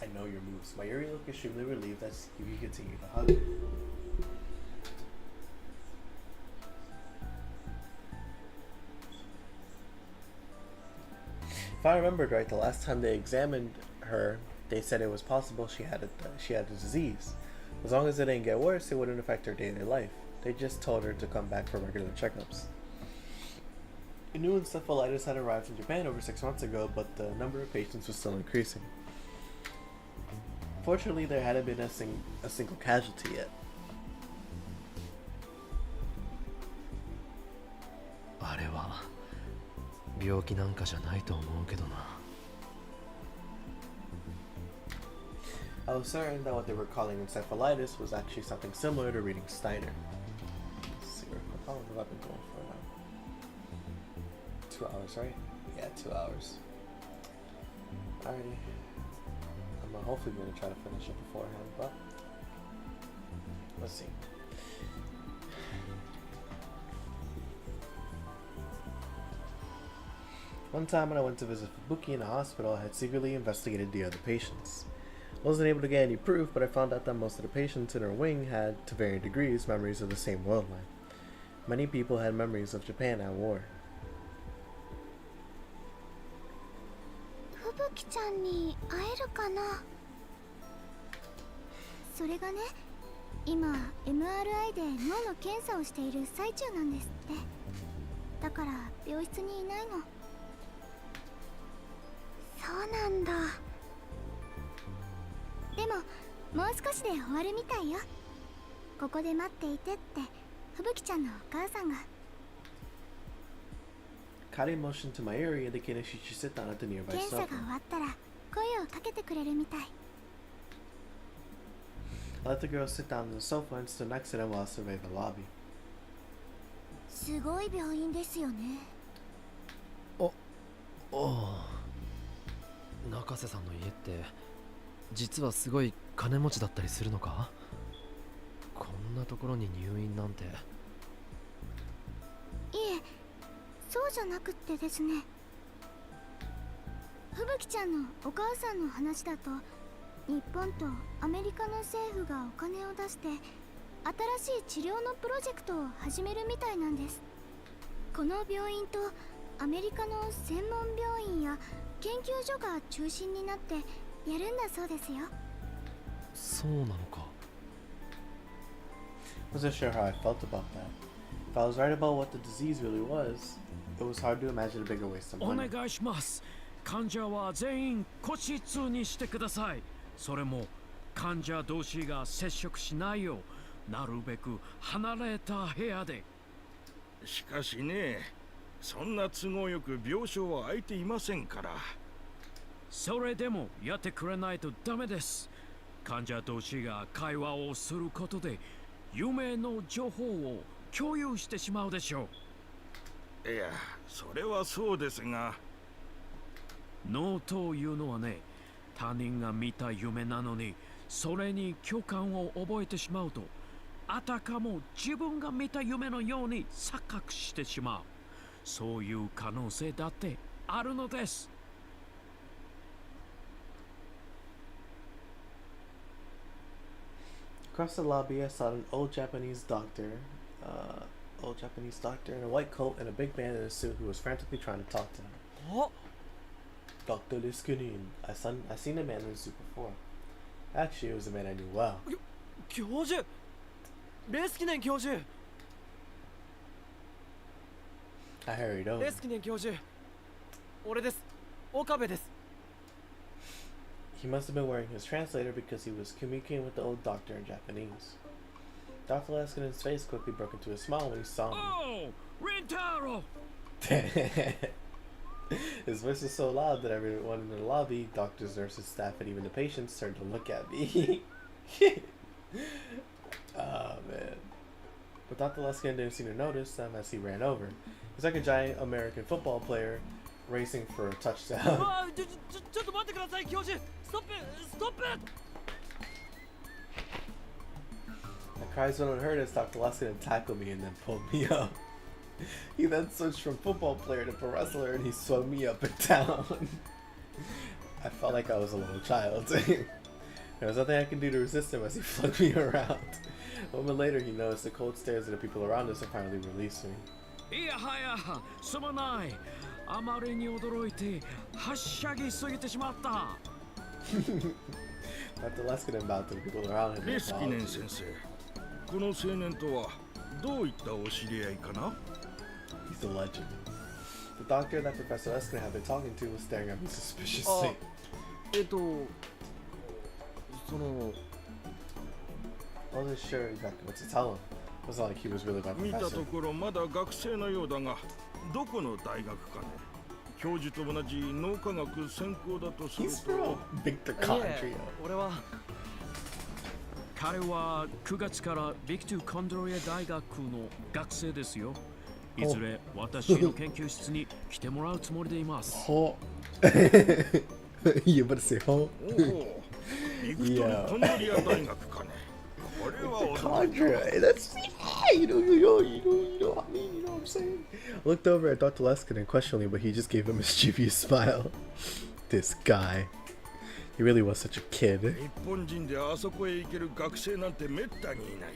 I know your moves. My area looked extremely relieved as Yuki continued to hug. If I remembered right, the last time they examined her, they said it was possible she had a disease. As long as it didn't get worse, it wouldn't affect her daily life. They just told her to come back for regular checkups. A new encephalitis had arrived in Japan over 6 months ago, but the number of patients was still increasing. Fortunately, there hadn't been a single casualty yet. あれは病気なんかじゃないと思うけどな。I was certain that what they were calling encephalitis was actually something similar to reading Steiner. Let's see, how long have I been going for now? 2 hours, right? Yeah, 2 hours. Alrighty. I'm hopefully going to try to finish it beforehand, but let's see. One time when I went to visit Fubuki in a hospital, I had secretly investigated the other patients. I wasn't able to get any proof, but I found out that most of the patients in her wing had, to varying degrees, memories of the same world line. Many people had memories of Japan at war. 吹雪ちゃんに会えるかな。それがね、今 MRI で脳の検査をしている最中なんですって。だから病室にいないの。そうなんだ。でももう少しで終わるみたいよ。ここで待っていてって吹雪ちゃんのお母さんが。Kaede motioned to my area, indicating she should sit down at the nearby 検査が sofa. 終わったら声をかけてくれるみたい。I let the girl sit down on the sofa and stood next to them while I surveyed the lobby. すごい病院ですよね。おお。中瀬さんの家って実はすごい金持ちだったりするのか？こんなところに入院なんて。いえ、そうじゃなくってですね。吹雪ちゃんのお母さんの話だと、日本とアメリカの政府がお金を出して新しい治療のプロジェクトを始めるみたいなんです。この病院とアメリカの専門病院や研究所が中心になってやるんだそうですよ。そうなのか。Wasn't sure how I felt about that. If I was right about what the disease really was, it was hard to imagine a bigger waste of お money. 願いします。患者は全員個室にしてください。それも患者同士が接触しないようなるべく離れた部屋で。しかしね、そんな都合よく病床は空いていませんから。それでもやってくれないとダメです。患者同士が会話をすることで夢の情報を共有してしまうでしょう。いや、それはそうですが。脳というのはね、他人が見た夢なのにそれに共感を覚えてしまうと、あたかも自分が見た夢のように錯覚してしまう。そういう可能性だってあるのです。Across the lobby, I saw an old Japanese doctor in a white coat and a big man in a suit who was frantically trying to talk to him. Oh, Dr. Liskinin. I seen a man in a suit before. Actually, it was a man I knew well. 教授レスキネン教授 I hurried over. レスキネン教授俺です岡部です He must have been wearing his translator because he was communicating with the old doctor in Japanese. Dr. Leskinen's face quickly broke into a smile when he saw me. Oh, Rintaro! His voice was so loud that everyone in the lobby, doctors, nurses, staff, and even the patients turned to look at me. Oh man. But Dr. Leskinen didn't seem to notice them as he ran over. He's like a giant American football player racing for a touchdown. あちょっと待ってください教授ストップストップ My cries went unheard as Dr. Leskinen tackled me and then pulled me up. He then switched from football player to pro wrestler and he swung me up and down. I felt like I was a little child. There was nothing I could do to resist him as he flung me around. A moment later, he noticed the cold stares of the people around us and finally released me. いやはやすまないあまりに驚いてはしゃぎすぎてしまった Dr. Leskinen bowed to the people around him. レスキネン先生、この青年とはどういったお知り合いかな？ He's a legend. The doctor that Professor Leskinen had been talking to was staring at me suspiciously. その I wasn't sure exactly what to tell him. It wasn't like he was really my 見た professor. ところまだ学生のようだが、どこの大学かね？教授と同じ脳科学専攻だとする He's と from Victor Condria. 俺は彼は9月からビクトゥ・コンドリア大学の学生ですよいずれ私の研究室に来てもらうつもりでいます Ho. You better say ho. おお、ビクトル・コンドリア大学かね。これは驚いた。 Condra. That's you know, I mean, you know what I'm saying? I looked over at Dr. Leskinen questioningly, but he just gave a mischievous smile. This guy. He really was such a kid. 日本人であそこへ行ける学生なんてめったにいない。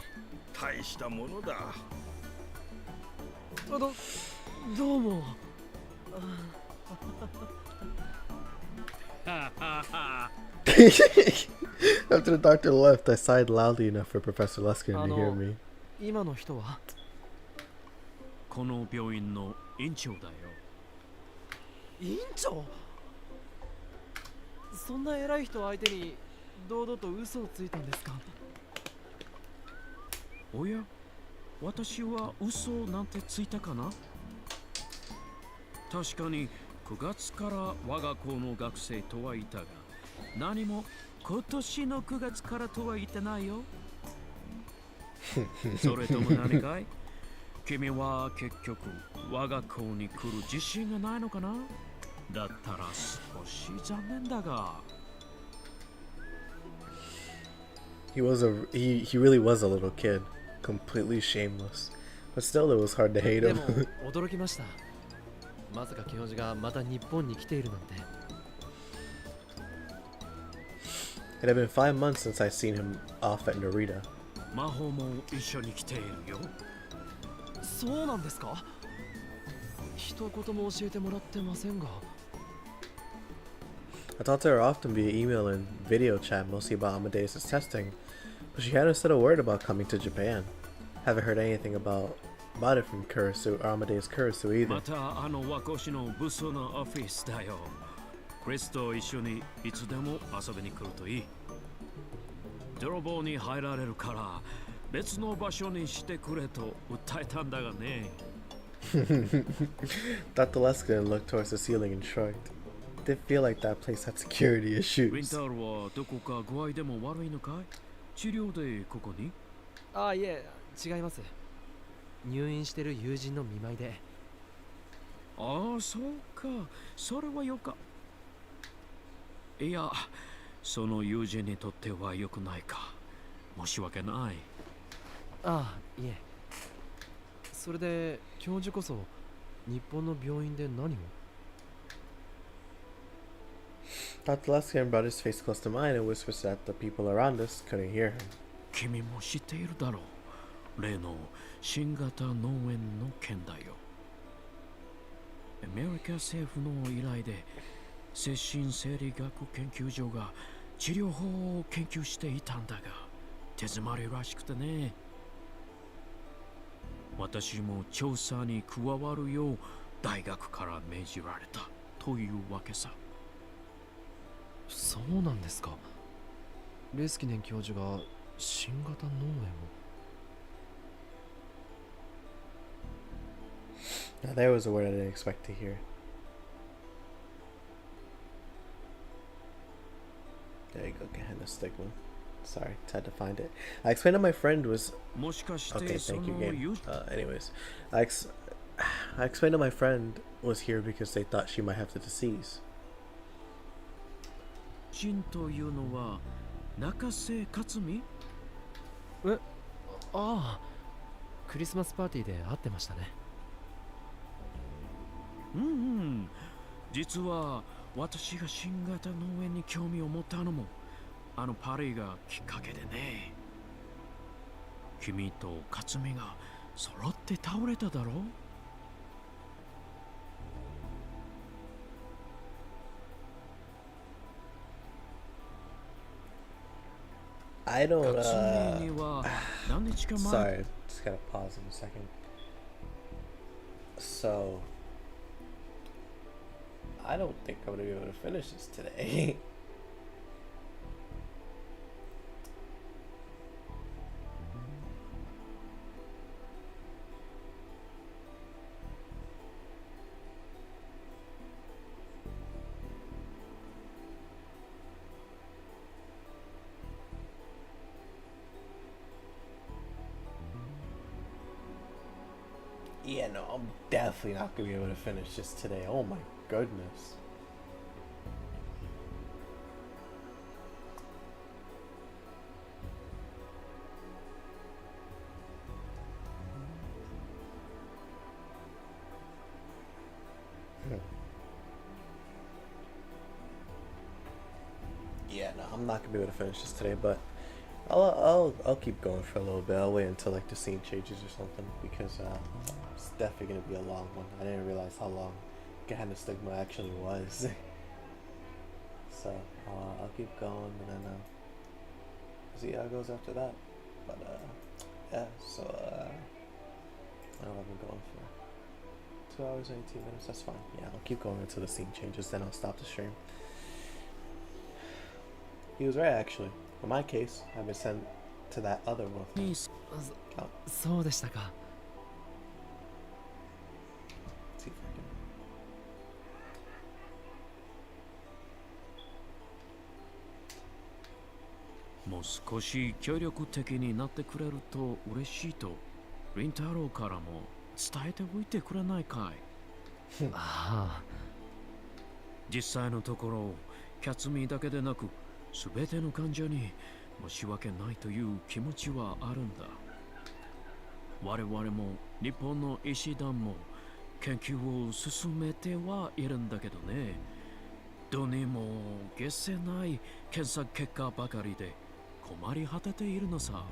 大したものだ。どうも After the doctor left, I sighed loudly enough for Professor Leskinen to hear me. 今の人はこの病院の院長だよ院長そんな偉い人相手に堂々と嘘をついたんですかおや私は嘘なんてついたかな確かに9月から我が校の学生とは言ったが何も今年の9月からとは言ってないよそれとも何かい君は結局我が校に来る自信がないのかなだったら少し残念だが He really was a little kid, completely shameless. But still, it was hard to hate で him. も驚きましたまさか教授がまた日本に来ているなんて It had been 5 months since I seen him off at Narita. 魔法も一緒に来ているよそうなんですか一言も教えてもらってませんが I talked to her often via email and video chat, mostly about Amadeus' testing, but she hadn't said a word about coming to Japan. Haven't heard anything about it from Kurisu or Amadeus Kurisu either. またあの和光市の武装のオフィスだよクリスと一緒にいつでも遊びに来るといい泥棒に入られるから別の場所にしてくれと訴えたんだがね Dr. Leskinen looked towards the ceiling and shrugged. Did feel like that place had security ウィン issues. タールはどこか具合でも悪いのかい治療でここにああいえ違います入院してる友人の見舞いでああそうかそれはよかいやその友人にとっては良くないか申し訳ないああいえそれで教授こそ日本の病院で何を Dr. Leskinen brought his face close to mine and whispered so that the people around us couldn't hear him. 君も知っているだろう。例の新型脳炎の件だよ。アメリカ政府の依頼で精神生理学研究所が治療法を研究していたんだが手詰まりらしくてね。私も調査に加わるよう大学から命じられたというわけさ。そうなんですか。レスキネン教授が新型脳炎を。 Now there was a word I didn't expect to hear. There you go, Gehenna stigma. Sorry, had to find it. I explained that my friend was... もしかして Okay, そ thank you, の game. Anyways, I explained that my friend was here because they thought she might have the disease. 人というのは中瀬克美？ああ、クリスマスパーティーで会ってましたね。うんうん。実は私が新型脳炎に興味を持ったのもあのパーティーがきっかけでね。君と克美が揃って倒れただろう。I don't, sorry, just gotta pause in a second. So, I don't think I'm gonna be able to finish this today. Yeah, no, I'm definitely not gonna be able to finish this today. Oh my goodness. Yeah, no, I'm not gonna be able to finish this today, but I'll keep going for a little bit. I'll wait until like the scene changes or something because it's definitely gonna be a long one. I didn't realize how long Gehenna Stigma actually was. So I'll keep going and then see how it goes after that. But yeah, so I don't know, I've been going for 2 hours and 18 minutes. That's fine. Yeah, I'll keep going until the scene changes. Then I'll stop the stream. He was right actually. In my case, I've been sent to that other world. Oh. そうでしたか。 See if I can. もう少し協力的になってくれると嬉しいとリンタロウからも伝えておいてくれないかい。ああ、実際のところキャツミだけでなく全ての患者に申し訳ないという気持ちはあるんだ。我々も日本の医師団も研究を進めてはいるんだけどね。どうにも消せない検査結果ばかりで困り果てているのさ。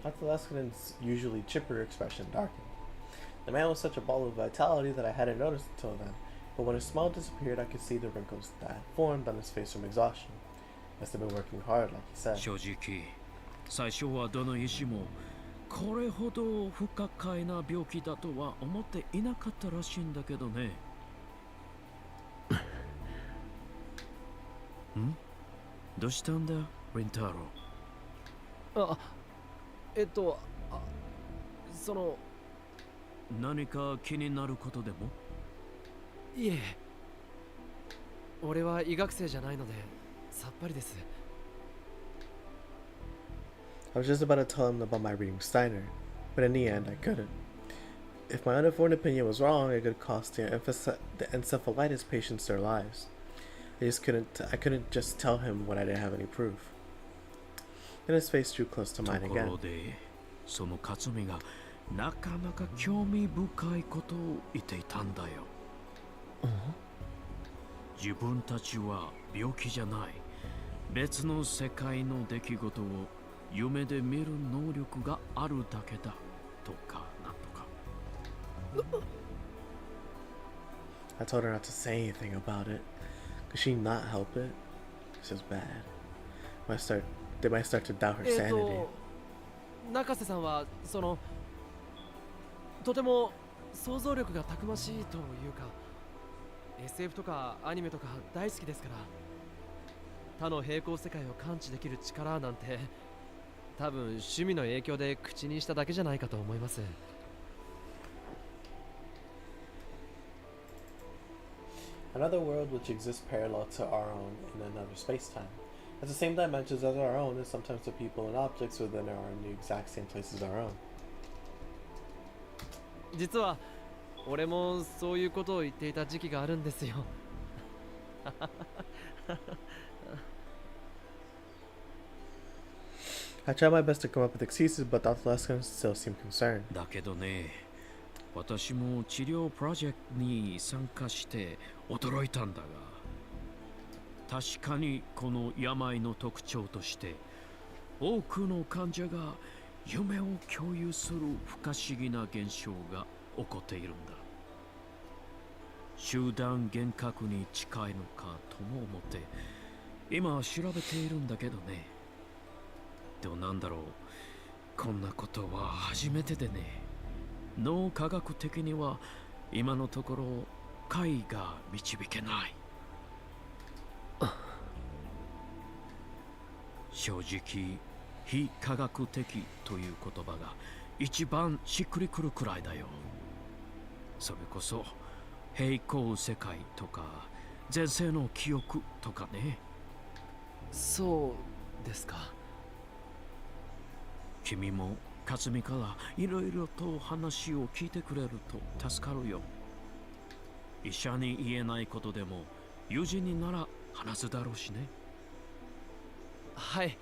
Dr. Leskinen's usually chipper expression darkened. The man was such a ball of vitality that I hadn't noticed until then, but when his smile disappeared, I could see the wrinkles that had formed on his face from exhaustion. Must have been working hard, like he said. 正直、最初はどの医師もこれほど不可解な病気だとは思っていなかったらしいんだけどね。ん？どうしたんだ、リンタロウ？あ、その何か気になることでも？いえ、俺は医学生じゃないのでさっぱりです。 I was just about to tell him about my reading Steiner, but in the end, I couldn't. If my uninformed opinion was wrong, it could cost the encephalitis patients their lives. I couldn't just tell him when I didn't have any proof. Then his face drew close to mine とこ again. ろで、その克美がなかなか興味深いことを言っていたんだよ。自分たちは病気じゃない。別の世界の出来事を夢で見る能力があるだけだとかなんとか。I told her not to say anything about it. Could she not help it? It's just bad. They might start to doubt her sanity. 中瀬さんはとても想像力がたくましいというか SF とかアニメとか大好きですから、他の平行世界を感知できる力なんて多分趣味の影響で口にしただけじゃないかと思います。Another world which exists parallel to our own in another space-time. At the same dimensions as our own, and sometimes the people and objects within it are in the exact same place as our own. 実は俺もそういうことを言っていた時期があるんですよ。I try my best to come up with excuses, but Dr. Luskin still seemed concerned. だけどね、私も治療プロジェクトに参加して驚いたんだが、確かにこの病の特徴として多くの患者が夢を共有する不可思議な現象が起こっているんだ。集団幻覚に近いのかとも思って今調べているんだけどね。でもなんだろう、こんなことは初めてでね。脳科学的には今のところ解が導けない。正直非科学的という言葉が一番しっくりくるくらいだよ。それこそ平行世界とか前世の記憶とかね。そうですか。君も克美からいろいろと話を聞いてくれると助かるよ。医者に言えないことでも友人になら話すだろうしね。はい、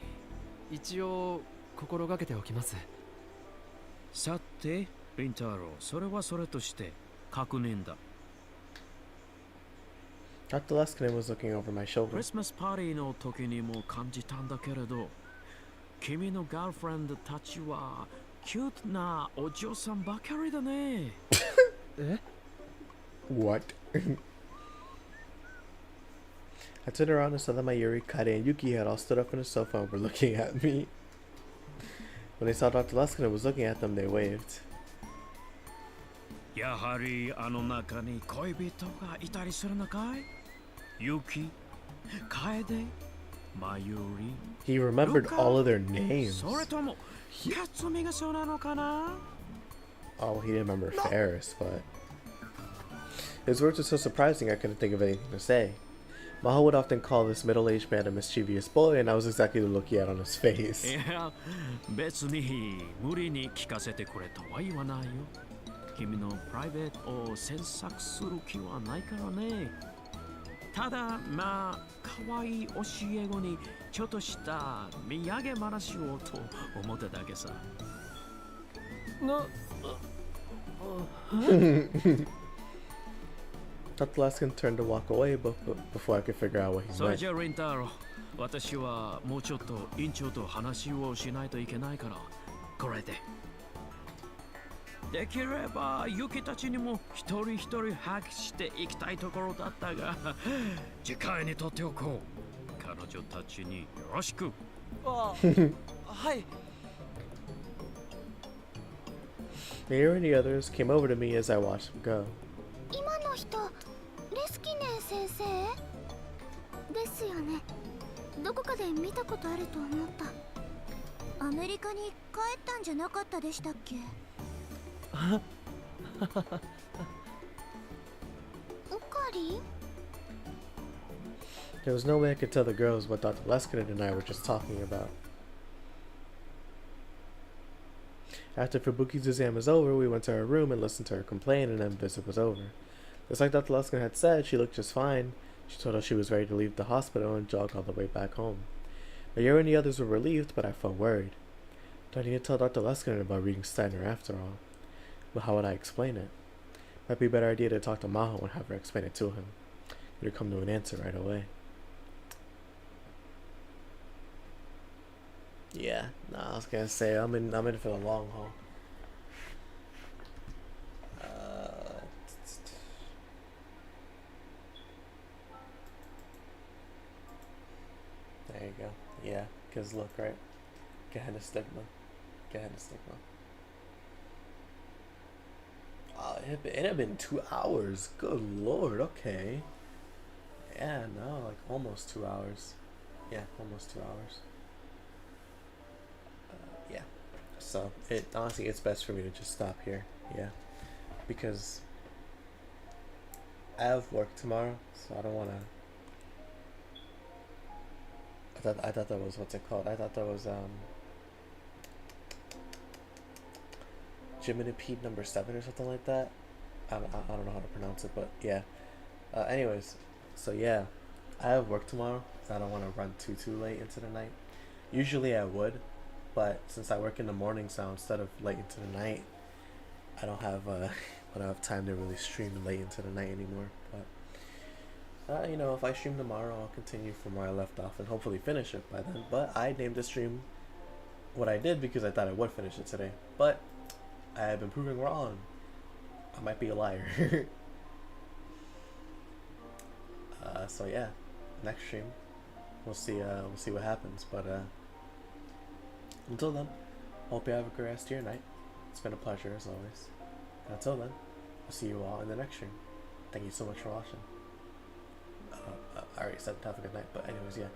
一応心がけておきます。さて、リンタロウ、それはそれとして確認だ。Dr. Luskin was looking over my ク shoulder. リスマスパーティーの時にも感じたんだけれど、君のガールフレンドたちはキュートなお嬢さんばかりだね。え？ What? I turned around and saw that Mayuri, Kade, and Yuki had all stood up on the sofa and were looking at me. When they saw Dr. Luskin and was looking at them, they waved. やはりあの中に恋人がいたりするのかい？ユキ、カエデ、マユリ。He remembered all of their names. それとも、カツミがそうなのかな？ Oh, he didn't remember Ferris, but his words were so surprising I couldn't think of anything to say. Maho would often call this middle-aged man a mischievous boy, and I was exactly the look he had on his face. いや、別に無理に聞かせてくれとは言わないよ。君のプライベートを詮索する気はないからね。ただ、まあ、可愛い教え子にちょっとした土産話をと思っただけさ。Dr. Laskin turned to walk away, but before I could figure out what he それ meant. じゃあ、リンタロウ、私はもうちょっと院長と話をしないといけないから、これで。できれば、ユキたちにも一人一人ハグしていきたいところだったが、次回にとっておこう。彼女たちによろしく。あ、はい。Mayor and the others came over to me as I watched them go. 今の人レスキネン先生ですよね。どこかで見たことあると思った。アメリカに帰ったんじゃなかったでしたっけ？おかり？ There was no way I could tell the girls what Dr. Leskinen and I were just talking about. After Fubuki's exam was over, we went to her room and listened to her complain, and then visit was over. Just like Dr. Luskin had said, she looked just fine. She told us she was ready to leave the hospital and jog all the way back home. Mayuri and the others were relieved, but I felt worried. Do I need to tell Dr. Luskin about reading Steiner after all? But how would I explain it? Might be a better idea to talk to Maho and have her explain it to him. He would come to an answer right away. Yeah, nah, I was gonna say I'm in for the long haul. There you go. Yeah, cause look, right, Gehenna stigma, Gehenna stigma. It had been 2 hours. Good lord. Okay. Yeah, no, like almost 2 hours. Yeah, almost 2 hours. Yeah. So it honestly, it's best for me to just stop here. Yeah, because I have work tomorrow, so I don't want to. I thought that was what's it called? I thought that was Jiminipede number 7 or something like that. I don't know how to pronounce it, but yeah. Anyways, so yeah, I have work tomorrow, so I don't want to run too late into the night. Usually I would, but since I work in the morning, so instead of late into the night, I don't have I don't have time to really stream late into the night anymore. But you know, if I stream tomorrow, I'll continue from where I left off and hopefully finish it by then. But I named the stream what I did because I thought I would finish it today. But I have been proven wrong. I might be a liar. So yeah, next stream, we'll see what happens. But until then, hope you have a great rest of your night. It's been a pleasure as always. And until then, I'll see you all in the next stream. Thank you so much for watching. I already said have a good night, but anyways, yeah.